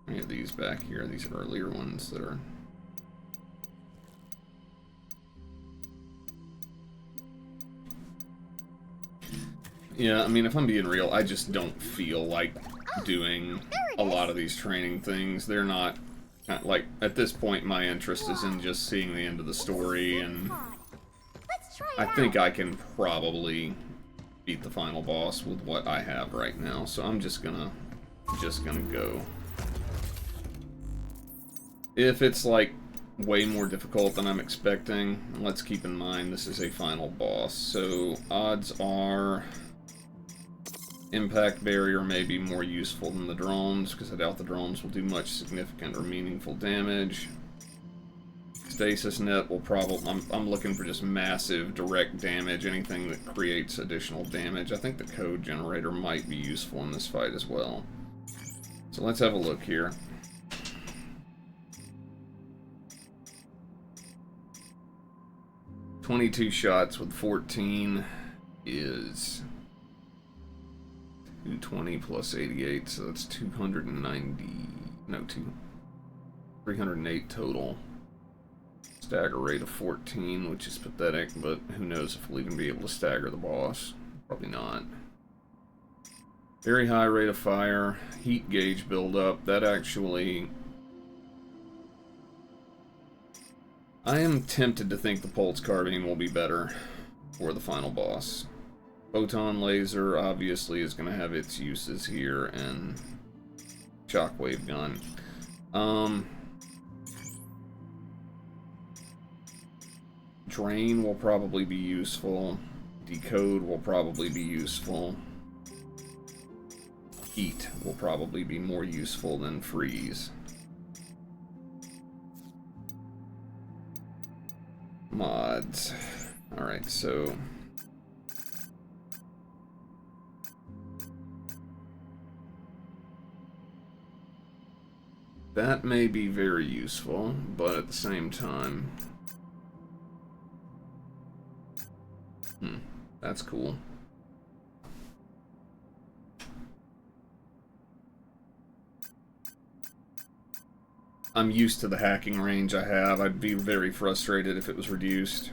any of these back here, these earlier ones that are... Yeah, I mean, if I'm being real, I just don't feel like doing a lot of these training things. They're not, like, at this point, my interest is in just seeing the end of the story, and I think I can probably beat the final boss with what I have right now, so I'm just gonna go. If it's, like, way more difficult than I'm expecting, let's keep in mind this is a final boss, so odds are impact barrier may be more useful than the drones, because I doubt the drones will do much significant or meaningful damage. Stasis net will probably... I'm looking for just massive direct damage, anything that creates additional damage. I think the code generator might be useful in this fight as well. So let's have a look here. $22 shots with 14 is 220 plus 88, so that's 290, no, 308 total. Stagger rate of 14, which is pathetic, but who knows if we'll even be able to stagger the boss. Probably not. Very high rate of fire, heat gauge buildup, that actually... I am tempted to think the pulse carbine will be better for the final boss. Photon laser obviously is going to have its uses here, and shockwave gun. Drain will probably be useful. Decode will probably be useful. Heat will probably be more useful than freeze. Mods. Alright, so... that may be very useful, but at the same time... that's cool. I'm used to the hacking range I have. I'd be very frustrated if it was reduced.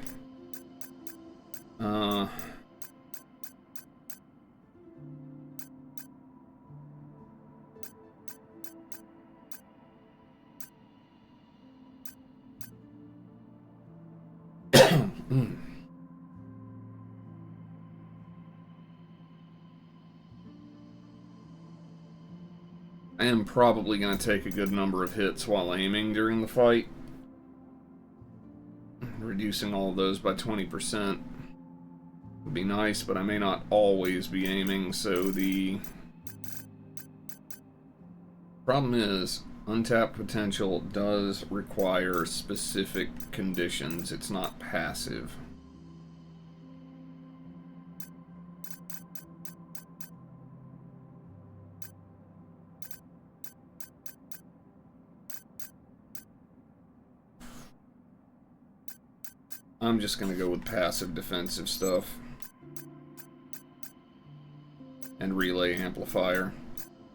I am probably going to take a good number of hits while aiming during the fight. Reducing all of those by 20% would be nice, but I may not always be aiming, so the problem is untapped potential does require specific conditions. It's not passive. I'm just going to go with passive defensive stuff. And relay amplifier.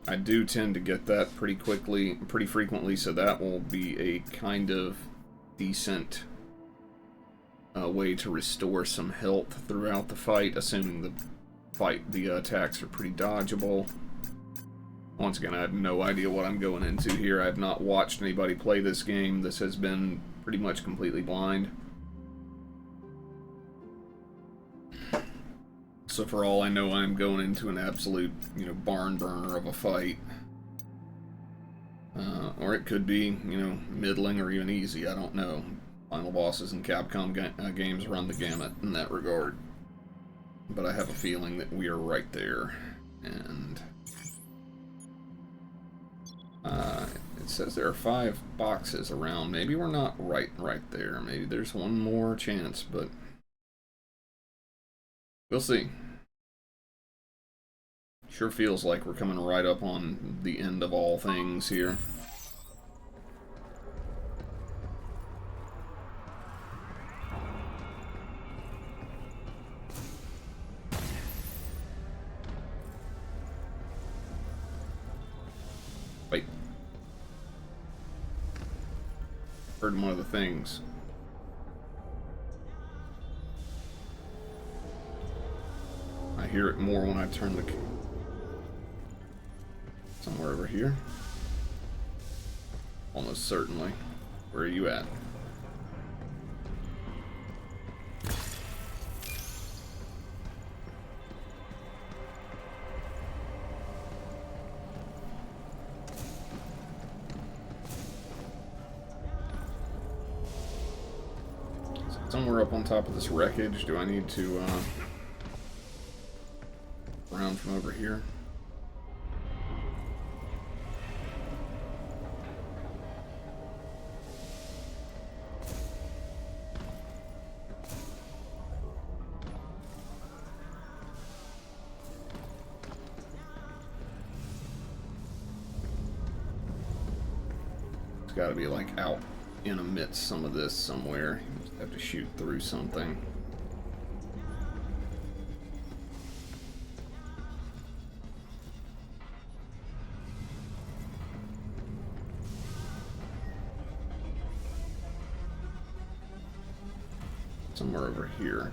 I do tend to get that pretty frequently, so that will be a kind of decent way to restore some health throughout the fight, assuming the attacks are pretty dodgeable. Once again, I have no idea what I'm going into here. I have not watched anybody play this game. This has been pretty much completely blind. So for all I know, I'm going into an absolute, barn burner of a fight. Or it could be, middling or even easy. I don't know. Final bosses in Capcom games run the gamut in that regard. But I have a feeling that we are right there. And it says there are 5 boxes around. Maybe we're not right there. Maybe there's one more chance, but we'll see. Sure feels like we're coming right up on the end of all things here. Wait. Heard one of the things. I hear it more when I turn the... Somewhere over here. Almost certainly. Where are you at? Somewhere up on top of this wreckage. Do I need to round from over here? It's got to be like out in amidst some of this somewhere. You just have to shoot through something. Somewhere over here.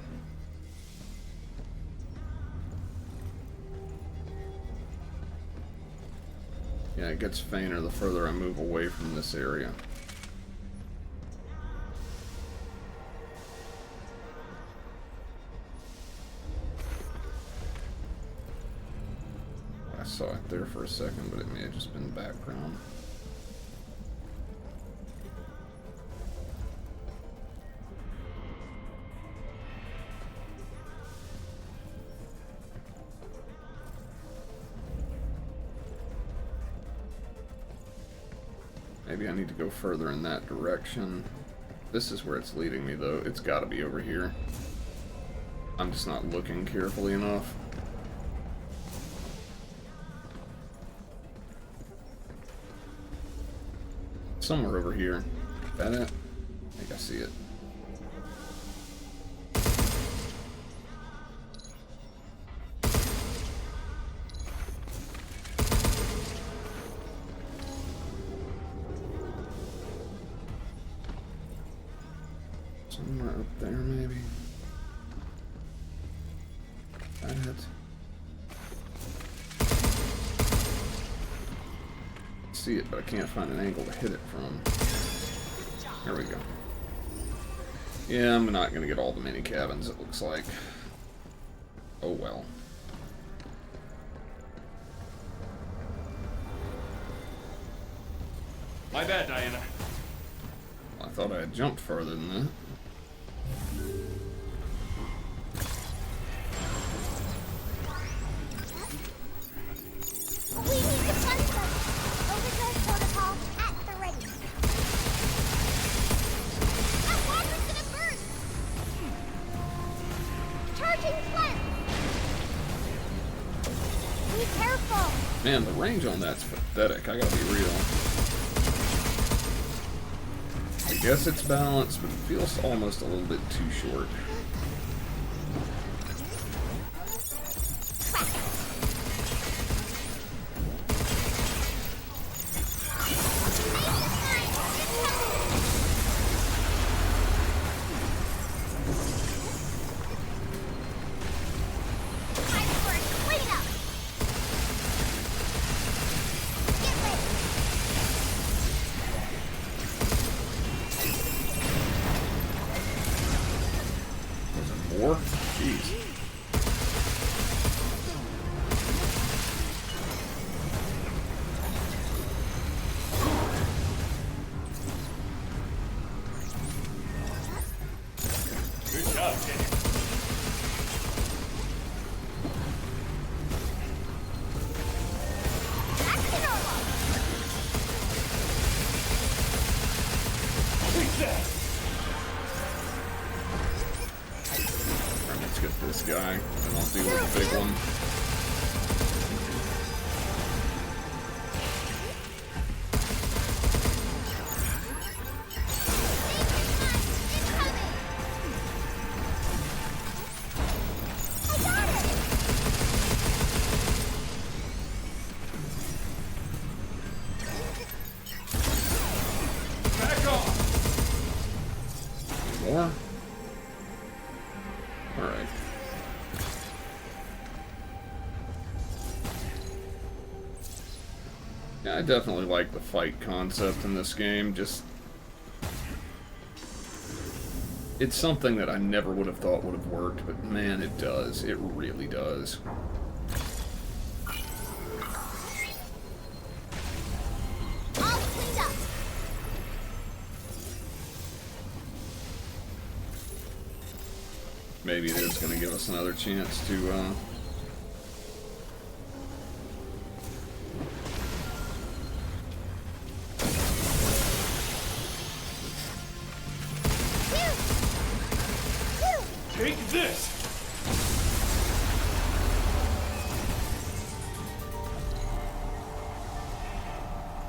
Yeah, it gets fainter the further I move away from this area. I saw it there for a second, but it may have just been background. Maybe I need to go further in that direction. This is where it's leading me, though. It's got to be over here. I'm just not looking carefully enough. Somewhere over here. Is that it? I think I see it. Somewhere up there, maybe. That it. See it, but I can't find an angle to hit it from. There we go. Yeah, I'm not gonna get all the mini cabins, it looks like. Oh well. My bad, Diana. I thought I had jumped further than that. We need to punch them. Overdrive protocol at the ready. That water's gonna burst. Charging flint. Be careful. Man, the range on that's pathetic, I gotta be real. I guess it's balanced, but it feels almost a little bit too short. more? Alright. Yeah, I definitely like the fight concept in this game. Just... it's something that I never would have thought would have worked, but man, it does. It really does. All cleaned up. Maybe it is going to give us another chance to, Take this!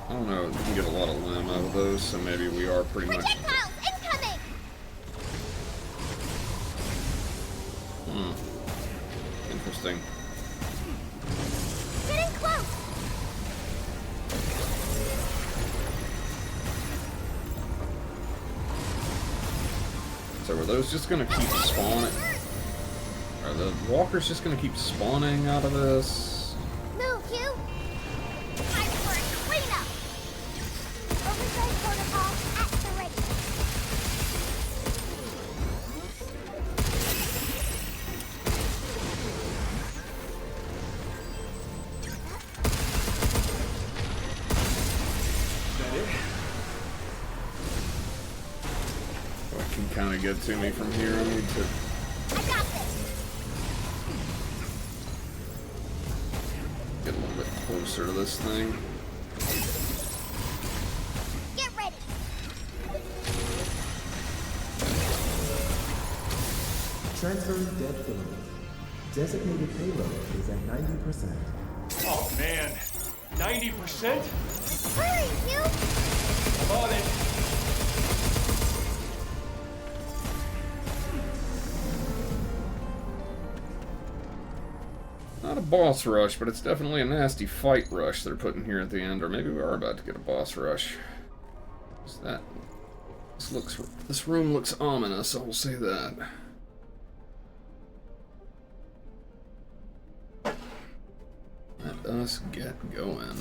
I don't know, we can get a lot of limb out of those, so maybe we are pretty much... Projectiles incoming! Interesting. Getting close! So are those just gonna keep spawning? Are the walkers just gonna keep spawning out of this? Move, you! Time for a cleanup! Overdrive protocol at the ready. Is that it? What can kind of get to me from here? I need to... I got this! get a little bit closer to this thing. Get ready! Transferring dead filament. Designated payload is at 90%. Oh man, 90%? Hurry, you! I'm on it. Not a boss rush, but it's definitely a nasty fight rush they're putting here at the end, or maybe we are about to get a boss rush. Is that... this room looks ominous, I will say that. Let us get going.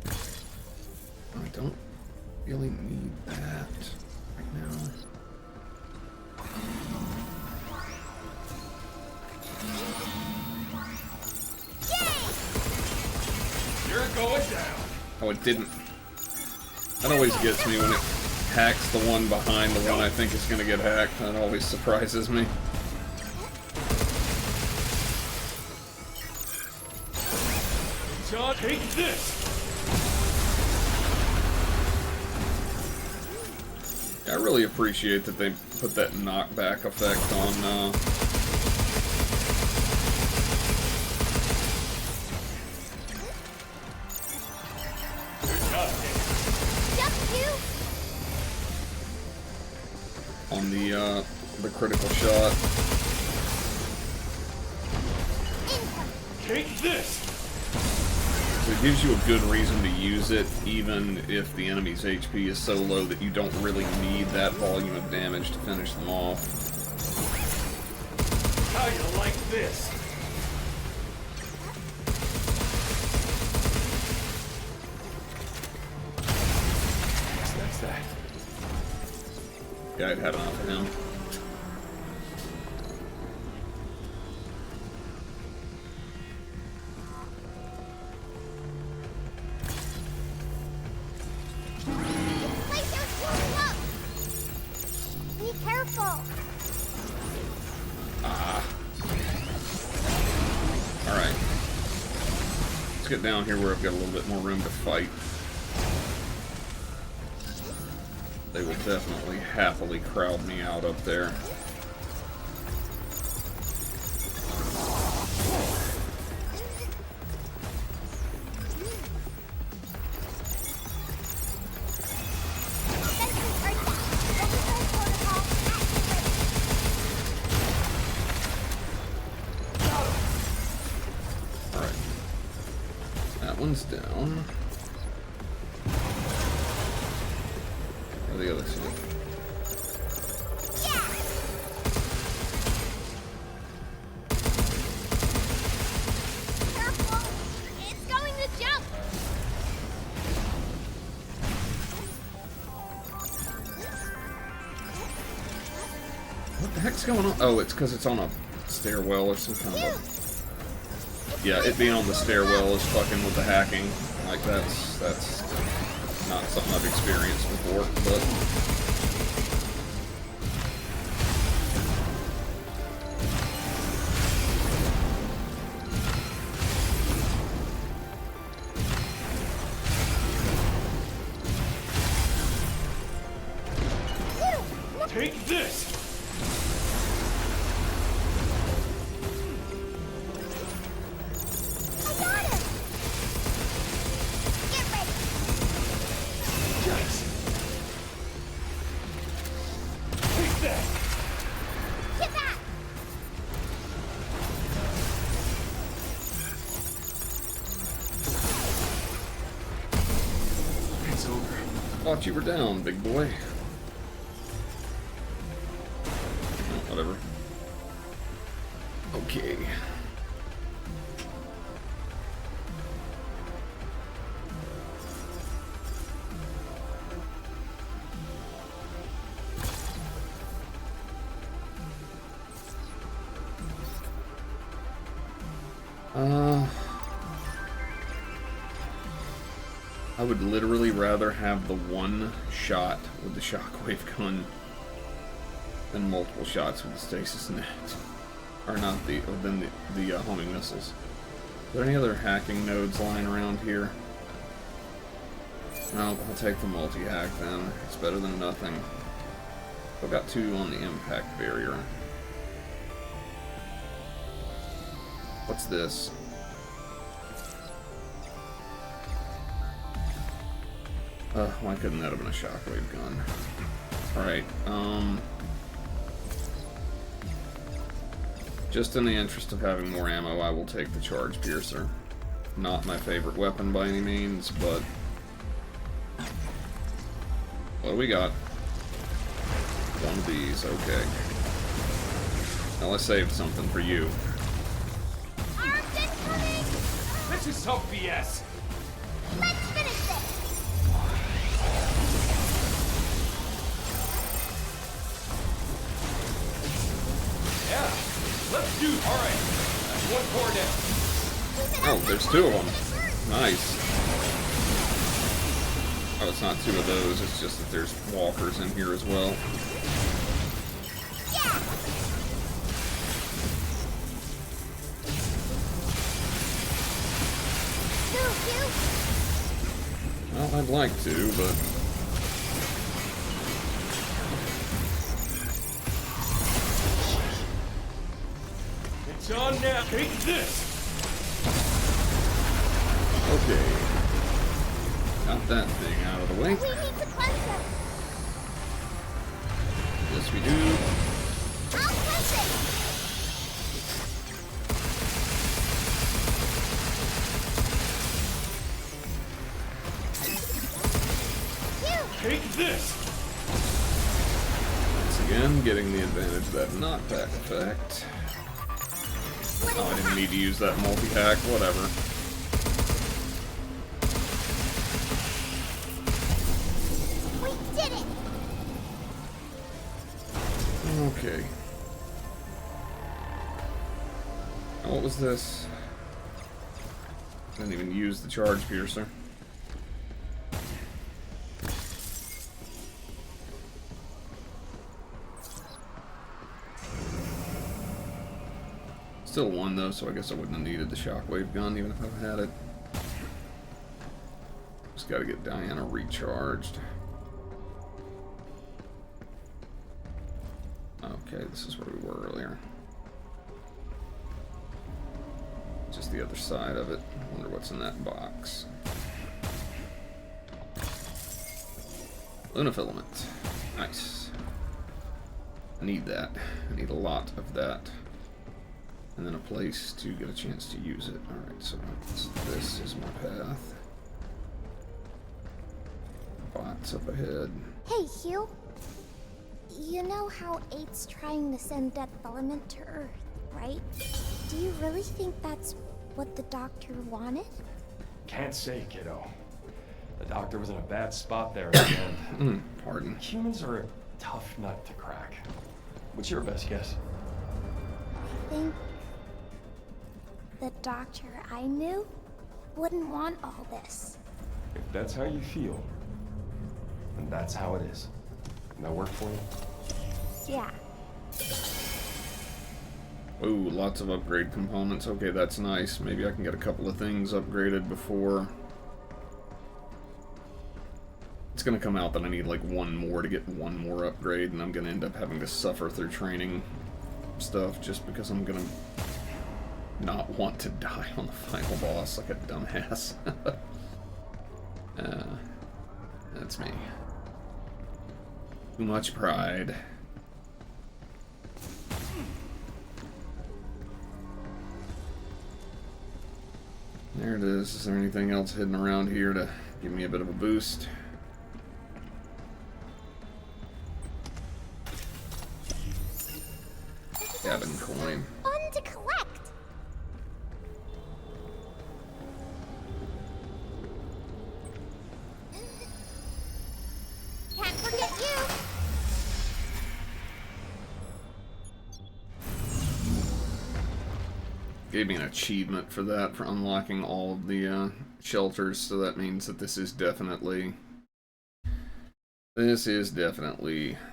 I don't really need that right now. You're going down. Oh, it didn't. That always gets me when it hacks the one behind the one I think is going to get hacked. That always surprises me. John, take this. Yeah, I really appreciate that they put that knockback effect on, on the critical shot. Take this. So it gives you a good reason to use it, even if the enemy's HP is so low that you don't really need that volume of damage to finish them off. How you like this? That's that. Yeah, I'd had enough of him. Let's get down here where I've got a little bit more room to fight. They will definitely happily crowd me out up there. Down. Or the other side. heck's going on? Oh, it's because it's on a stairwell or some kind of... Yeah, it being on the stairwell is fucking with the hacking. Like, that's not something I've experienced before, but... Take this! I got him! Get ready! Yes! Take that! Get back! It's over. Thought you were down, big boy. Whatever. Okay. I would literally rather have the one shot with the shockwave gun than multiple shots with the stasis net. Or not the, or than the homing missiles. Are there any other hacking nodes lying around here? No, I'll take the multi-hack then. It's better than nothing. I've got 2 on the impact barrier. What's this? Why couldn't that have been a shockwave gun? Alright, just in the interest of having more ammo, I will take the charge piercer. Not my favorite weapon by any means, but... What do we got? One of these, okay. Now I saved something for you. Arms incoming! This is some BS! Let's finish this! Yeah, let's do. All right, that's 1 core down. Oh, there's 2 of them. Nice. Oh, it's not 2 of those, it's just that there's walkers in here as well. Yeah! Well, I'd like to, but... It's on now. Take this. Okay. Got that thing out of the way. We need to cleanse them! Yes, we do. I'll cleanse it! Take this. Once again, getting the advantage of that knockback effect. Oh, I didn't need to use that multi-hack, whatever. We did it! Okay. Now, what was this? Didn't even use the charge piercer. Still 1 though, so I guess I wouldn't have needed the shockwave gun even if I had it. Just gotta get Diana recharged. Okay, this is where we were earlier. Just the other side of it. I wonder what's in that box. Luna filament. Nice. I need that. I need a lot of that. And then a place to get a chance to use it. Alright, so this is my path. Bots up ahead. Hey, Hugh. You know how 8's trying to send that filament to Earth, right? Do you really think that's what the doctor wanted? Can't say, kiddo. The doctor was in a bad spot there at the end. Pardon. Humans are a tough nut to crack. What's your best guess? I think the doctor I knew wouldn't want all this. If that's how you feel, then that's how it is. Can that work for you? Yeah. Ooh, lots of upgrade components. Okay, that's nice. Maybe I can get a couple of things upgraded before... It's gonna come out that I need like one more to get one more upgrade, and I'm gonna end up having to suffer through training stuff just because I'm gonna not want to die on the final boss like a dumbass. That's me. Too much pride. There it is. Is there anything else hidden around here to give me a bit of a boost? Cabin coin. Fun to collect. Can't forget you. Gave me an achievement for that, for unlocking all of the shelters, so that means that this is definitely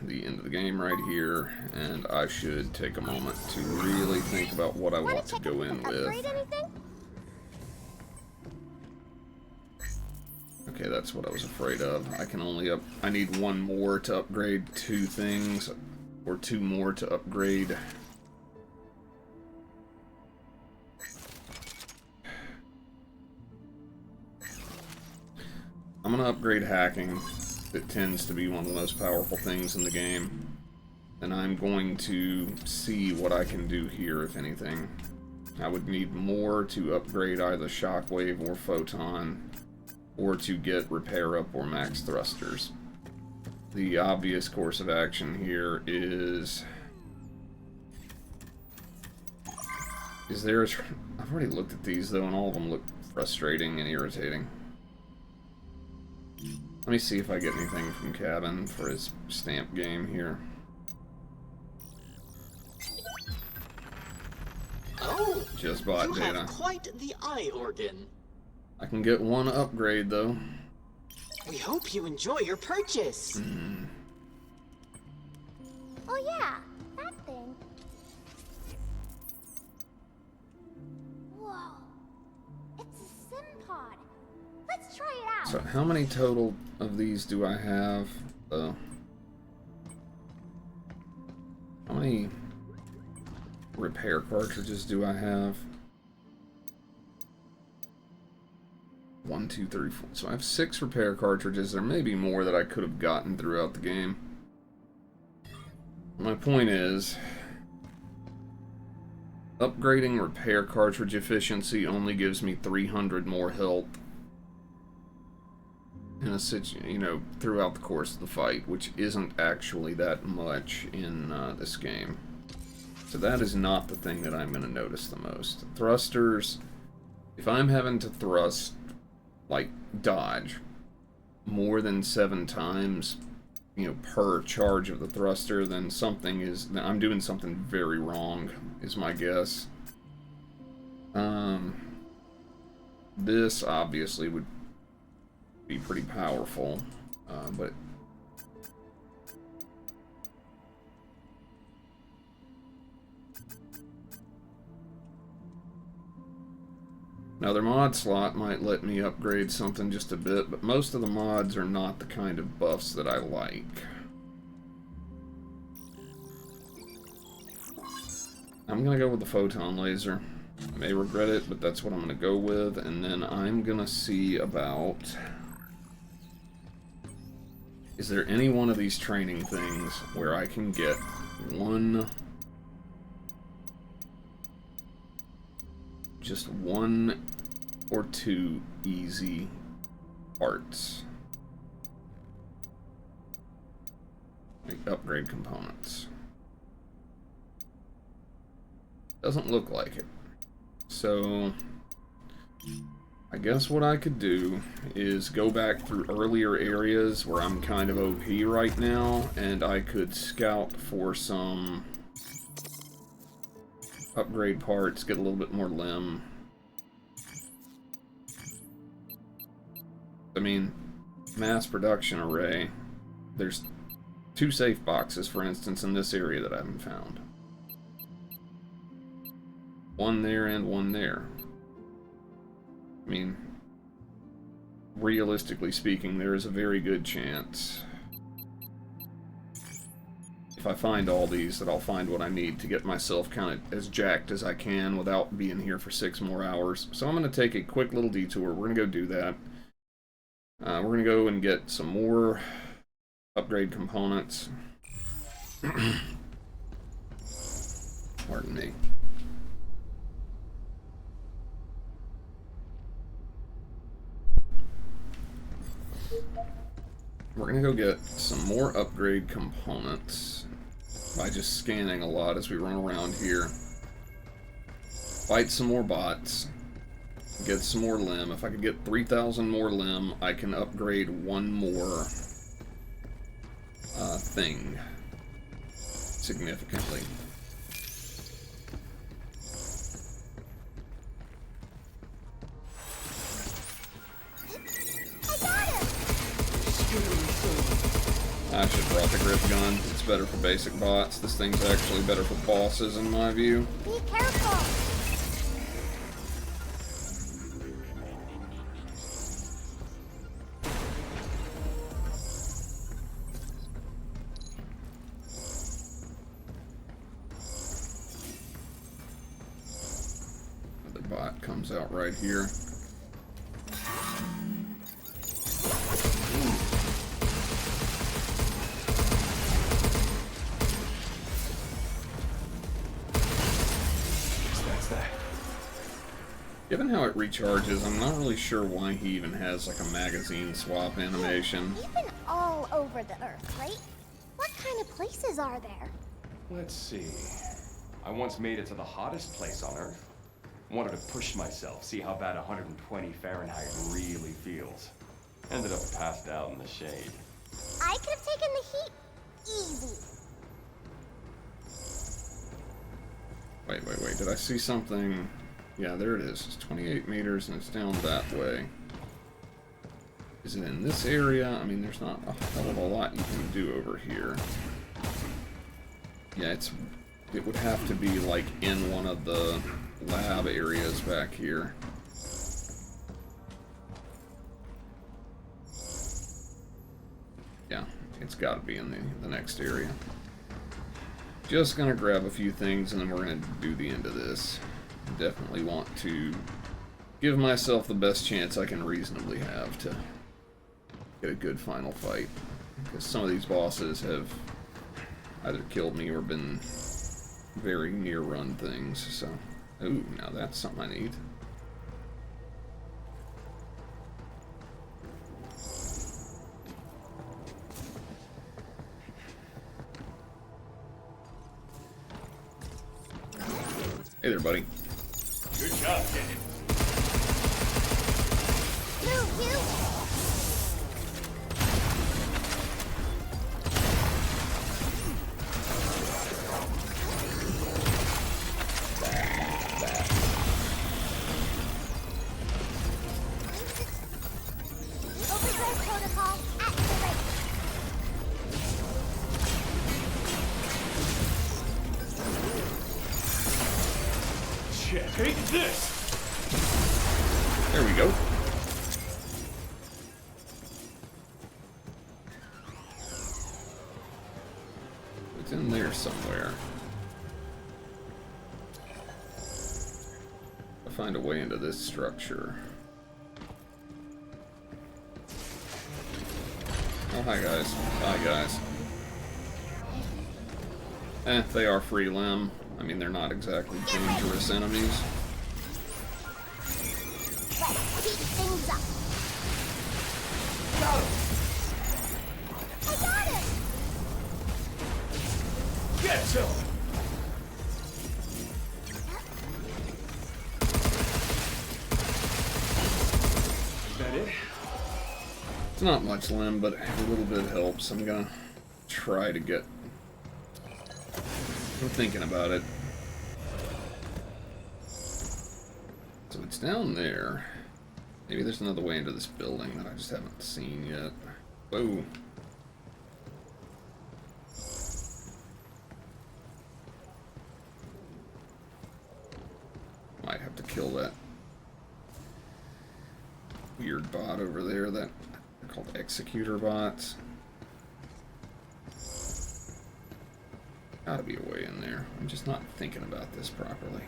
the end of the game right here, and I should take a moment to really think about what I want to go in with. Okay, that's what I was afraid of. I need one more to upgrade 2 things, or 2 more to upgrade. I'm gonna upgrade hacking. It tends to be one of the most powerful things in the game. And I'm going to see what I can do here, if anything. I would need more to upgrade either Shockwave or Photon, or to get Repair Up or Max Thrusters. The obvious course of action here is... I've already looked at these though, and all of them look frustrating and irritating. Let me see if I get anything from Cabin for his stamp game here. Oh, just bought you data. have quite the eye organ. I can get one upgrade though. We hope you enjoy your purchase. Oh yeah, that thing. Whoa. It's a sim pod. Let's try it out. So how many total of these do I have? How many repair cartridges do I have? 1, 2, 3, 4. So I have 6 repair cartridges. There may be more that I could have gotten throughout the game. My point is, upgrading repair cartridge efficiency only gives me 300 more health in throughout the course of the fight, which isn't actually that much in this game. So that is not the thing that I'm going to notice the most. Thrusters, if I'm having to thrust, like dodge, more than 7 times, per charge of the thruster, then I'm doing something very wrong, is my guess. This obviously would be pretty powerful, but another mod slot might let me upgrade something just a bit, but most of the mods are not the kind of buffs that I like. I'm gonna go with the photon laser. I may regret it, but that's what I'm gonna go with, and then I'm gonna see about... Is there any one of these training things where I can get just one or 2 easy parts? Like upgrade components. Doesn't look like it. So I guess what I could do is go back through earlier areas where I'm kind of OP right now, and I could scout for some upgrade parts, get a little bit more limb. I mean, mass production array. There's 2 safe boxes, for instance, in this area that I haven't found. One there and one there. I mean, realistically speaking, there is a very good chance, if I find all these, that I'll find what I need to get myself kind of as jacked as I can without being here for 6 more hours. So I'm going to take a quick little detour. We're going to go do that. We're going to go and get some more upgrade components. Pardon me. We're going to go get some more upgrade components by just scanning a lot as we run around here. Fight some more bots. Get some more limb. If I could get 3,000 more limb, I can upgrade one more thing significantly. I should have brought the grip gun. It's better for basic bots. This thing's actually better for bosses in my view. Be careful! The bot comes out right here. Given how it recharges, I'm not really sure why he even has like a magazine swap animation. You've been all over the Earth, right? What kind of places are there? Let's see. I once made it to the hottest place on Earth. Wanted to push myself, see how bad 120 Fahrenheit really feels. Ended up passed out in the shade. I could have taken the heat easy. Wait. Did I see something? Yeah, there it is. It's 28 meters and it's down that way. Is it in this area? I mean, there's not a hell of a lot you can do over here. Yeah, it would have to be like in one of the lab areas back here. Yeah, it's got to be in the next area. Just gonna grab a few things and then we're gonna do the end of this. Definitely want to give myself the best chance I can reasonably have to get a good final fight. Because some of these bosses have either killed me or been very near run things, so... Ooh, now that's something I need. Hey there, buddy. Good job, Daniel. You! Overdrive protocol activate. Check this. There we go. It's in there somewhere. I'll find a way into this structure. Oh, hi guys. Hi guys. They are free limb. I mean, they're not exactly dangerous enemies. Let's heat things up. Got him. I got him! Get to him. It's not much, Lim, but a little bit helps. I'm gonna try to get... I'm thinking about it. So it's down there. Maybe there's another way into this building that I just haven't seen yet. Whoa. Might have to kill that weird bot over there, that they're called executor bots. Gotta be a way in there. I'm just not thinking about this properly.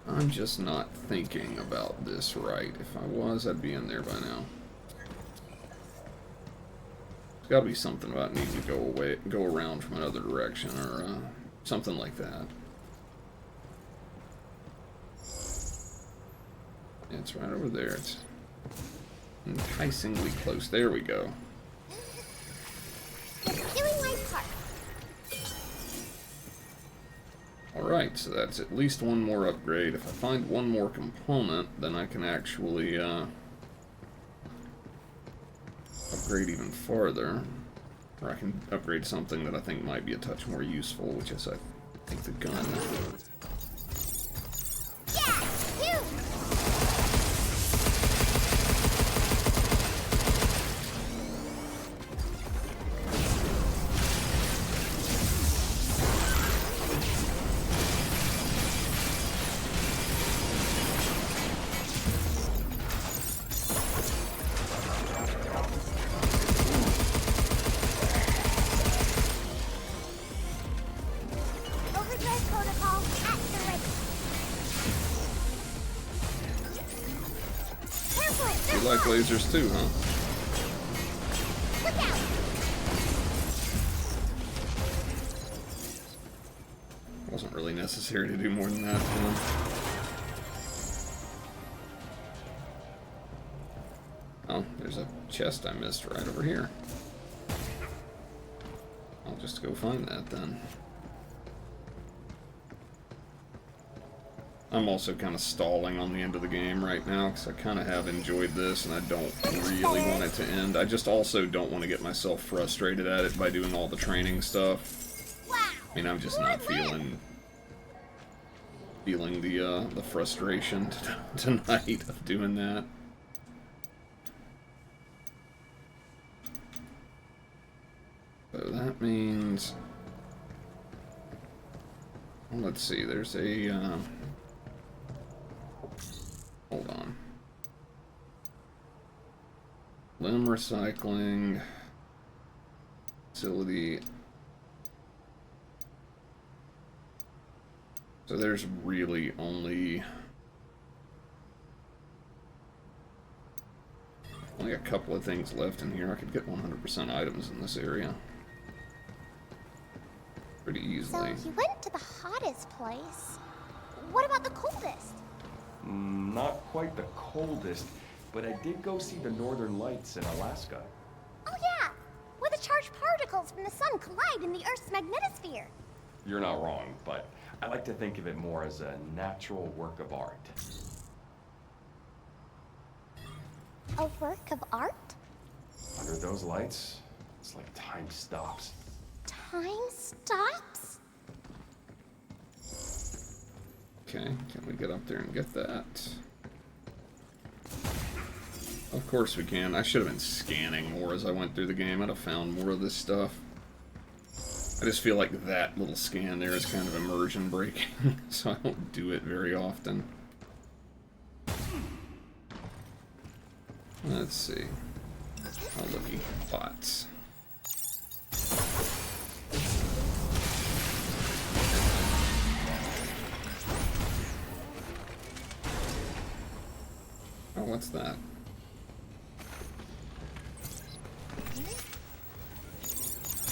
I'm just not thinking about this right. If I was, I'd be in there by now. There's gotta be something about needing to go around from another direction, or something like that. Yeah, it's right over there. It's enticingly close. There we go. Doing my part. Alright, so that's at least one more upgrade. If I find one more component, then I can actually upgrade even farther. Or I can upgrade something that I think might be a touch more useful, which is, I think, the gun. Yeah, you! Overdrive protocol activated. Careful! You like lasers too, huh? Look out! Wasn't really necessary to do more than that. Oh, there's a chest I missed right over here. I'll just go find that then. I'm also kind of stalling on the end of the game right now because I kind of have enjoyed this and I don't really want it to end. I just also don't want to get myself frustrated at it by doing all the training stuff. I mean, I'm just not feeling the frustration tonight of doing that. So that means, well, let's see, there's a, hold on. Limb recycling facility. So there's really only a couple of things left in here. I could get 100% items in this area pretty easily. So you went to the hottest place. What about the coldest? Not quite the coldest, but I did go see the Northern Lights in Alaska. Oh yeah, where the charged particles from the sun collide in the Earth's magnetosphere. You're not wrong, but I like to think of it more as a natural work of art. A work of art? Under those lights, it's like time stops. Time stops? Okay, can we get up there and get that? Of course we can. I should have been scanning more as I went through the game. I'd have found more of this stuff. I just feel like that little scan there is kind of immersion breaking, so I don't do it very often. Let's see. Oh, looky. Bots. Oh, what's that?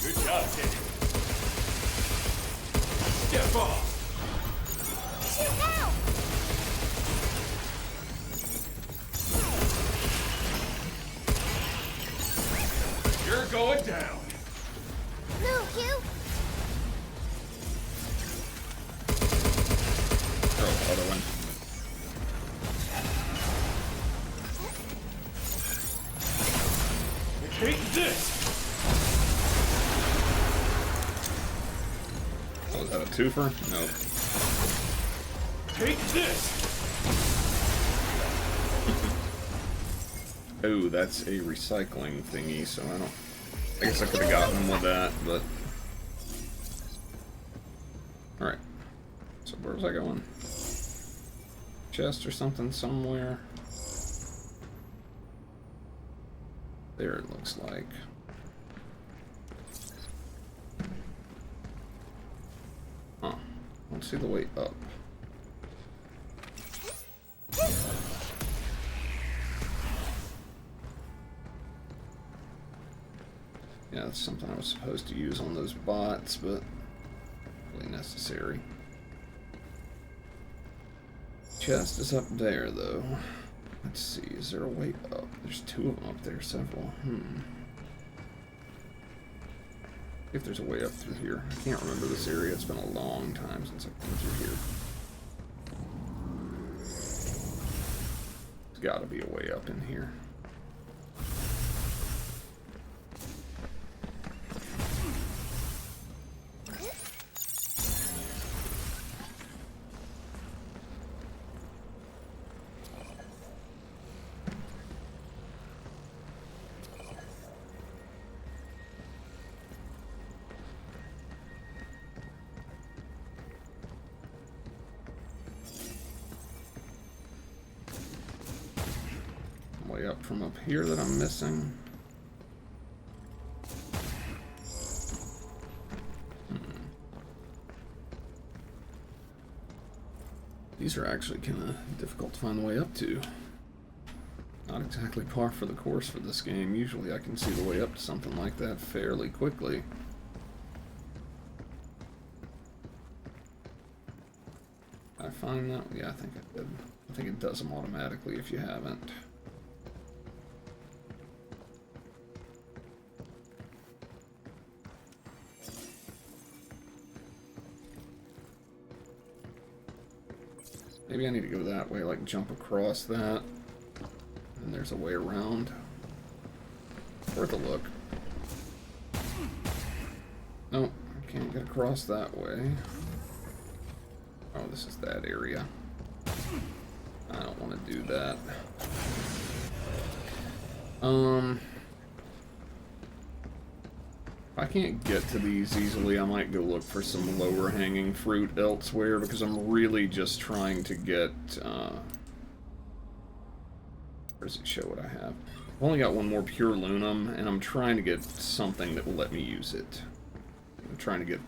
Good job, kid. Step off! Shoot now! You're going down. Move, you! Oh, other one. Take this. Oh, is that a twofer? No. Take this. Oh, that's a recycling thingy, so I guess I could have gotten him with that, but... Alright. So where was I going? Chest or something somewhere? There it looks like. Huh. I don't see the way up. Yeah, that's something I was supposed to use on those bots, but really necessary. Chest is up there, though. Let's see, is there a way up? There's two of them up there, several. If there's a way up through here. I can't remember this area. It's been a long time since I've been through here. There's gotta be a way up in here. Way up from up here that I'm missing. These are actually kind of difficult to find the way up to. Not exactly par for the course for this game. Usually I can see the way up to something like that fairly quickly. Did I find that? Yeah, I think I did. I think it does them automatically if you haven't. Maybe I need to go that way, like jump across that. And there's a way around. Worth a look. Nope, I can't get across that way. Oh, this is that area. I don't want to do that. If I can't get to these easily, I might go look for some lower hanging fruit elsewhere, because I'm really just trying to get, where does it show what I have? I've only got one more pure lunum, and I'm trying to get something that will let me use it. I'm trying to get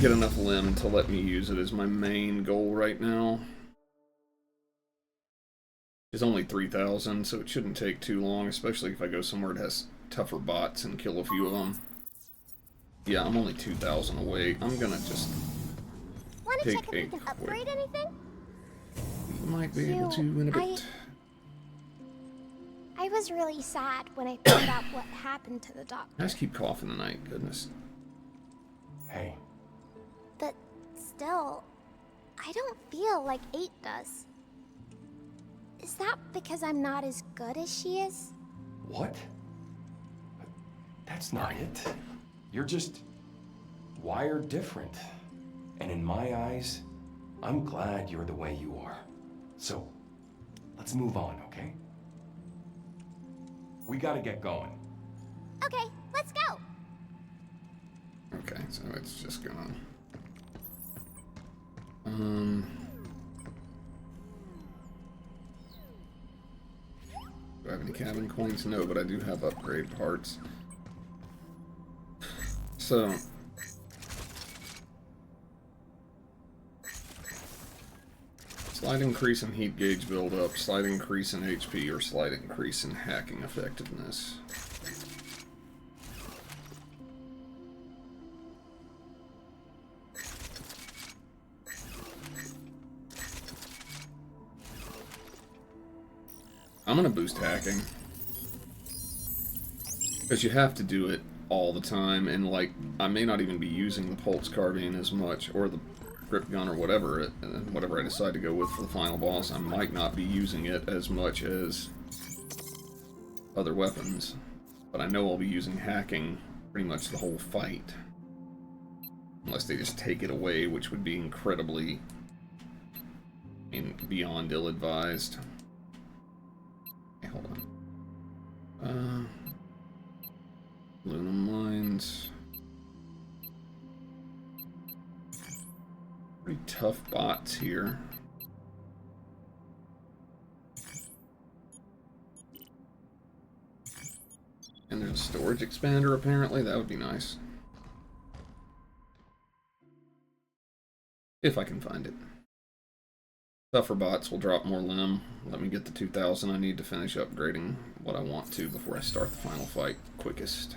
get enough limb to let me use it is my main goal right now. It's only 3,000, so it shouldn't take too long, especially if I go somewhere that has tougher bots and kill a few of them. Yeah, I'm only 2,000 away. I'm gonna just take check if we can upgrade anything? You might be able to in a bit. I was really sad when I found out what happened to the doctor. I just keep coughing tonight, goodness. Hey. But still, I don't feel like 8 does. Is that because I'm not as good as she is? What? That's not it. You're just wired different. And in my eyes, I'm glad you're the way you are. So, let's move on, okay? We gotta get going. Okay, let's go. Okay, so it's just gonna... Do I have any cabin coins? No, but I do have upgrade parts. So... Slight increase in heat gauge buildup, slight increase in HP, or slight increase in hacking effectiveness. I'm gonna boost hacking. Because you have to do it all the time, and like, I may not even be using the pulse carbine as much, or the grip gun, or whatever I decide to go with for the final boss. I might not be using it as much as other weapons, but I know I'll be using hacking pretty much the whole fight. Unless they just take it away, which would be incredibly, beyond ill-advised. Okay, hold on. Aluminum mines. Pretty tough bots here. And there's a storage expander, apparently. That would be nice. If I can find it. Tougher bots will drop more limb. Let me get the 2,000 I need to finish upgrading what I want to before I start the final fight quickest.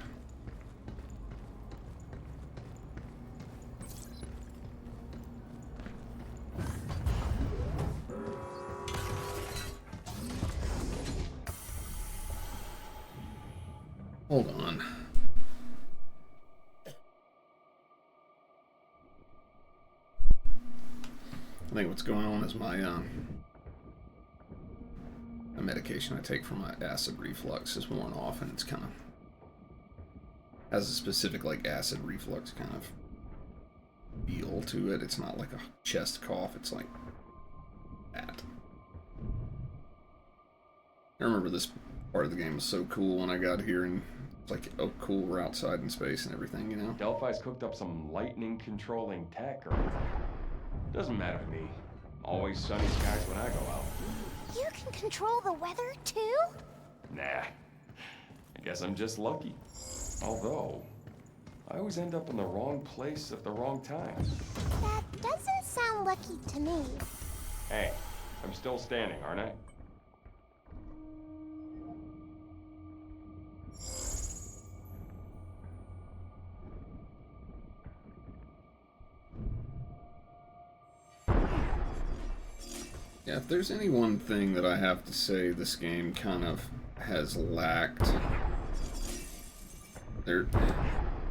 Hold on. I think what's going on is my medication I take for my acid reflux is worn off, and it's kind of has a specific like acid reflux kind of feel to it. It's not like a chest cough. It's like that. I remember this part of the game was so cool when I got here, and it's like, oh cool, we're outside in space and everything, you know? Delphi's cooked up some lightning controlling tech or whatever. Doesn't matter to me. Always sunny skies when I go out. You can control the weather, too? Nah. I guess I'm just lucky. Although, I always end up in the wrong place at the wrong time. That doesn't sound lucky to me. Hey, I'm still standing, aren't I? Yeah, if there's any one thing that I have to say this game kind of has lacked,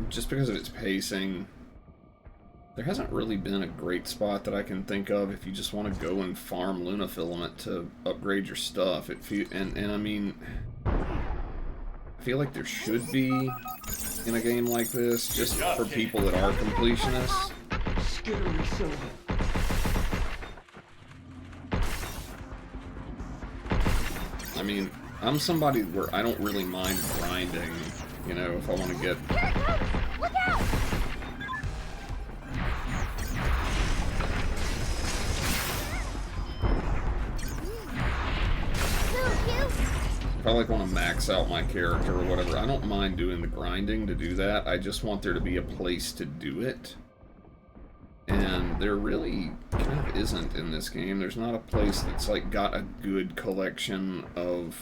just because of its pacing, there hasn't really been a great spot that I can think of if you just want to go and farm Luna Filament to upgrade your stuff. And I mean, I feel like there should be in a game like this, just for people that are completionists. I mean, I'm somebody where I don't really mind grinding, you know, if I want to get... Here it comes! Look out! If I like want to max out my character or whatever, I don't mind doing the grinding to do that. I just want there to be a place to do it. And there really kind of isn't in this game. There's not a place that's like got a good collection of,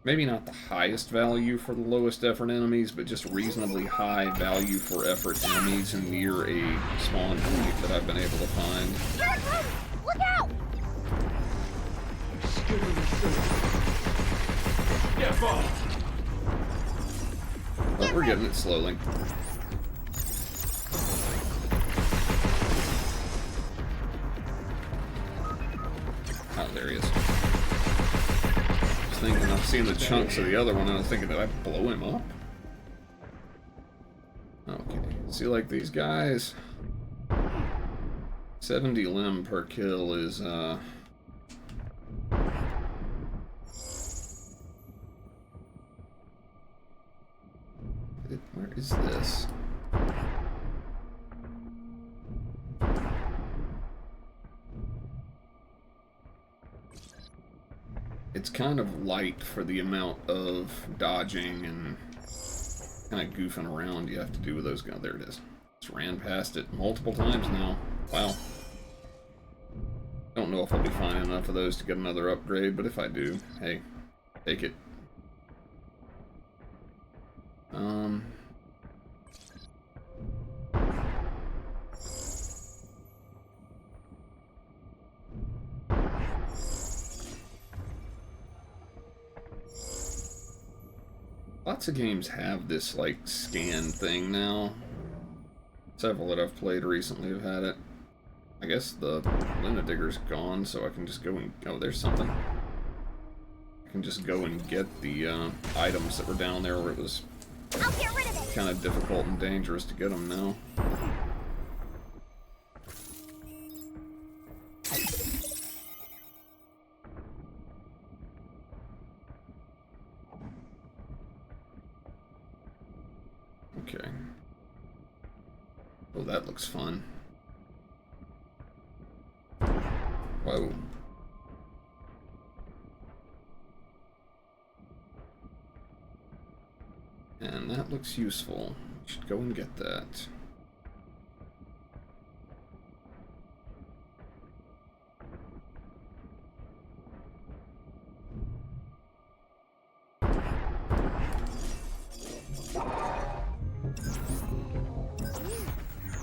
maybe not the highest value for the lowest effort enemies, but just reasonably high value for effort enemies near a spawn point that I've been able to find. Here it comes! Look out! Get both! But we're getting it slowly. Oh, there he is. I was thinking, I've seen the chunks of the other one, and I was thinking, did I blow him up? Okay. See, like, these guys... 70 limb per kill is, where is this? It's kind of light for the amount of dodging and kind of goofing around you have to do with those guns. There it is. Just ran past it multiple times now. Wow. Don't know if I'll be finding enough of those to get another upgrade, but if I do, hey, take it. Lots of games have this, like, scan thing now. Several that I've played recently have had it. I guess the Luna Digger's gone, so I can just go and... Oh, there's something. I can just go and get the items that were down there where it was kind of difficult and dangerous to get them now. Okay. Oh, that looks fun. Whoa. And that looks useful. Should go and get that.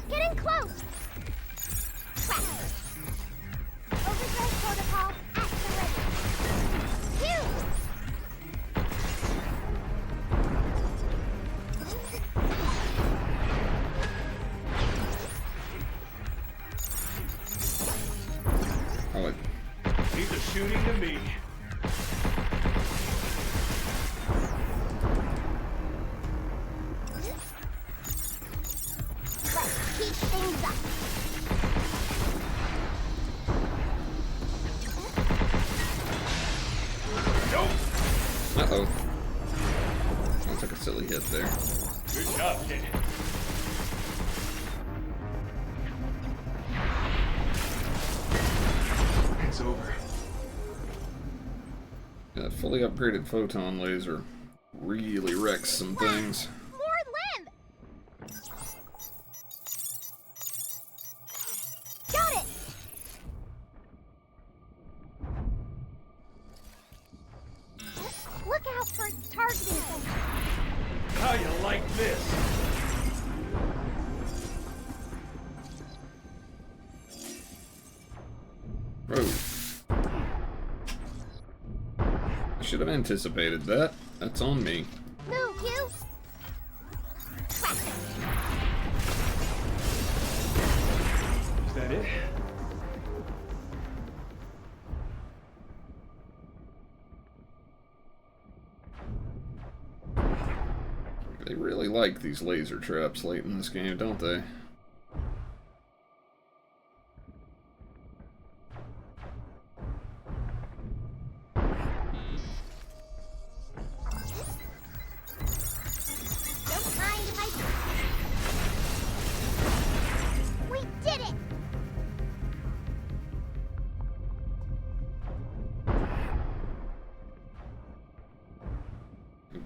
Getting close! Overdrive protocol activated. Phew! Oh, it... These are shooting to me. Let's keep things up. Uh-oh. That took a silly hit there. Good job, kid. It's over. Yeah, that fully upgraded photon laser really wrecks some things. More limb! Got it! Look out for targeting things. How you like this? Whoa. I should have anticipated that. That's on me. Move, you! Is that it? They really like these laser traps late in this game, don't they? Don't mind if I... We did it!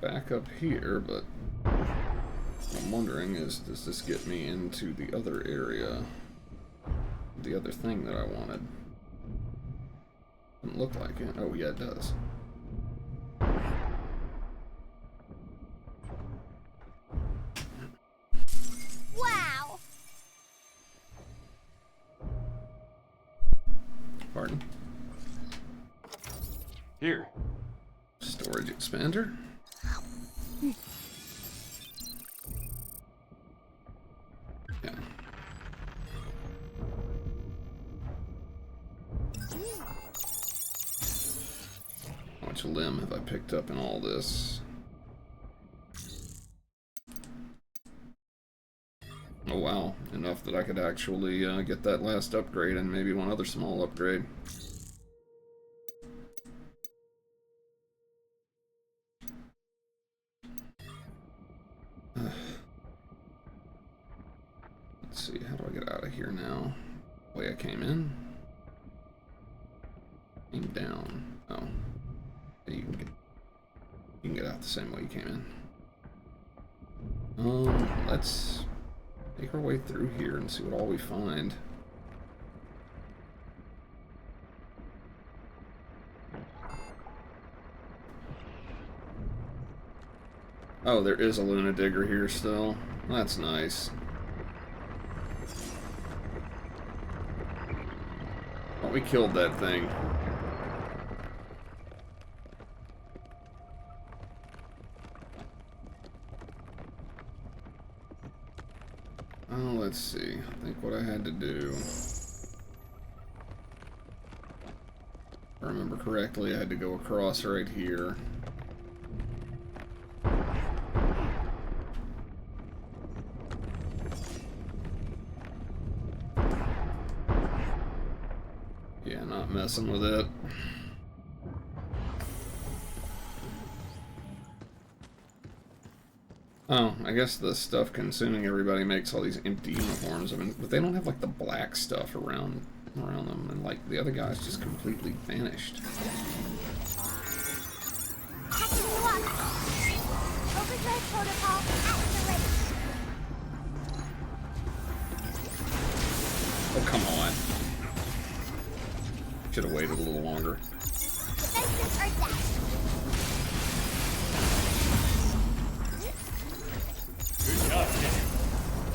Back up here, but I'm wondering is, does this get me into the other area? The other thing that I wanted? Doesn't look like it. Oh yeah, it does. Wow! Pardon? Here. Storage expander? Yeah. How much limb have I picked up in all this? Oh wow, enough that I could actually get that last upgrade and maybe one other small upgrade. Let's see, how do I get out of here now? The way I came in? Aim down. Oh. Yeah, you can get out the same way you came in. Let's make our way through here and see what all we find. Oh, there is a Luna Digger here still. That's nice. Oh, we killed that thing. let's see. I think what I had to do, if I remember correctly, I had to go across right here. Yeah, not messing with it. Oh, I guess the stuff consuming everybody makes all these empty uniforms. I mean, but they don't have like the black stuff around them, and like the other guys just completely vanished. Catching you up. Overdrive protocol activated. Oh, come on. Should have waited a little longer. Defenses are down. Good job, kid.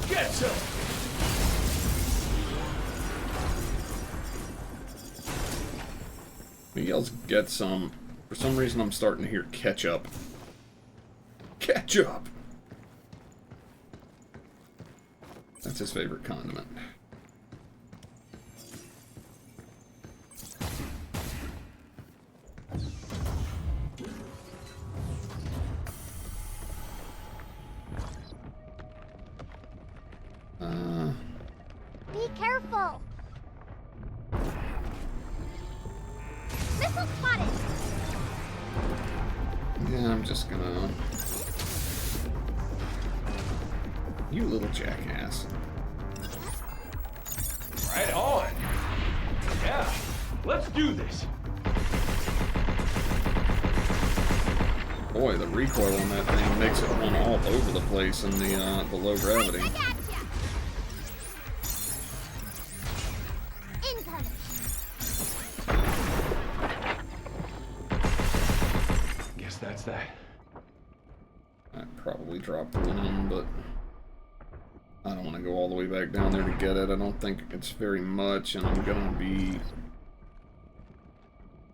Get some! He yells, "Get some." For some reason, I'm starting to hear ketchup. Ketchup! That's his favorite condiment. Be careful. Missile spotted. Yeah, I'm just gonna... You little jackass. Right on! Yeah, let's do this! Boy, the recoil on that thing makes it run all over the place in the low gravity. I gotcha. Incoming. Guess that's that. I probably dropped one in, but I don't want to go all the way back down there to get it. I don't think it's very much, and I'm gonna be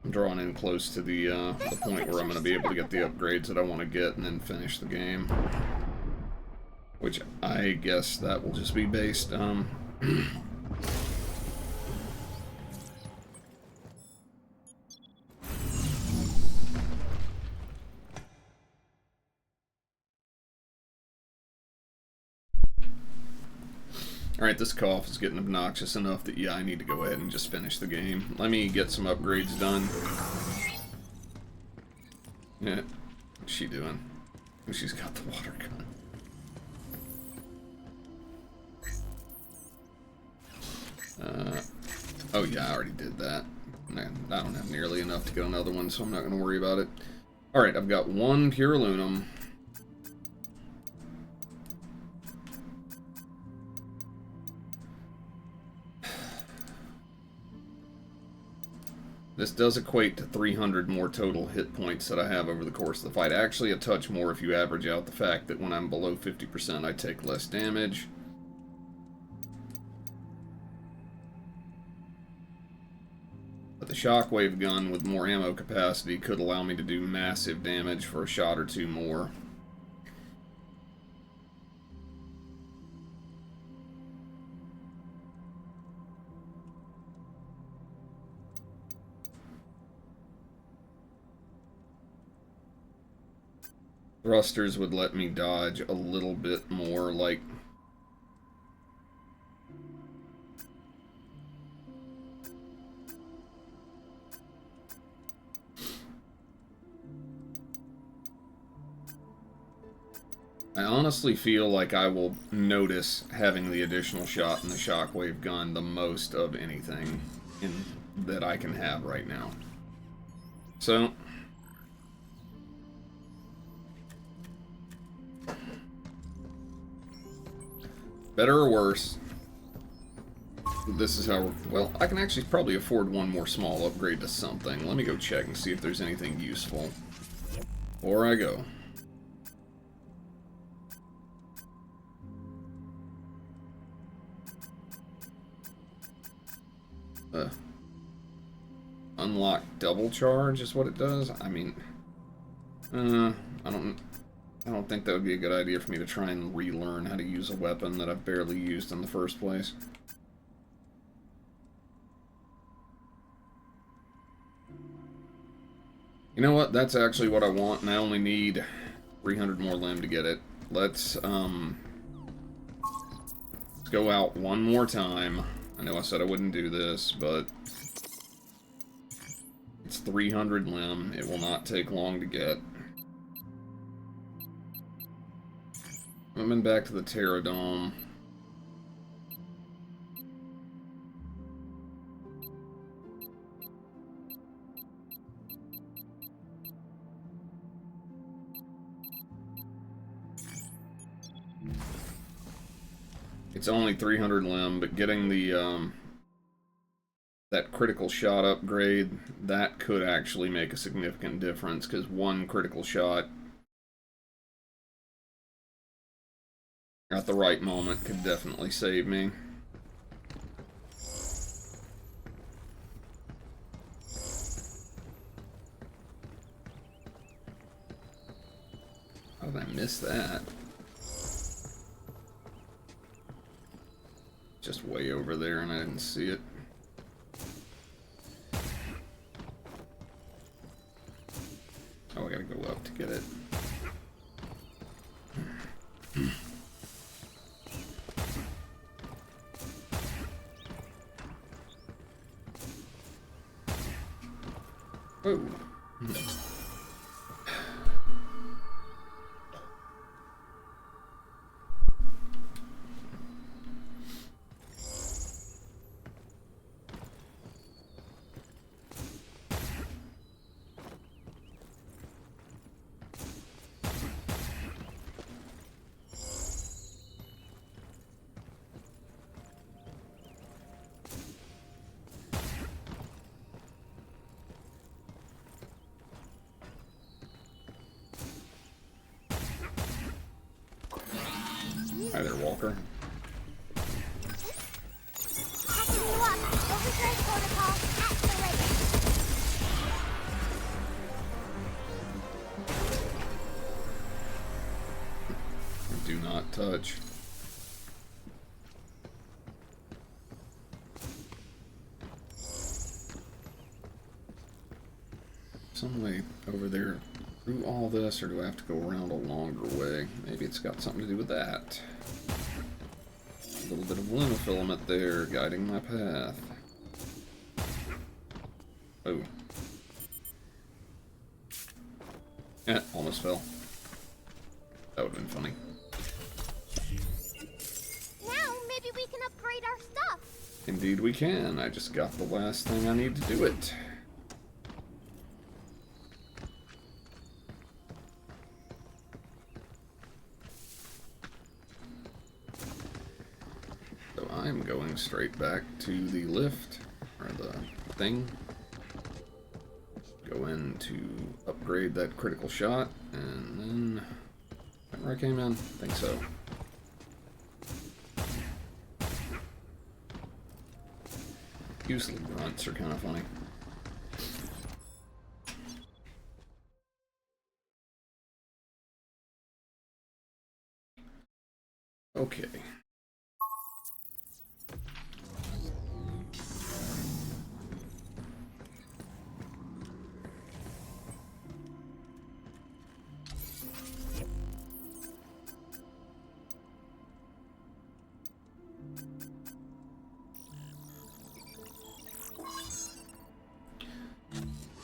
drawing in close to the point where I'm gonna be able to get the upgrades that I want to get and then finish the game. Which I guess that will just be based Alright, this cough is getting obnoxious enough that, yeah, I need to go ahead and just finish the game. Let me get some upgrades done. Yeah, what's she doing? Oh, she's got the water gun. Oh yeah, I already did that. I don't have nearly enough to get another one, so I'm not going to worry about it. Alright, I've got one pure aluminum. This does equate to 300 more total hit points that I have over the course of the fight. Actually, a touch more if you average out the fact that when I'm below 50%, I take less damage. But the shockwave gun with more ammo capacity could allow me to do massive damage for a shot or two more. Thrusters would let me dodge a little bit more, like... I honestly feel like I will notice having the additional shot in the shockwave gun the most of anything that I can have right now. So... better or worse, this is how, well, I can actually probably afford one more small upgrade to something. Let me go check and see if there's anything useful. Before I go. Unlock double charge is what it does? I mean, I don't I don't think that would be a good idea for me to try and relearn how to use a weapon that I've barely used in the first place. You know what? That's actually what I want, and I only need 300 more limb to get it. Let's go out one more time. I know I said I wouldn't do this, but it's 300 limb. It will not take long to get. Moving back to the Terradome. It's only 300 limb, but getting the that critical shot upgrade, that could actually make a significant difference, because one critical shot at the right moment could definitely save me. How did I miss that? Just way over there and I didn't see it. Oh, I gotta go up to get it. Whoa. Hi there, Walker. Packing you up. Overdrive protocol activated. Do not touch. Some way over there through all this, or do I have to go around a longer way? Maybe it's got something to do with that. A little bit of lunafilament there, guiding my path. Oh. Almost fell. That would have been funny. Now maybe we can upgrade our stuff. Indeed we can. I just got the last thing I need to do it. So I'm going straight back to the lift, or the thing. Go in to upgrade that critical shot, and then... Remember I came in? I think so. Useless grunts are kind of funny. Okay.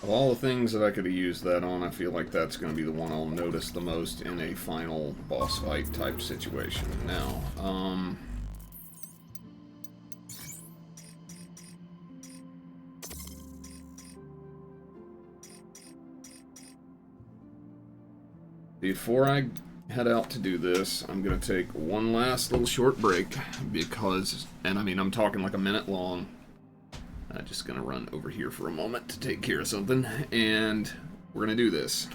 Of all the things that I could have used that on, I feel like that's going to be the one I'll notice the most in a final boss fight type situation. Now, before I head out to do this, I'm going to take one last little short break because, and I mean, I'm talking like a minute long. I'm just going to run over here for a moment to take care of something, and we're going to do this.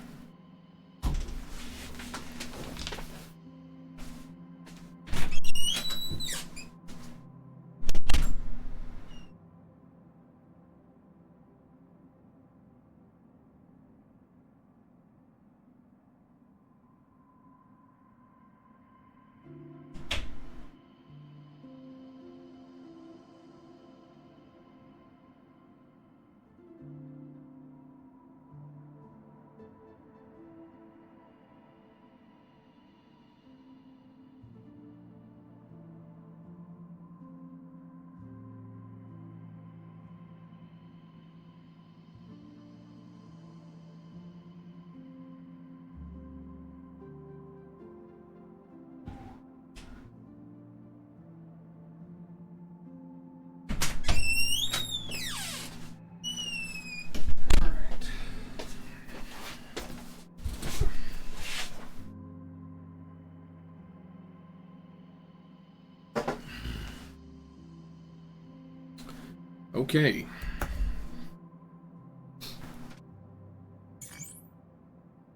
Okay.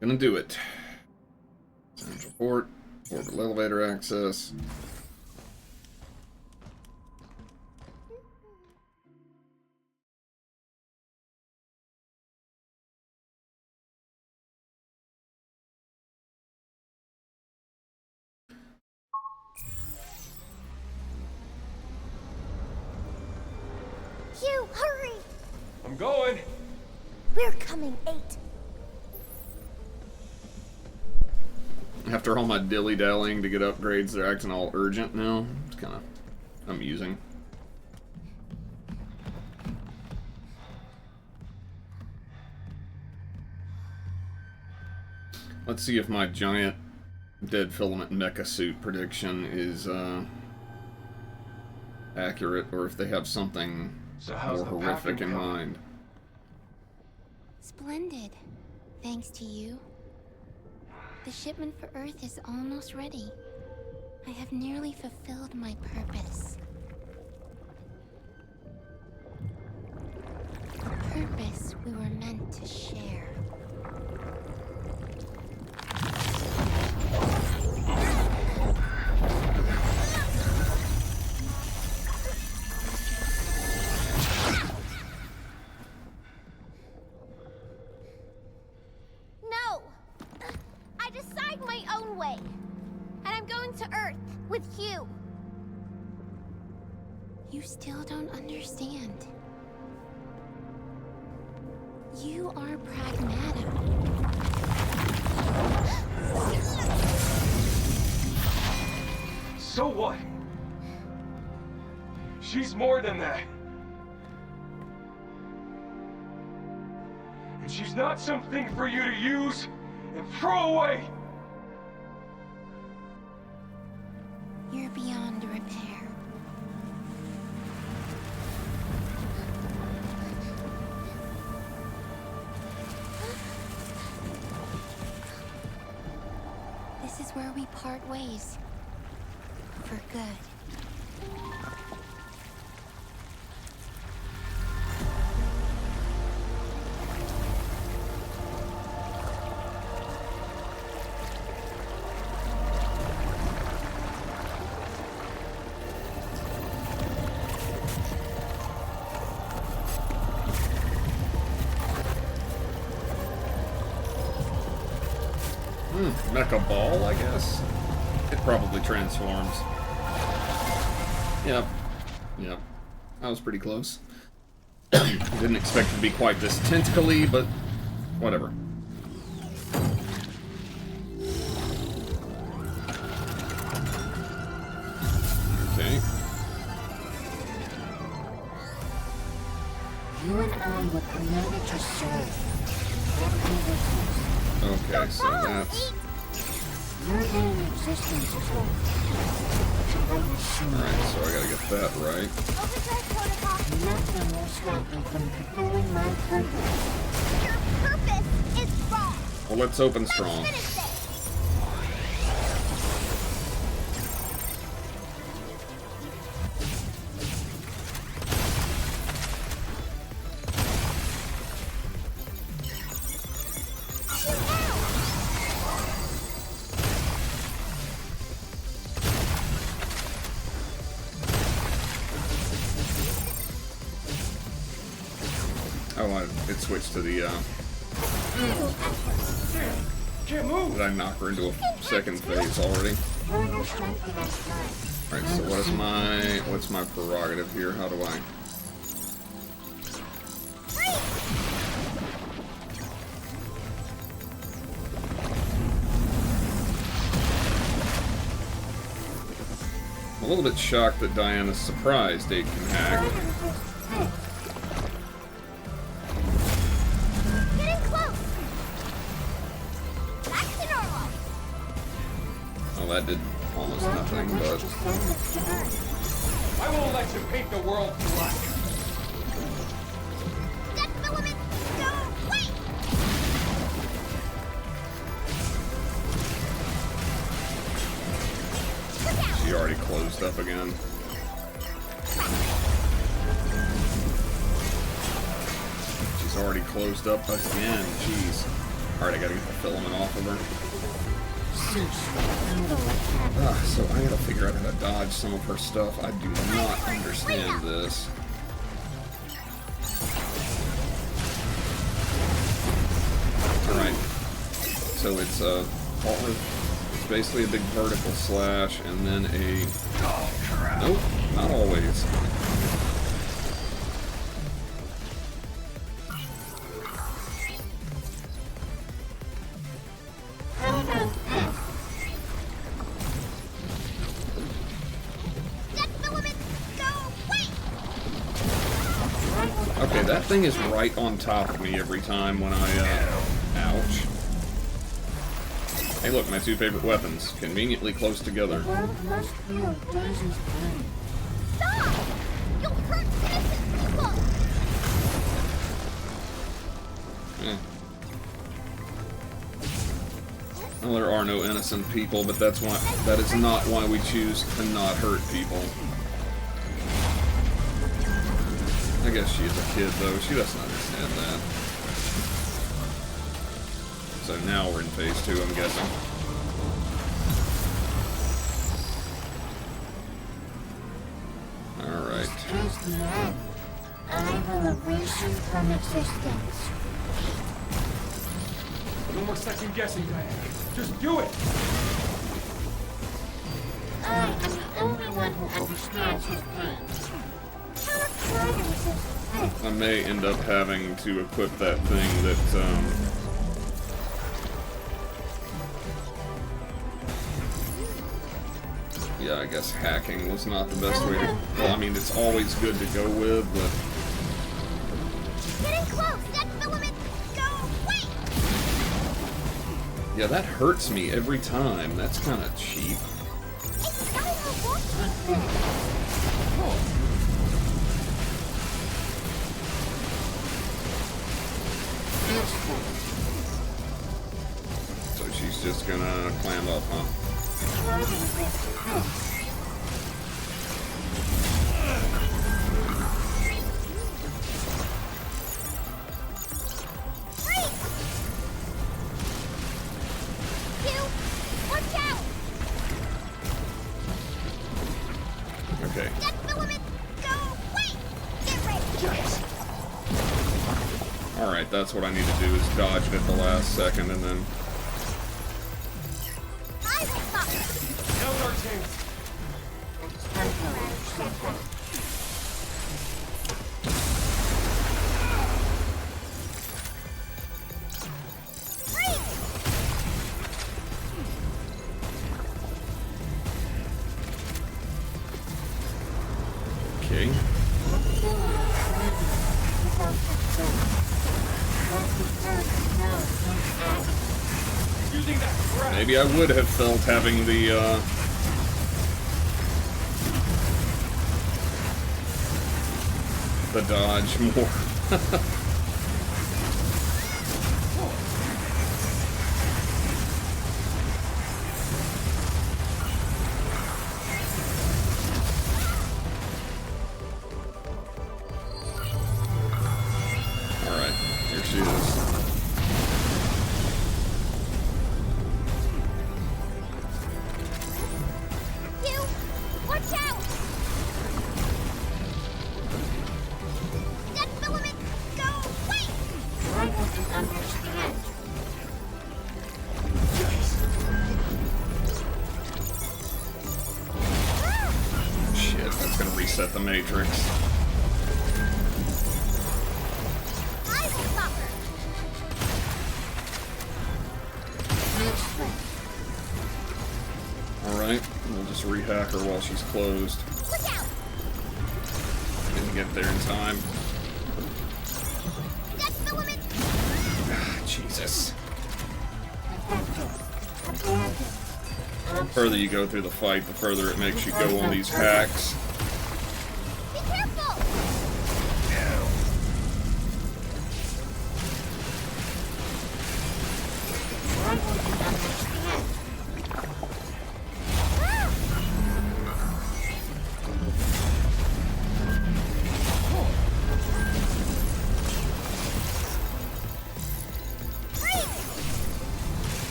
Gonna do it. Central port, orbital elevator access. Hugh, hurry! I'm going. We're coming, 8. After all my dilly-dallying to get upgrades, they're acting all urgent now. It's kind of amusing. Let's see if my giant dead filament mecha suit prediction is accurate, or if they have something more horrific in mind. Splendid. Thanks to you. The shipment for Earth is almost ready. I have nearly fulfilled my purpose. A purpose we were meant to share. No! I decide my own way. And I'm going to Earth with you. You still don't understand. You are Pragmata. So what? She's more than that. And she's not something for you to use and throw away. You're beyond repair. This is where we part ways. For good. Mecha ball, I guess. It probably transforms. Yep. Yep. I was pretty close. Didn't expect it to be quite this tentacly, but whatever. Okay. You and I were created to serve. Okay, so that's... Your very existence is wrong. Alright, so I gotta get that right. Overdrive protocol. Nothing will stop me from fulfilling my purpose. Your purpose is wrong. Well, let's open strong. Let's finish this. Oh, it switched to the, Can't move. Did I knock her into a second phase already? Alright, so what's my prerogative here? How do I... I'm a little bit shocked that Diana's surprised 8 can hack. Getting close. Back to normal. Well, that did almost nothing, but... I won't let you paint the world black. Dead filament. No, wait. She already closed up again. already closed up again. Jeez. Alright, I gotta get the filament off of her. So I gotta figure out how to dodge some of her stuff. I do not understand this. Alright. So it's it's basically a big vertical slash and then a... Nope, not always. Okay, that thing is right on top of me every time when I, ouch. Hey look, my two favorite weapons, conveniently close together. Stop! You'll hurt innocent people! Well, there are no innocent people, but that is not why we choose to not hurt people. I guess she is a kid, though. She doesn't understand that. So now we're in phase 2, I'm guessing. Alright. I will erase you from existence. No more second guessing, Diane. Just do it! I am the only one who understands his pain. I may end up having to equip that thing that, yeah, I guess hacking was not the best way to... Well, I mean, it's always good to go with, but... Getting close! That filament! Go! Wait! Yeah, that hurts me every time. That's kind of cheap. It's not a So she's just gonna climb up, huh? Okay. Alright, that's what I need to do, is dodge it at the last second and then... Now's our chance. Okay. Maybe I would have felt having the dodge more. Alright, here she is. Shit, that's gonna reset the matrix. Alright, we'll just rehack her while she's closed. Didn't get there in time. Jesus. The further you go through the fight, the further it makes you go on these hacks. Be careful!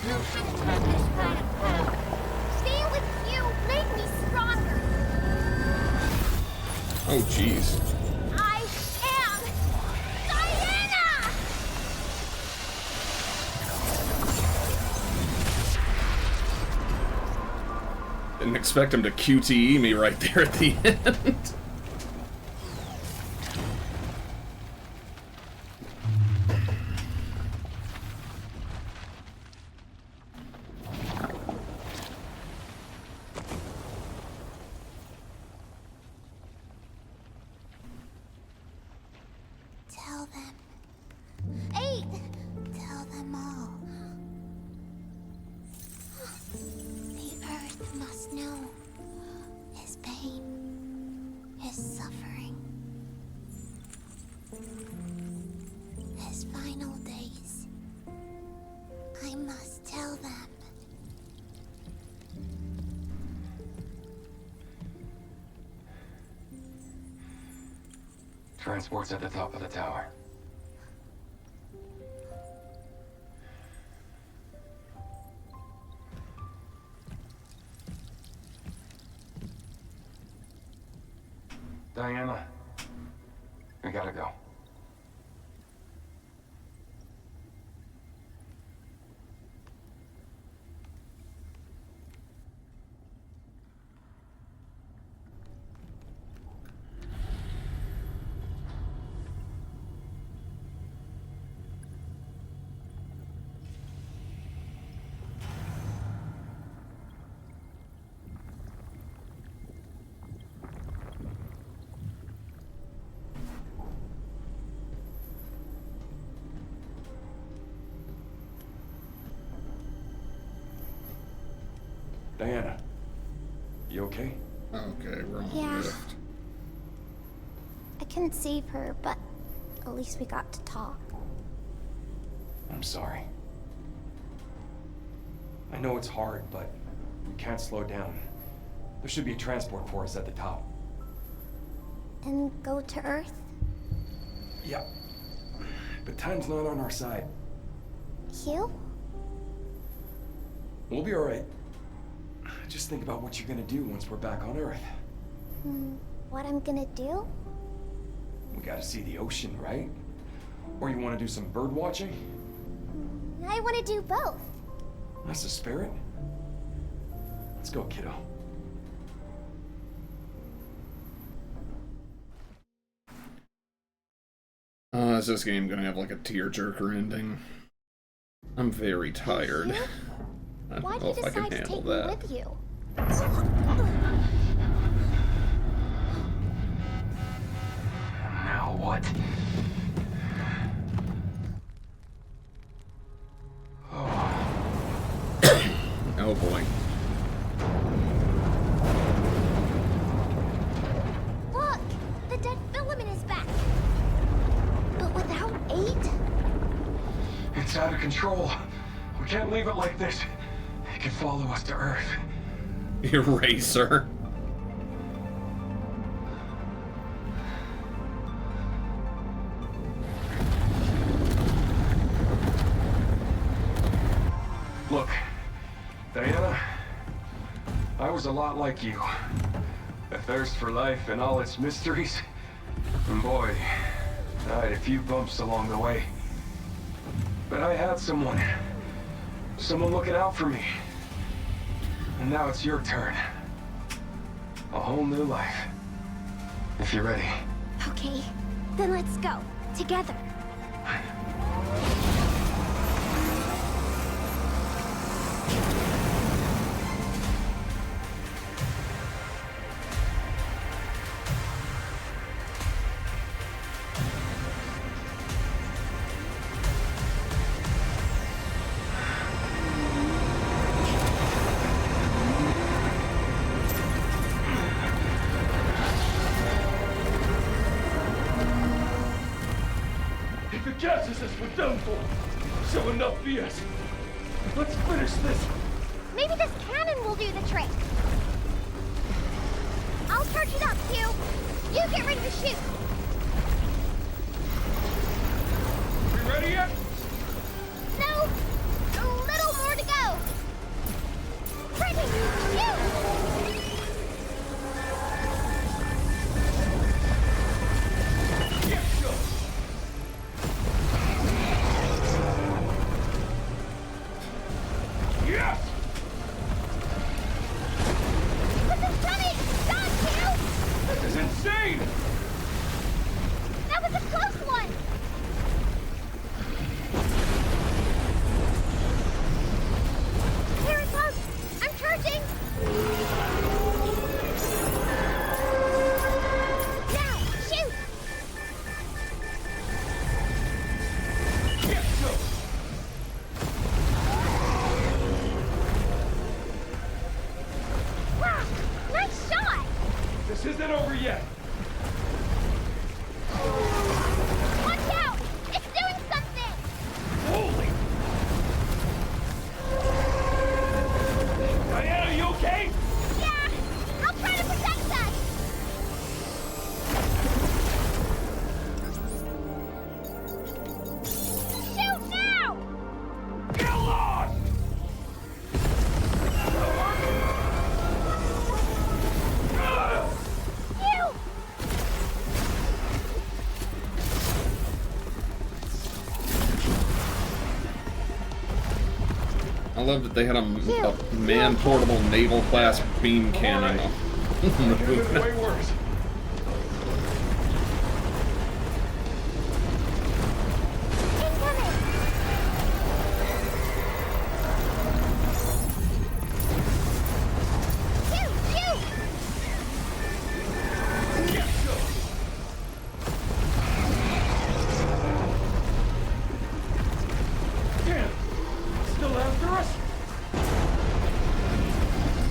You shouldn't have this kind of power. Staying with you made me stronger. Oh, jeez. I am Diana! Didn't expect him to QTE me right there at the end. Tell them. 8! Tell them all. The Earth must know his pain, his suffering, his final days. I must tell them. Transport's at the top of the tower. Diana, we gotta go. Diana, you okay? Okay, we're on Yeah. the lift. I couldn't save her, but at least we got to talk. I'm sorry. I know it's hard, but we can't slow down. There should be a transport for us at the top. And go to Earth? Yeah. But time's not on our side. You? We'll be alright. Just think about what you're gonna do once we're back on Earth. What I'm gonna do? We gotta see the ocean, right? Or you wanna do some bird watching? I want to do both. That's the spirit. Let's go, kiddo. Is this game gonna have like a tearjerker ending? I'm very tired. You? I don't Why know did you if I can decide to handle take that. me with you? Now what? Oh boy. Look! The dead filament is back! But without 8? It's out of control. We can't leave it like this. It can follow us to Earth. Eraser. Look, Diana, I was a lot like you. A thirst for life and all its mysteries. And boy, I had a few bumps along the way. But I had someone looking out for me. And now it's your turn. A whole new life. If you're ready. Okay, then let's go. Together. If the gases us, we're done for. So enough BS. Let's finish this. Maybe this cannon will do the trick. I'll charge it up, Q. You get ready to shoot. We ready yet? No, a little more to go. Get lost! You! I love that they had a man-portable naval-class beam cannon on the moon. Way worse.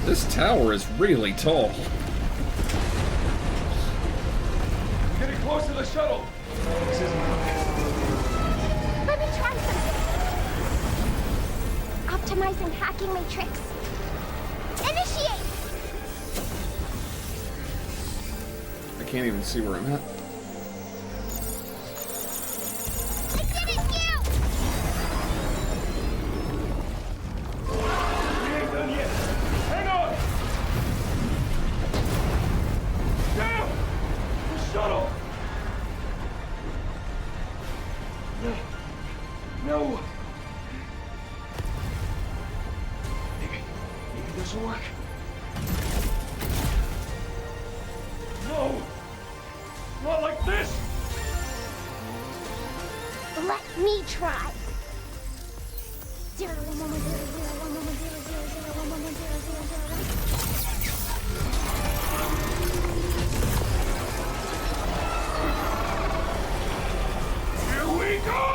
This tower is really tall. Getting close to the shuttle. This isn't Let me try something. Optimizing hacking matrix. Initiate! I can't even see where I'm at. I did it, you! We ain't done yet. Hang on! Damn! The shuttle! No. No! Maybe this will work. No! Not like this! Let me try. 0, 1, 1, 0, 0, 1, 1, 0, 0, 1, 1. Here we go!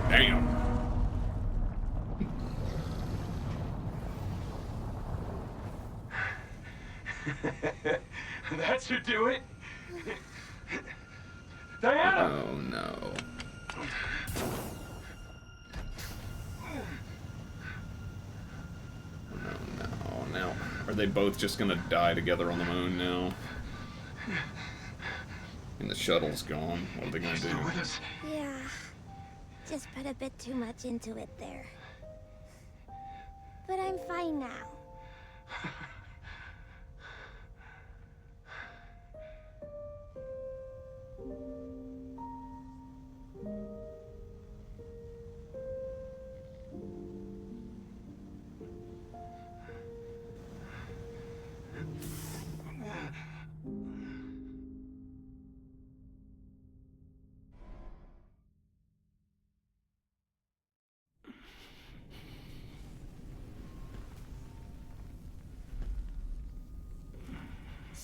Damn. That should do it. Diana! Oh no. Oh no. Are they both just gonna die together on the moon now? And the shuttle's gone. What are they gonna do? Yeah. Just put a bit too much into it there. But I'm fine now.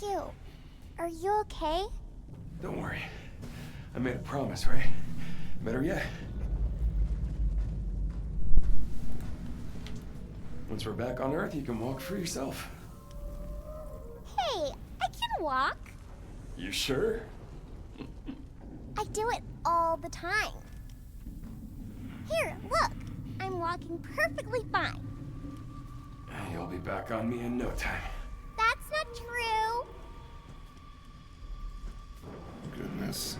Hugh, are you okay? Don't worry. I made a promise, right? Better yet. Once we're back on Earth, you can walk for yourself. Hey, I can walk. You sure? I do it all the time. Here, look. I'm walking perfectly fine. You'll be back on me in no time. That's not true. Goodness.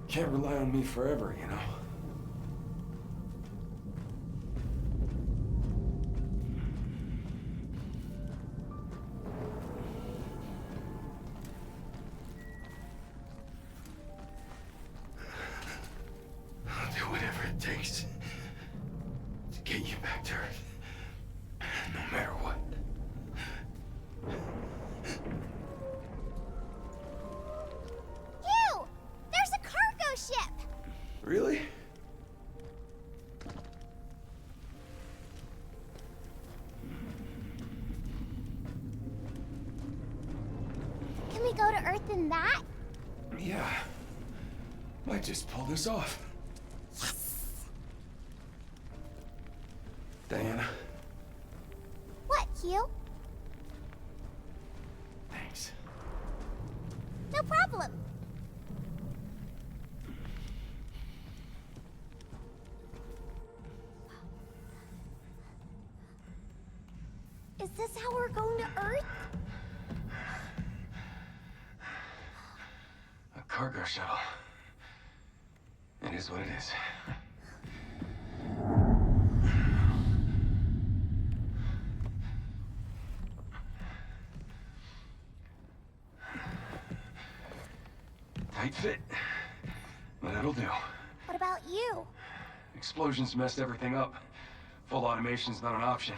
Can't rely on me forever, you know? I'll do whatever it takes to get you back to Earth. No matter what. Hugh! There's a cargo ship! Really? Can we go to Earth in that? Yeah. Might just pull this off. Diana, What, Hugh? thanks. No problem. Is this how we're going to Earth? A cargo shuttle. It is what it is. Tight fit, but it'll do. What about you? Explosions messed everything up. Full automation's not an option.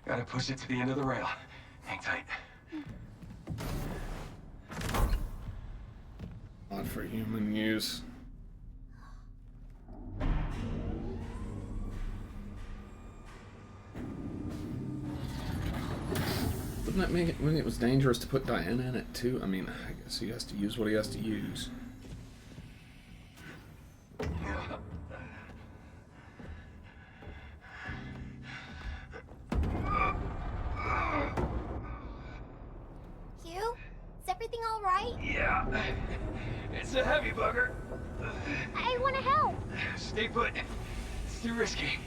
Gotta push it to the end of the rail. Hang tight. Not for human use. Wouldn't that make it when it was dangerous to put Diana in it too? I mean, I guess he has to use what he has to use. Hugh? Is everything alright? Yeah. It's a heavy bugger. I want to help. Stay put. It's too risky.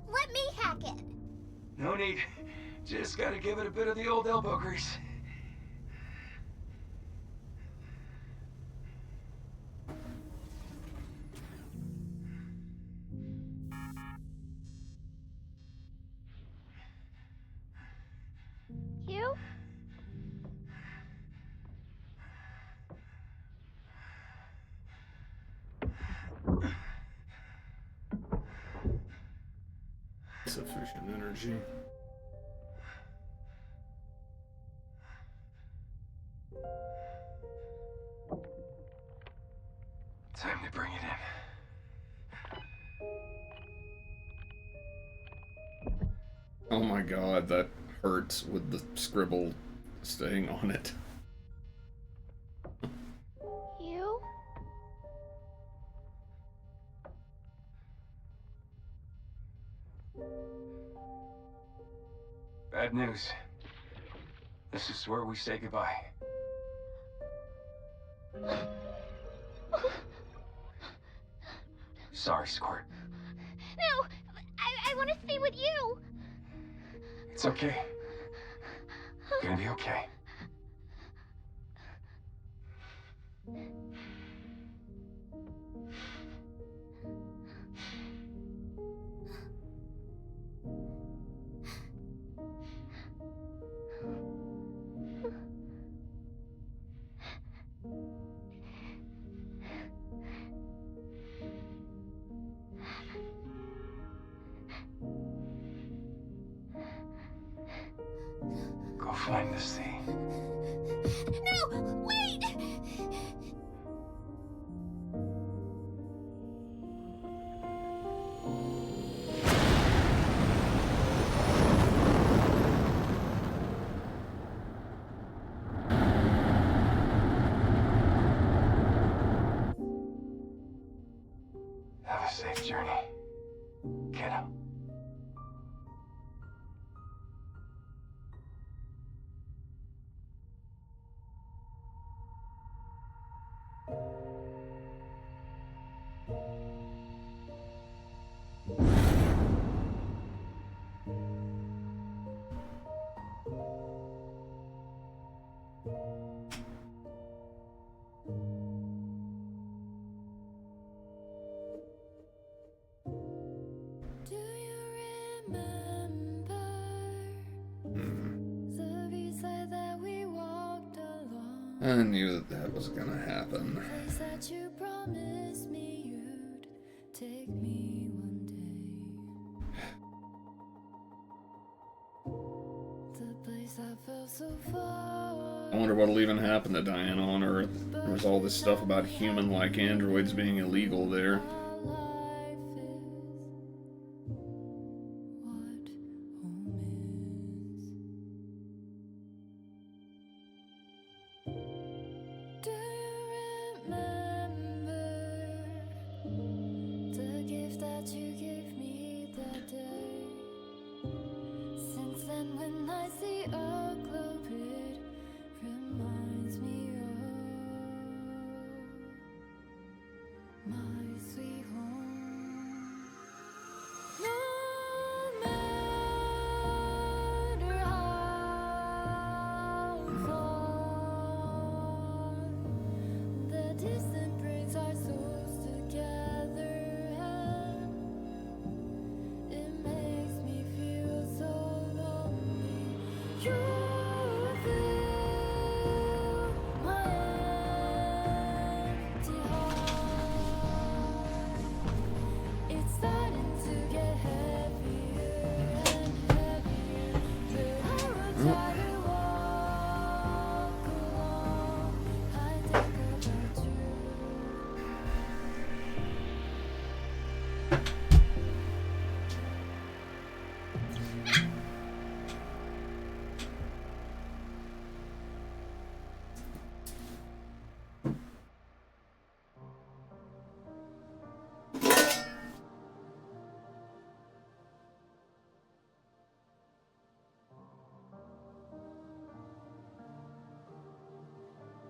Let me hack it. No need. Just gotta give it a bit of the old elbow grease. Hugh? Sufficient energy. Time to bring it in. Oh my god, that hurts with the scribble staying on it. Hugh? Bad news. This is where we say goodbye. Sorry, Squirt. No! I want to stay with you! It's okay. Gonna be okay. Go find the sea. No! Wait! Have a safe journey, kiddo. Do you remember the beachside that we walked along? I knew that that was gonna happen. The place that you promised me you'd take me one day. The place that felt so far. I wonder what'll even happen to Diana on Earth. There was all this stuff about human-like androids being illegal there.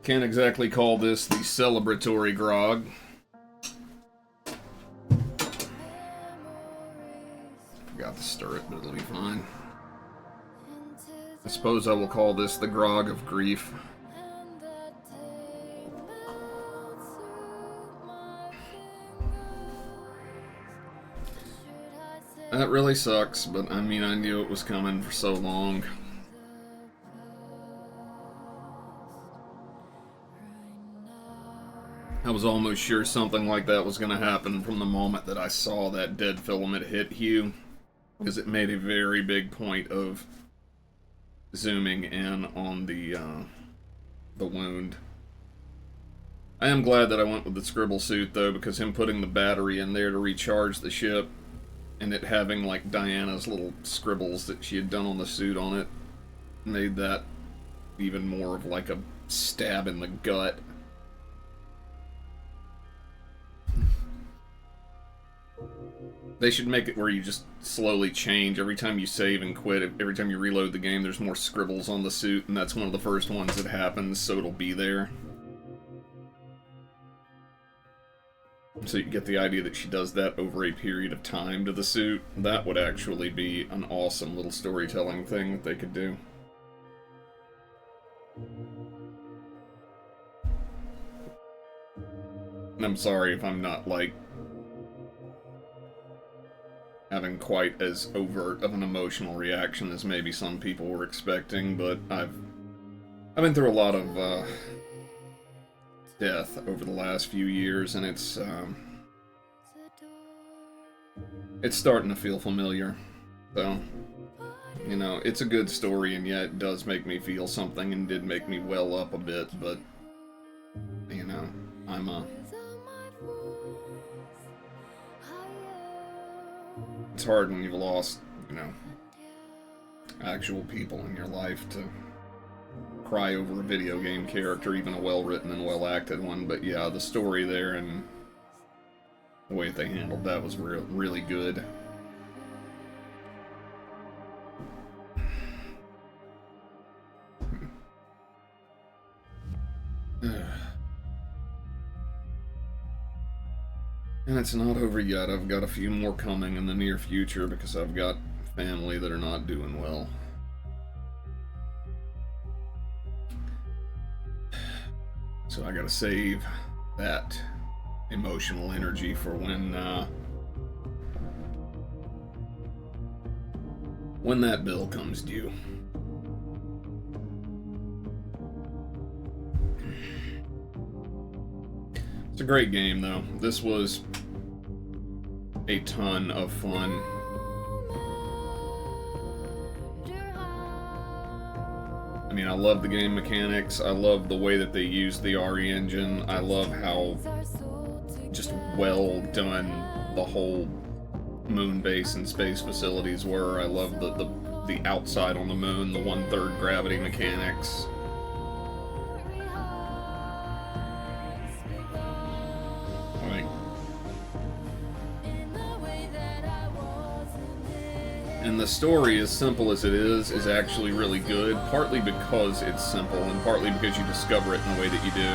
Can't exactly call this the celebratory grog. Forgot to stir it, but it'll be fine. I suppose I will call this the grog of grief. That really sucks, but I mean, I knew it was coming for so long. I was almost sure something like that was going to happen from the moment that I saw that dead filament hit Hugh, because it made a very big point of zooming in on the wound. I am glad that I went with the scribble suit, though, because him putting the battery in there to recharge the ship, and it having, like, Diana's little scribbles that she had done on the suit on it, made that even more of, like, a stab in the gut. They should make it where you just slowly change. Every time you save and quit, every time you reload the game, there's more scribbles on the suit, and that's one of the first ones that happens, so it'll be there. So you get the idea that she does that over a period of time to the suit. That would actually be an awesome little storytelling thing that they could do. And I'm sorry if I'm not, like, having quite as overt of an emotional reaction as maybe some people were expecting, but I've been through a lot of death over the last few years, and it's starting to feel familiar. So, you know, it's a good story, and yet it does make me feel something, and did make me well up a bit, but, you know, it's hard when you've lost, you know, actual people in your life to cry over a video game character, even a well-written and well-acted one. But yeah, the story there and the way they handled that was really good. And it's not over yet. I've got a few more coming in the near future because I've got family that are not doing well. So I gotta save that emotional energy for when that bill comes due. It's a great game, though. This was a ton of fun. I mean, I love the game mechanics. I love the way that they use the RE engine. I love how just well done the whole moon base and space facilities were. I love the outside on the moon, the 1/3 gravity mechanics. And the story, as simple as it is actually really good, partly because it's simple, and partly because you discover it in the way that you do.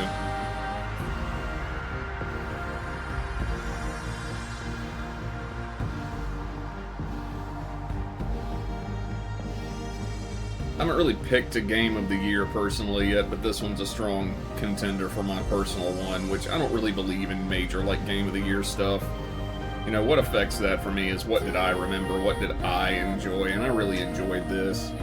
I haven't really picked a game of the year personally yet, but this one's a strong contender for my personal one, which I don't really believe in major, like, game of the year stuff. You know, what affects that for me is what did I remember, what did I enjoy, and I really enjoyed this.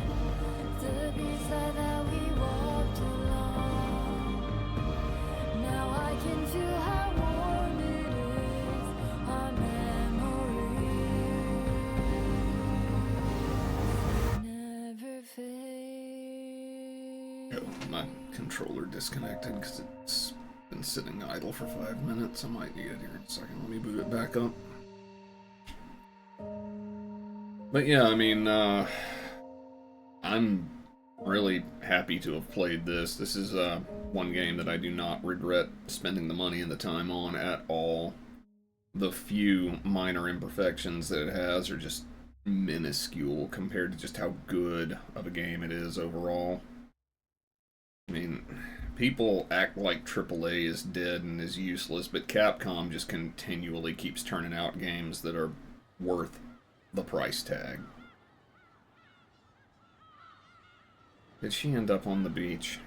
Oh, my controller disconnected because it's been sitting idle for 5 minutes. I might need it here in a second. Let me boot it back up. But yeah, I mean, I'm really happy to have played this. This is one game that I do not regret spending the money and the time on at all. The few minor imperfections that it has are just minuscule compared to just how good of a game it is overall. I mean, people act like AAA is dead and is useless, but Capcom just continually keeps turning out games that are worth the price tag. Did she end up on the beach?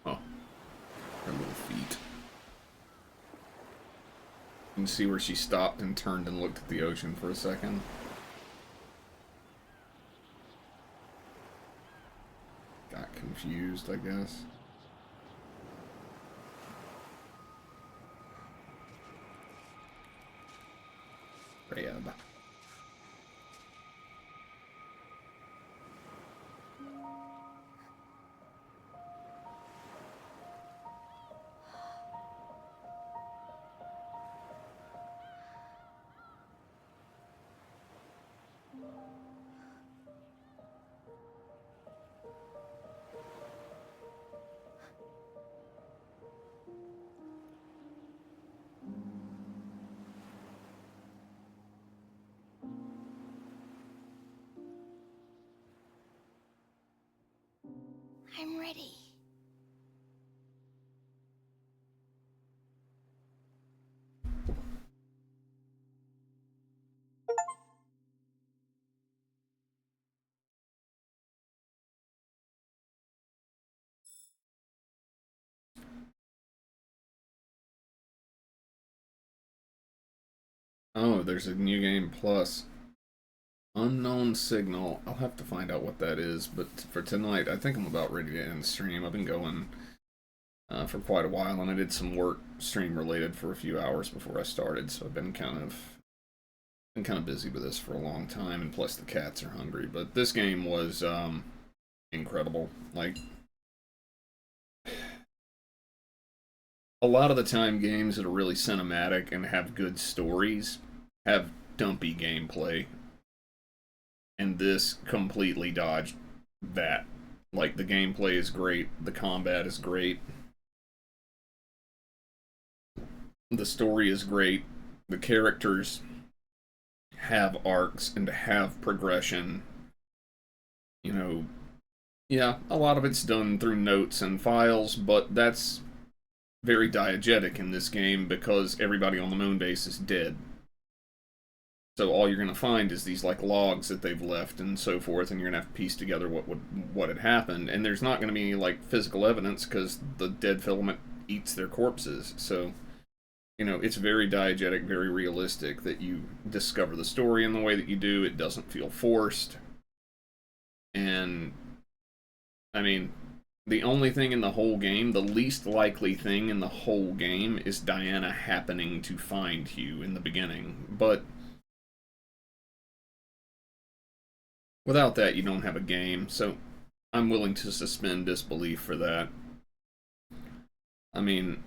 Oh, her little feet. You can see where she stopped and turned and looked at the ocean for a second. Got confused, I guess. Crab. I'm ready. Oh, there's a new game plus. Unknown Signal. I'll have to find out what that is, but for tonight, I think I'm about ready to end stream. I've been going for quite a while, and I did some work stream related for a few hours before I started, so I've been kind of busy with this for a long time, and plus the cats are hungry. But this game was incredible. Like, a lot of the time, games that are really cinematic and have good stories have dumpy gameplay. And this completely dodged that. Like, the gameplay is great, the combat is great, the story is great, the characters have arcs and have progression. You know, yeah, a lot of it's done through notes and files, but that's very diegetic in this game because everybody on the moon base is dead. So all you're going to find is these like logs that they've left and so forth, and you're going to have to piece together what had happened. And there's not going to be any like physical evidence because the dead filament eats their corpses. So, you know, it's very diegetic, very realistic that you discover the story in the way that you do. It doesn't feel forced. And, I mean, the only thing in the whole game, the least likely thing in the whole game is Diana happening to find Hugh in the beginning. But without that, you don't have a game, so I'm willing to suspend disbelief for that. I mean,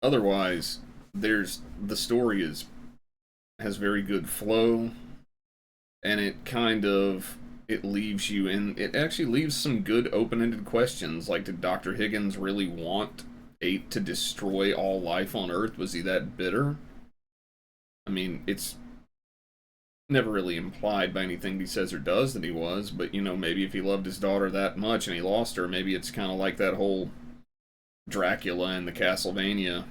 otherwise, the story has very good flow, and it leaves you in, it actually leaves some good open-ended questions, like did Dr. Higgins really want 8 to destroy all life on Earth? Was he that bitter? I mean, it's never really implied by anything he says or does that he was, but, you know, maybe if he loved his daughter that much and he lost her, maybe it's kind of like that whole Dracula and the Castlevania,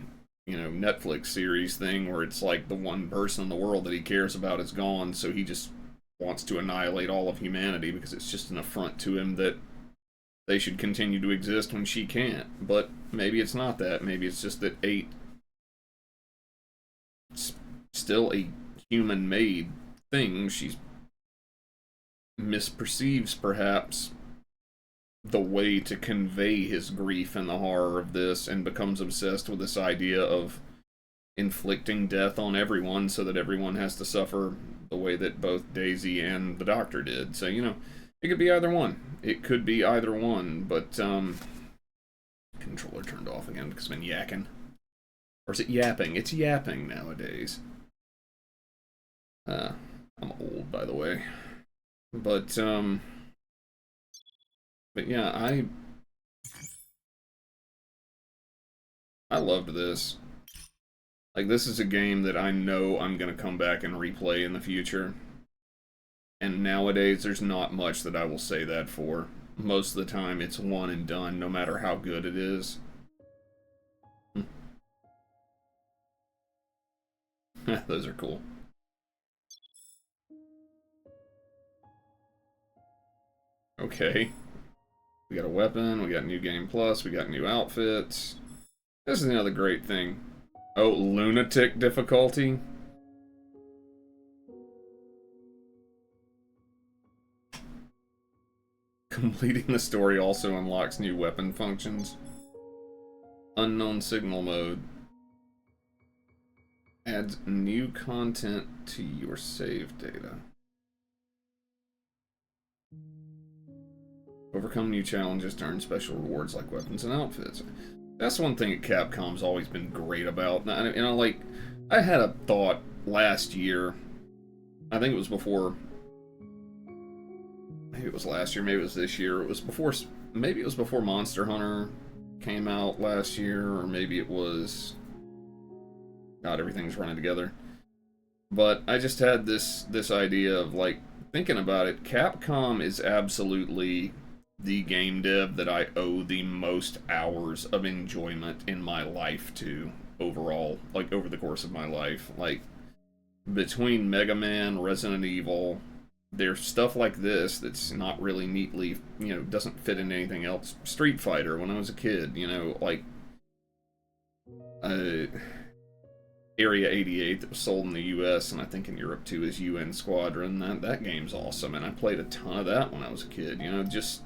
you know, Netflix series thing where it's like the one person in the world that he cares about is gone, so he just wants to annihilate all of humanity because it's just an affront to him that they should continue to exist when she can't. But maybe it's not that. Maybe it's just that 8 still a human-made thing. She misperceives, perhaps, the way to convey his grief and the horror of this, and becomes obsessed with this idea of inflicting death on everyone so that everyone has to suffer the way that both Daisy and the Doctor did. So, you know, it could be either one. It could be either one, but, controller turned off again because I've been yakking. Or is it yapping? It's yapping nowadays. I'm old, by the way. But, But yeah, I loved this. Like, this is a game that I know I'm gonna come back and replay in the future. And nowadays, there's not much that I will say that for. Most of the time, it's one and done, no matter how good it is. Those are cool. Okay. We got a weapon, we got New Game Plus, we got new outfits. This is another great thing. Oh, lunatic difficulty? Completing the story also unlocks new weapon functions. Unknown signal mode. Adds new content to your save data. Overcome new challenges to earn special rewards like weapons and outfits. That's one thing that Capcom's always been great about. You know, like, I had a thought last year. I think it was before. Maybe it was last year, maybe it was this year. It was before. Maybe it was before Monster Hunter came out last year, or maybe it was. God, everything's running together. But I just had this idea of, like, thinking about it. Capcom is absolutely the game dev that I owe the most hours of enjoyment in my life to overall, like, over the course of my life. Like, between Mega Man, Resident Evil, there's stuff like this that's not really neatly, you know, doesn't fit into anything else. Street Fighter, when I was a kid, you know, like, Area 88 that was sold in the US, and I think in Europe too, is UN Squadron. That game's awesome, and I played a ton of that when I was a kid. You know, just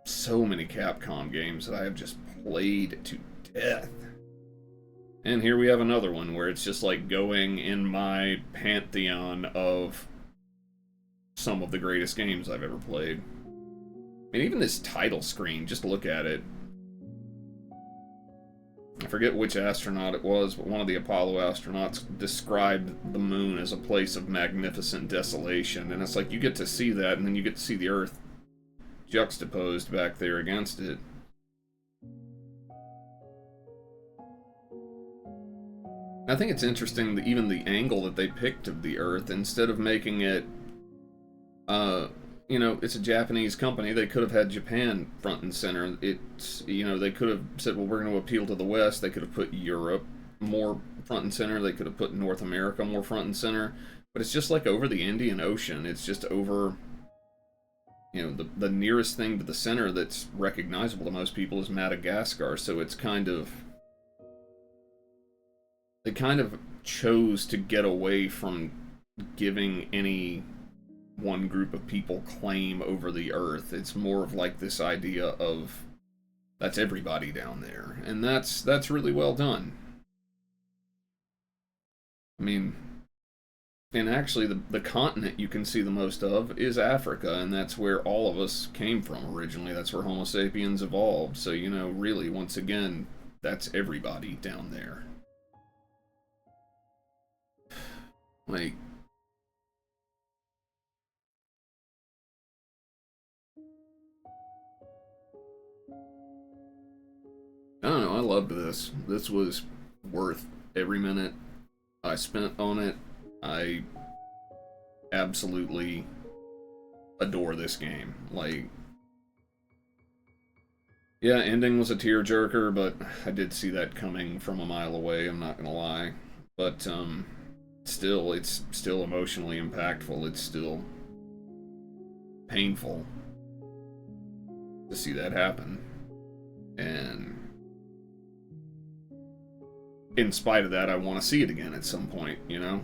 so many Capcom games that I have just played to death. And here we have another one where it's just like going in my pantheon of some of the greatest games I've ever played. I mean, even this title screen, just look at it. I forget which astronaut it was, but one of the Apollo astronauts described the moon as a place of magnificent desolation, and it's like you get to see that, and then you get to see the Earth juxtaposed back there against it. I think it's interesting that even the angle that they picked of the Earth, instead of making it, you know, it's a Japanese company, they could have had Japan front and center. It's, you know, they could have said, well, we're going to appeal to the West. They could have put Europe more front and center. They could have put North America more front and center. But it's just like over the Indian Ocean. It's just over, you know, the nearest thing to the center that's recognizable to most people is Madagascar. So it's kind of, they kind of chose to get away from giving any one group of people claim over the Earth. It's more of like this idea of that's everybody down there, and that's really well done. I mean, and actually the continent you can see the most of is Africa, and that's where all of us came from originally. That's where Homo sapiens evolved. So, you know, really, once again, that's everybody down there. Like, I don't know, I loved this. This was worth every minute I spent on it. I absolutely adore this game. Like, yeah, ending was a tearjerker, but I did see that coming from a mile away, I'm not gonna lie. But, still, it's still emotionally impactful. It's still painful to see that happen. And in spite of that, I want to see it again at some point, you know?